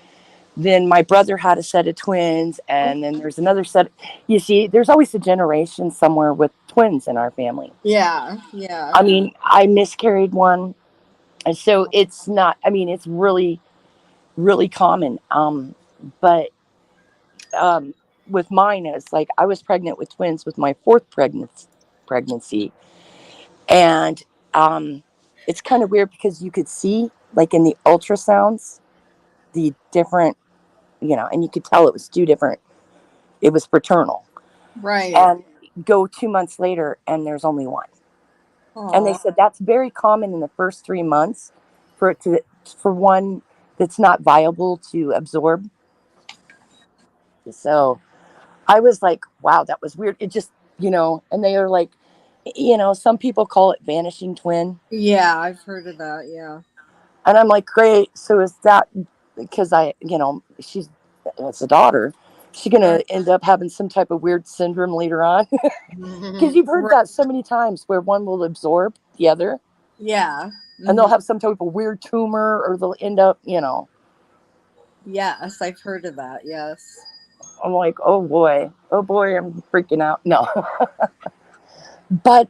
Then my brother had a set of twins, and then there's another set. You see, there's always a generation somewhere with twins in our family. Yeah, yeah. I mean, I miscarried one, and so it's not. I mean, it's really. really common. But um, with mine, it's like I was pregnant with twins with my fourth pregnancy, and um, it's kind of weird because you could see like in the ultrasounds the different, and you could tell it was two different. It was fraternal, Right. and go 2 months later, and there's only one. And they Oh, said that's very common in the first 3 months for it to for one that's not viable to absorb. So I was like, wow, that was weird. It just, and they are like, some people call it vanishing twin. yeah, I've heard of that. Yeah. And I'm like, great. So is that because it's a daughter. She's going Uh, to end up having some type of weird syndrome later on. Because Mhm. you've heard right. that so many times where one will absorb the other Yeah. and they'll Hmm. have some type of weird tumor or they'll end up. Yes, I've heard of that. Yes. I'm like, oh boy, I'm freaking out. No, but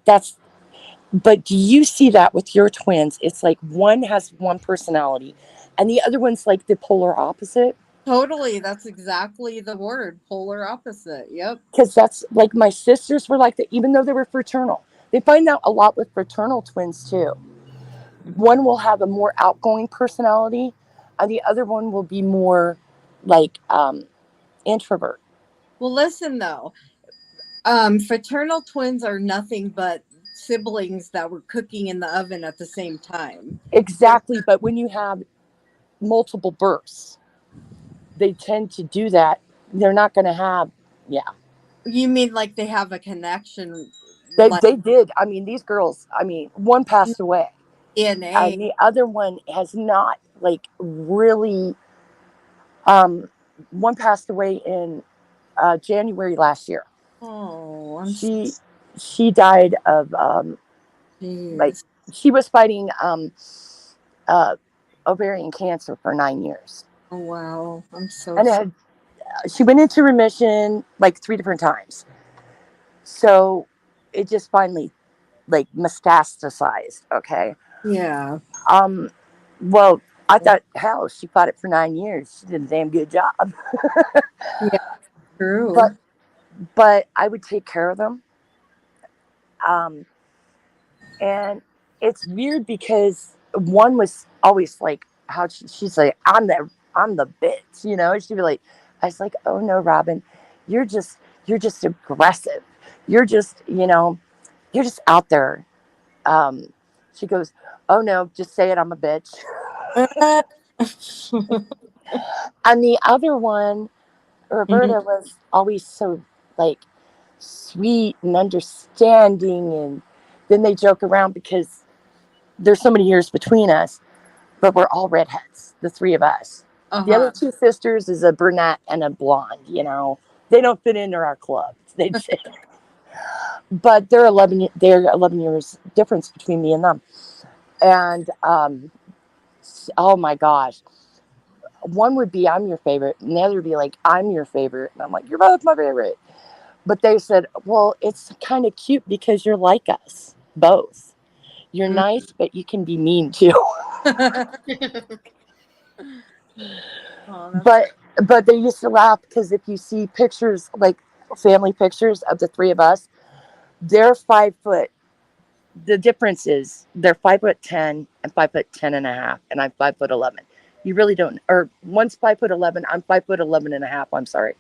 but do you see that with your twins? It's like one has one personality and the other one's like the polar opposite. Totally. That's exactly the word. Polar opposite. Yep. Because that's like my sisters were like that, even though they were fraternal. They find out a lot with fraternal twins too. One will have a more outgoing personality, and the other one will be more like introvert. Well, listen though. Fraternal twins are nothing but siblings that were cooking in the oven at the same time. They're, Exactly, but when you have multiple births, they tend to do that. They're not going to have, yeah. you mean like they have a connection, like They did. I mean, these girls. I mean, one passed away, DNA? and the other one has not like really. Um, One passed away in January last year. Oh, I'm so She she died of like jeez. she was fighting uh, ovarian cancer for 9 years, Oh wow, I'm so and sorry. she went into remission like 3 different times. So it just finally like metastasized. Okay. Yeah, Um. Well, I thought, hell, she fought it for 9 years. She did a damn good job. yeah, but true. but I would take care of them. Um. And it's weird because one was always like how she's like I'm the bitch, she'd be like, I was like, oh no, Robin, you're just aggressive, you're just you're just out there. She goes, oh no, just say it, I'm a bitch. And the other one, Mhm. Roberta, was always so like sweet and understanding, and then they joke around because there's so many years between us, but we're all redheads, the three of us. The other Uh-huh. two sisters is a brunette and a blonde. They don't fit into our club, they'd say. But they're 11 years difference between me and them. And oh my gosh, one would be I'm your favorite, and the other would be like I'm your favorite, and I'm like you're both my favorite. But they said, well, it's kind of cute because you're like us both. You're Mm. nice, but you can be mean too. Oh, that's but but they used to laugh because if you see pictures like family pictures of the three of us, they're 5 foot. The difference is they're 5'10" and 5'10" and a half, and I'm 5'11". You really don't. Or one's 5'11". I'm 5'11" and a half. I'm sorry,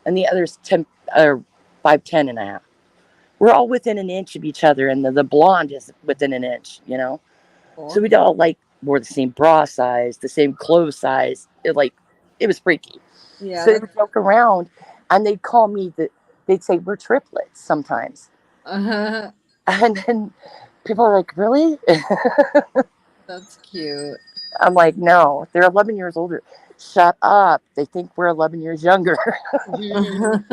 and the other's 10 or 5'10" and a half. We're all within an inch of each other, and the blonde is within an inch. So cool. we'd all like wore the same bra size, the same clothes size. It was freaky. Yeah, So they that's would joke around, and they'd call me they'd say we're triplets sometimes, uh and then people are like, really? that's cute. I'm like, no, they're 11 years older. Shut up. They think we're 11 years younger. I'm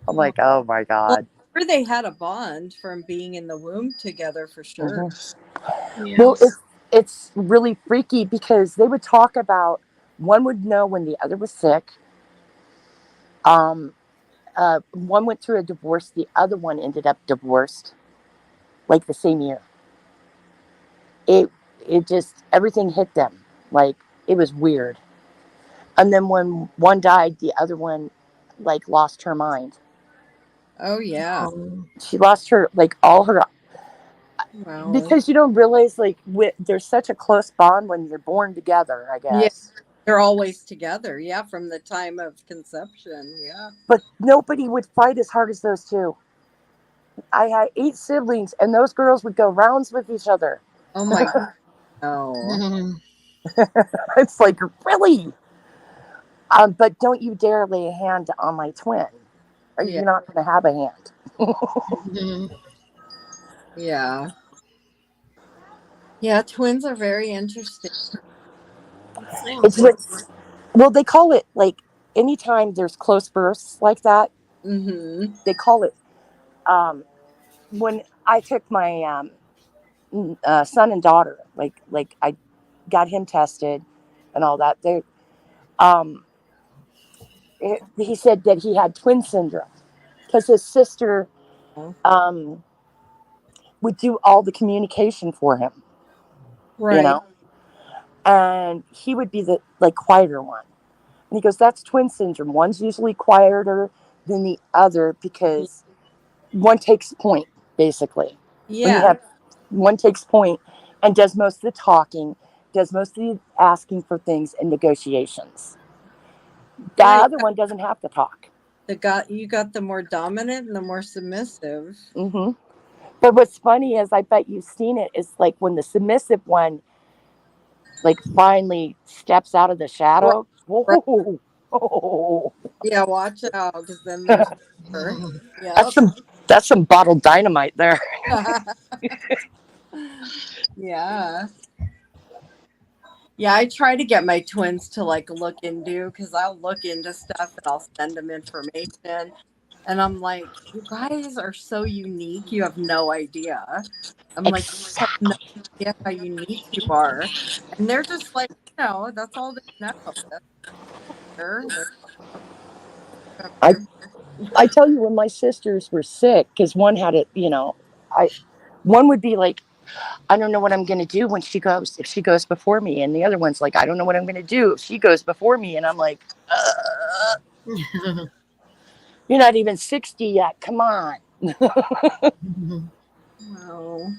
Oh, like, oh my well, god. sure they had a bond from being in the womb together for sure. Mhm. Well, Yes. it's really freaky because they would talk about one would know when the other was sick. Um, One went through a divorce. The other one ended up divorced like the same year. It it just everything hit them like. It was weird. And then when one died, the other one like lost her mind. Oh yeah. She lost her like all her, Wow. because you don't realize like there's such a close bond when you're born together, I Yeah. guess. They're always together. Yeah, from the time of conception. Yeah. But nobody would fight as hard as those two. I had 8 siblings, and those girls would go rounds with each other. Oh my no. It's like, really? But don't you dare lay a hand on my twin, or Yeah. you're not going to have a hand. Yeah. Yeah, twins are very interesting. Sounds It's like what, well, they call it like anytime there's close births like that, Mm-hmm. they call it. When I took my son and daughter, like I got him tested and all that. Um, he said that he had twin syndrome because his sister um, would do all the communication for him, you Right. know, and he would be the like quieter one. And he goes, "That's twin syndrome. One's usually quieter than the other because one takes point, basically. When you Yeah. have one takes point and does most of the talking, does most of the asking for things and negotiations. The Right. other one doesn't have to talk." You got the more dominant and the more submissive. Hmm. But what's funny is, I bet you've seen it, is like when the submissive one like finally steps out of the Right. shadow. Right. Whoa, oh, Yeah, watch out, because then there's her. that's Yep. some bottled dynamite there. Yeah. Yeah, I try to get my twins to like look into, because I'll look into stuff and I'll send them information. And I'm like, you guys are so unique. You have no idea. I'm like, you have no Exactly. idea how unique you are. And they're just like, that's all they know. That's they're I I tell you, when my sisters were sick, because one had it, I one would be like, "I don't know what I'm going to do when she goes if she goes before me," and the other one's like, "I don't know what I'm going to do if she goes before me," and I'm like, "You're not even 60 yet. Come on." wow.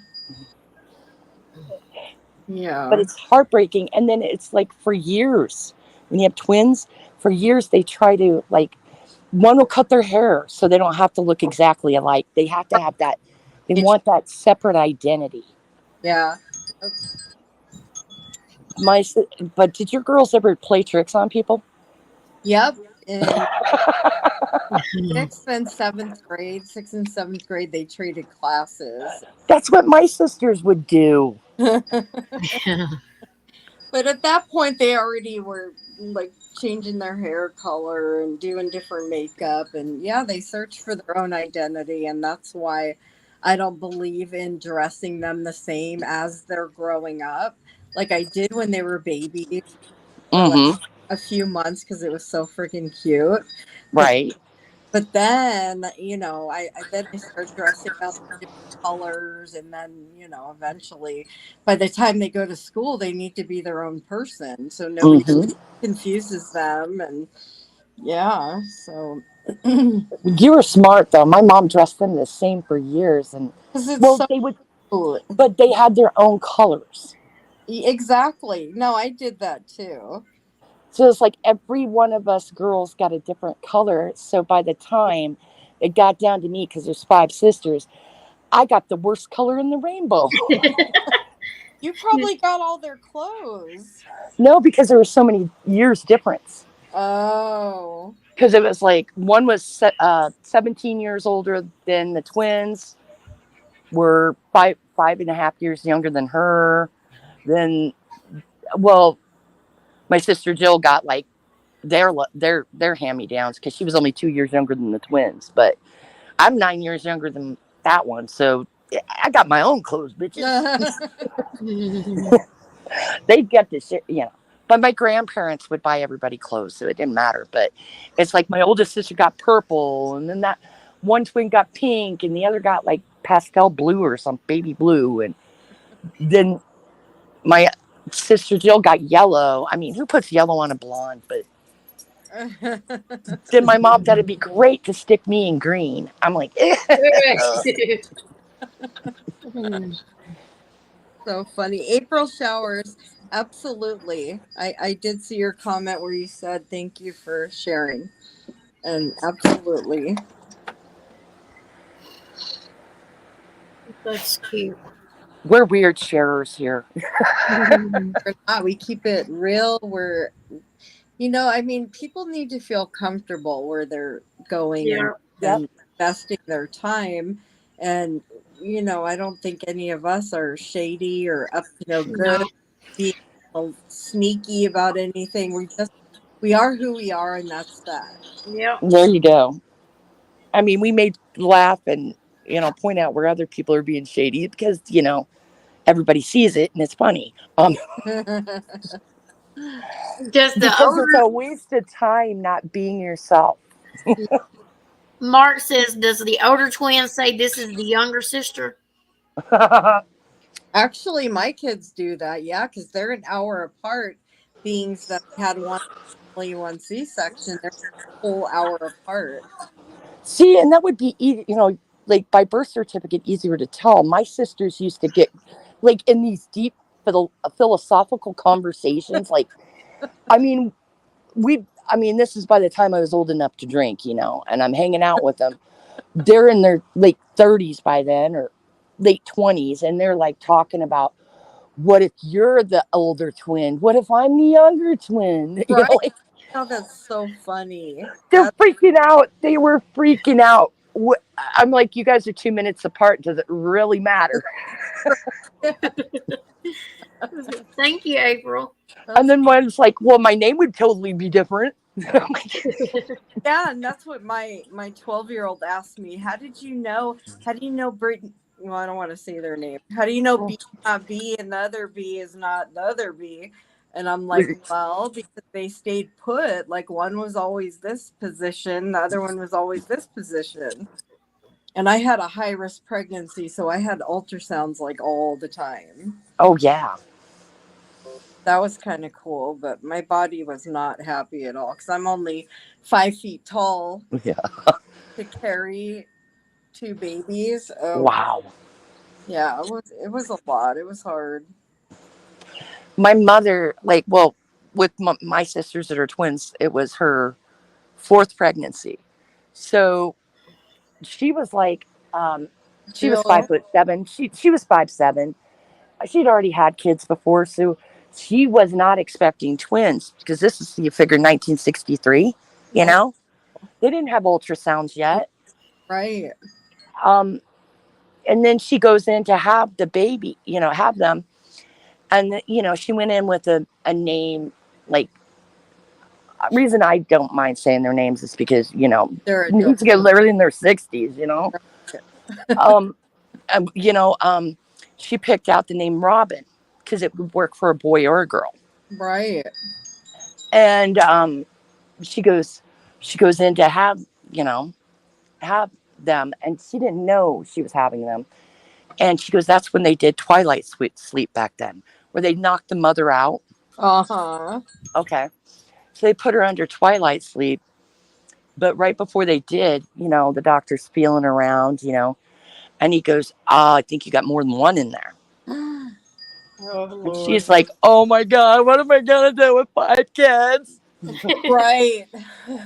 But Yeah. it's heartbreaking. And then it's like, for years, when you have twins, for years they try to like, one will cut their hair so they don't have to look exactly alike. They have to have that. They want that separate identity. Yeah. My, but did your girls ever play tricks on people? Yep. In sixth and seventh grade, they traded classes. That's what my sisters would do. But at that point, they already were like changing their hair color and doing different makeup. And yeah, they search for their own identity. And that's why I don't believe in dressing them the same as they're growing up. Like I did when they were babies for like Mm-hmm. a few months, because it was so freaking cute. But Right. but then, I then I start dressing up different colors, and then, eventually, by the time they go to school, they need to be their own person, so nobody Mm-hmm. confuses them, and yeah, so because You were smart though. My mom dressed them the same for years, and it's well, so they would, cool. but they had their own colors. Exactly. No, I did that too. So it's like every one of us girls got a different color. So by the time it got down to me, because there's 5 sisters, I got the worst color in the rainbow. You probably got all their clothes. No, because there were so many years difference. Oh. Because it was like one was 17 years older than the twins, were 5.5 years younger than her. Then, well, my sister Jill got like their hand me downs because she was only 2 years younger than the twins. But I'm 9 years younger than that one, so I got my own clothes, bitches. They'd get this, But my grandparents would buy everybody clothes, so it didn't matter. But it's like my oldest sister got purple, and then that one twin got pink, and the other got like pastel blue or some baby blue, and then my Sister Jill got yellow. I mean, who puts yellow on a blonde? But then my mom thought it'd be great to stick me in green. I'm like, So funny. April showers. Absolutely. I did see your comment where you said thank you for sharing. And absolutely. That's cute. we're weird sharers here. We're not. We keep it real. I mean, people need to feel comfortable where they're going and, Yeah. Yep. and investing their time. And, I don't think any of us are shady or up to no good, No. being sneaky about anything. We are who we are, and that's that. Yep. There you go. I mean, we may laugh and, point out where other people are being shady because, everybody sees it and it's funny. Just the Because it's older. a waste of time not being yourself. Mark says, "Does the older twin say this is the younger sister?" Actually, my kids do that, yeah, because they're an hour apart. Beings that had only one C-section, they're a whole hour apart. See, and that would be, like by birth certificate, easier to tell. My sisters used to get, like, in these deep philosophical conversations. Like, I mean, this is by the time I was old enough to drink, and I'm hanging out with them. They're in their late 30s by then, or late 20s, and they're like talking about, what if you're the older twin? What if I'm the younger twin? Right? Like, Oh, that's so funny. they're freaking out. They were freaking out. I'm like, you guys are 2 minutes apart. Does it really matter? Thank you, April. And then one's like, well, my name would totally be different. Yeah, and that's what my 12-year-old asked me. How do you know Brittany? Well, I don't want to say their name. How do you know B is not B and the other B is not the other B? And I'm like, well, because they stayed put. Like one was always this position, the other one was always this position. And I had a high risk pregnancy, so I had ultrasounds like all the time. Oh, yeah. That was kind of cool, but my body was not happy at all because I'm only 5 feet tall. Yeah. To carry two babies. Oh, Wow. yeah, it was a lot. It was hard. My mother, like, well, with my sisters that are twins, it was her fourth pregnancy. So she was like, she was Jill, 5'7". She was 5'7". She'd already had kids before, so she was not expecting twins because this is, you figure, 1963. oh, They didn't have ultrasounds yet. right. Um, and then she goes in to have the baby, have them, and she went in with a name, like, reason I don't mind saying their names is because They're these get literally in their 60s. um, she picked out the name Robin because it would work for a boy or a girl. right. And she goes in to have them, and she didn't know she was having them. And she goes, that's when they did twilight sleep back then, where they knocked the mother out. Uh-huh. Okay. So they put her under twilight sleep. But right before they did, the doctor's feeling around, and he goes, I think you got more than one in there. Oh, And Lord. she's like, oh my God, what am I going to do with 5 kids? Right.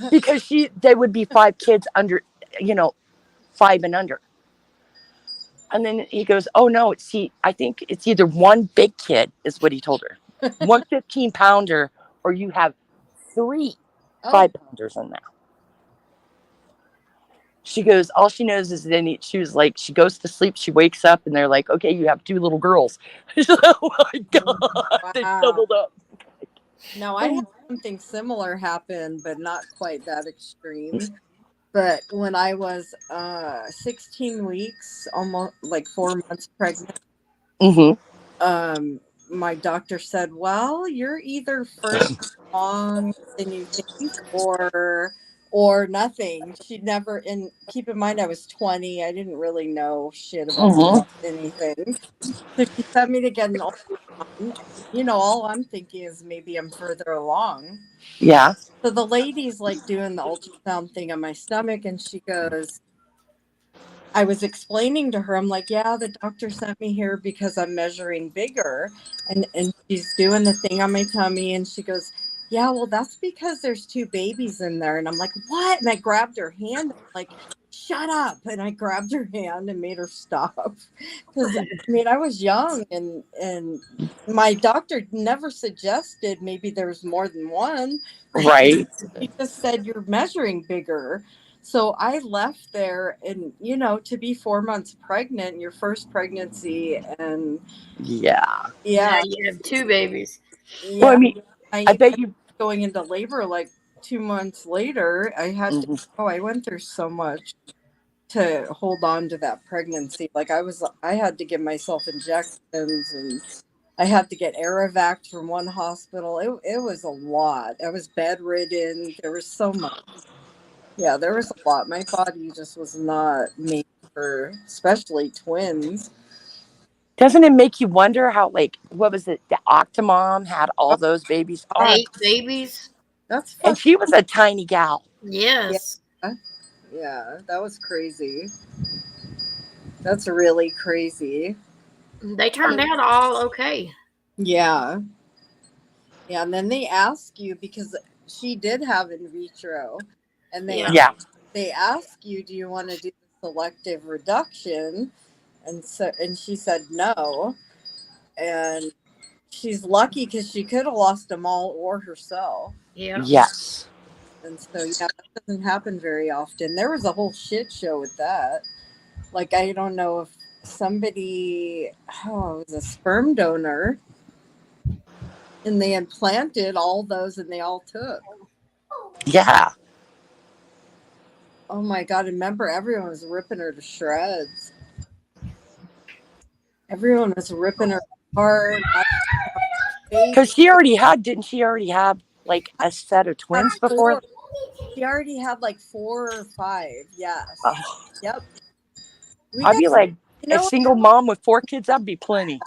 Because they would be 5 kids under, 5 and under. And then he goes, oh no, I think it's either one big kid, is what he told her. One 15-pounder, or you have 3 Oh, 5-pounders in there. She goes, all she knows is then she was like, she goes to sleep, she wakes up, and they're like, okay, you have 2 little girls. She's like, oh my God, they wow. doubled up. No, I had something similar happen, but not quite that extreme. But when I was 16 weeks, almost like 4 months pregnant, Mm-hmm. my doctor said, well, you're either further along than you think or nothing. She'd never, and keep in mind I was 20. I didn't really know shit about Mm-hmm. anything. So she sent me to get an ultrasound All I'm thinking is maybe I'm further along. Yeah. So the lady's like doing the ultrasound thing on my stomach, and she goes, I was explaining to her, I'm like, yeah, the doctor sent me here because I'm measuring bigger. And she's doing the thing on my tummy, and she goes, yeah, well, that's because there's two babies in there. And I'm like, what? And I grabbed her hand, like, shut up. And I grabbed her hand and made her stop. Because I was young, and my doctor never suggested maybe there's more than one. Right. She just said you're measuring bigger. So I left there, and to be 4 months pregnant, your first pregnancy, and Yeah. Now yeah, you have two babies. Well, I yeah, mean, I I bet ended you. up going into labor like 2 months later. I had to. Mhm. Oh, I went through so much to hold on to that pregnancy. Like I had to give myself injections, and I had to get Aerovac from one hospital. It was a lot. I was bedridden. There was so much. Yeah, there was a lot. My body just was not made for, especially twins. Doesn't it make you wonder how, like, what was it? The Octomom had all Oh those babies. Oh, God, 8 babies. that's and fucking she was a tiny gal. yeah, Yes. yeah. That was crazy. That's really crazy. They turned out all okay. Yeah, yeah. And then they ask you, because she did have in vitro, and they Yeah. Yeah. they ask you, do you want to do the selective reduction? And she said no, and she's lucky because she could have lost them all or herself. Yeah. Yes. And so, yeah, that doesn't happen very often. There was a whole shit show with that. Like, I don't know if somebody, it was a sperm donor, and they implanted all those, and they all took. Yeah. Oh my God. Remember, everyone was ripping her to shreds. Everyone was ripping her apart. My Because baby she already had, didn't she already have like a set of had twins before? four. She already had like 4 or 5. Yes. Oh, Yep. We I'd got, be like you a know, single mom with 4 kids. That'd be plenty.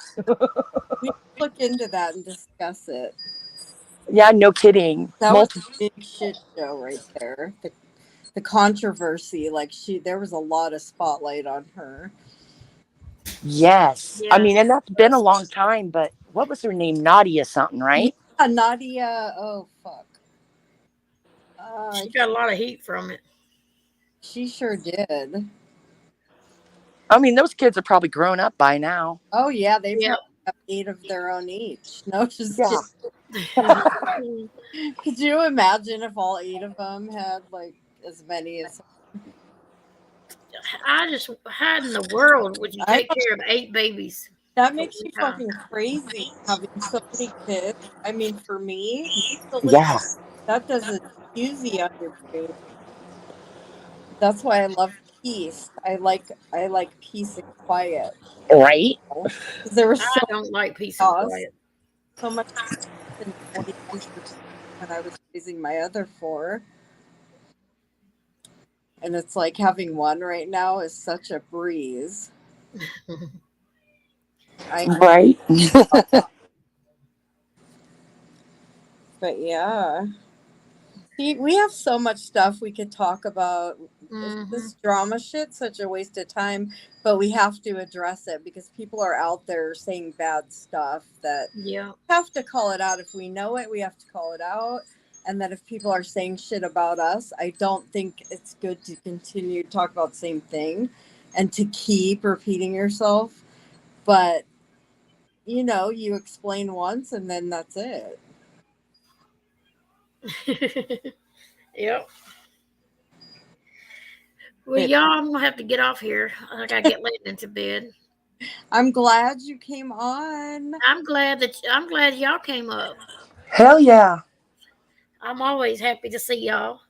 we look into that and discuss it. Yeah, no kidding. That was a Multiple. big shit show right there. The controversy, like there was a lot of spotlight on her. Yes. I Yes. mean, and that's been a long time, but what was her name? Nadia something, Yeah, right? Nadia. Oh fuck. She got a lot of heat from it. She sure did. I mean, those kids are probably grown up by now. Oh yeah, they Yep. probably have 8 of their own each. No, just Yeah. kidding. Could you imagine if all 8 of them had like as many as I just, how in the world would you I take care of 8 babies that at makes one you time? fucking crazy having so many kids. I mean, for me, mentally, Yeah. that does a doozy on your brain. That's why I love peace. I like peace and quiet. Right? 'Cause there was I so don't like peace and chaos, quiet. so much in 20 years when I was raising my other 4, and it's like having one right now is such a breeze. I Right. But yeah. See, we have so much stuff we could talk about. Hmm. This drama shit's such a waste of time, but we have to address it because people are out there saying bad stuff that Yeah. we have to call it out. If we know it, we have to call it out. And then if people are saying shit about us, I don't think it's good to continue to talk about the same thing and to keep repeating yourself. But, you explain once and then that's it. Yep. Well, But y'all, I'm gonna have to get off here. I gotta get laid into bed. I'm glad you came on. I'm glad y'all came up. Hell yeah. I'm always happy to see y'all,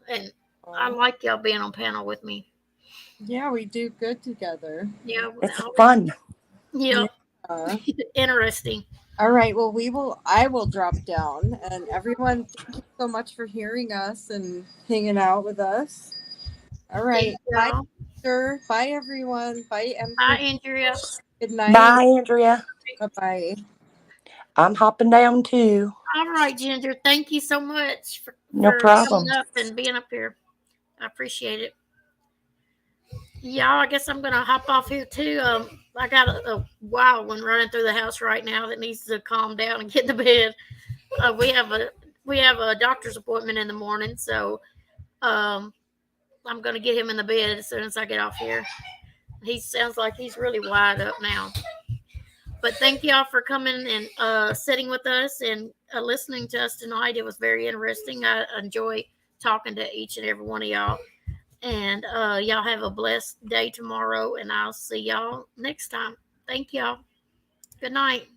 and I like y'all being on panel with me. Yeah, we do good together. Yeah. It's fun. Yep. Yeah. Interesting. All right. Well, I will drop down. And everyone, thank you so much for hearing us and hanging out with us. All Thank right. Bye, y'all. Esther. Bye, everyone. Bye, Bye, MP. Andrea. Good night. Bye, Andrea. Bye bye. I'm hopping down too. All right, Ginger. Thank you so much No for problem. coming up and being up here. I appreciate it. Y'all, I guess I'm gonna hop off here too. I got a wild one running through the house right now that needs to calm down and get to bed. We have a doctor's appointment in the morning, so I'm gonna get him in the bed as soon as I get off here. He sounds like he's really wide up now. But thank y'all for coming and sitting with us and listening to us tonight. It was very interesting. I enjoy talking to each and every one of y'all. And y'all have a blessed day tomorrow, and I'll see y'all next time. Thank y'all. Good night.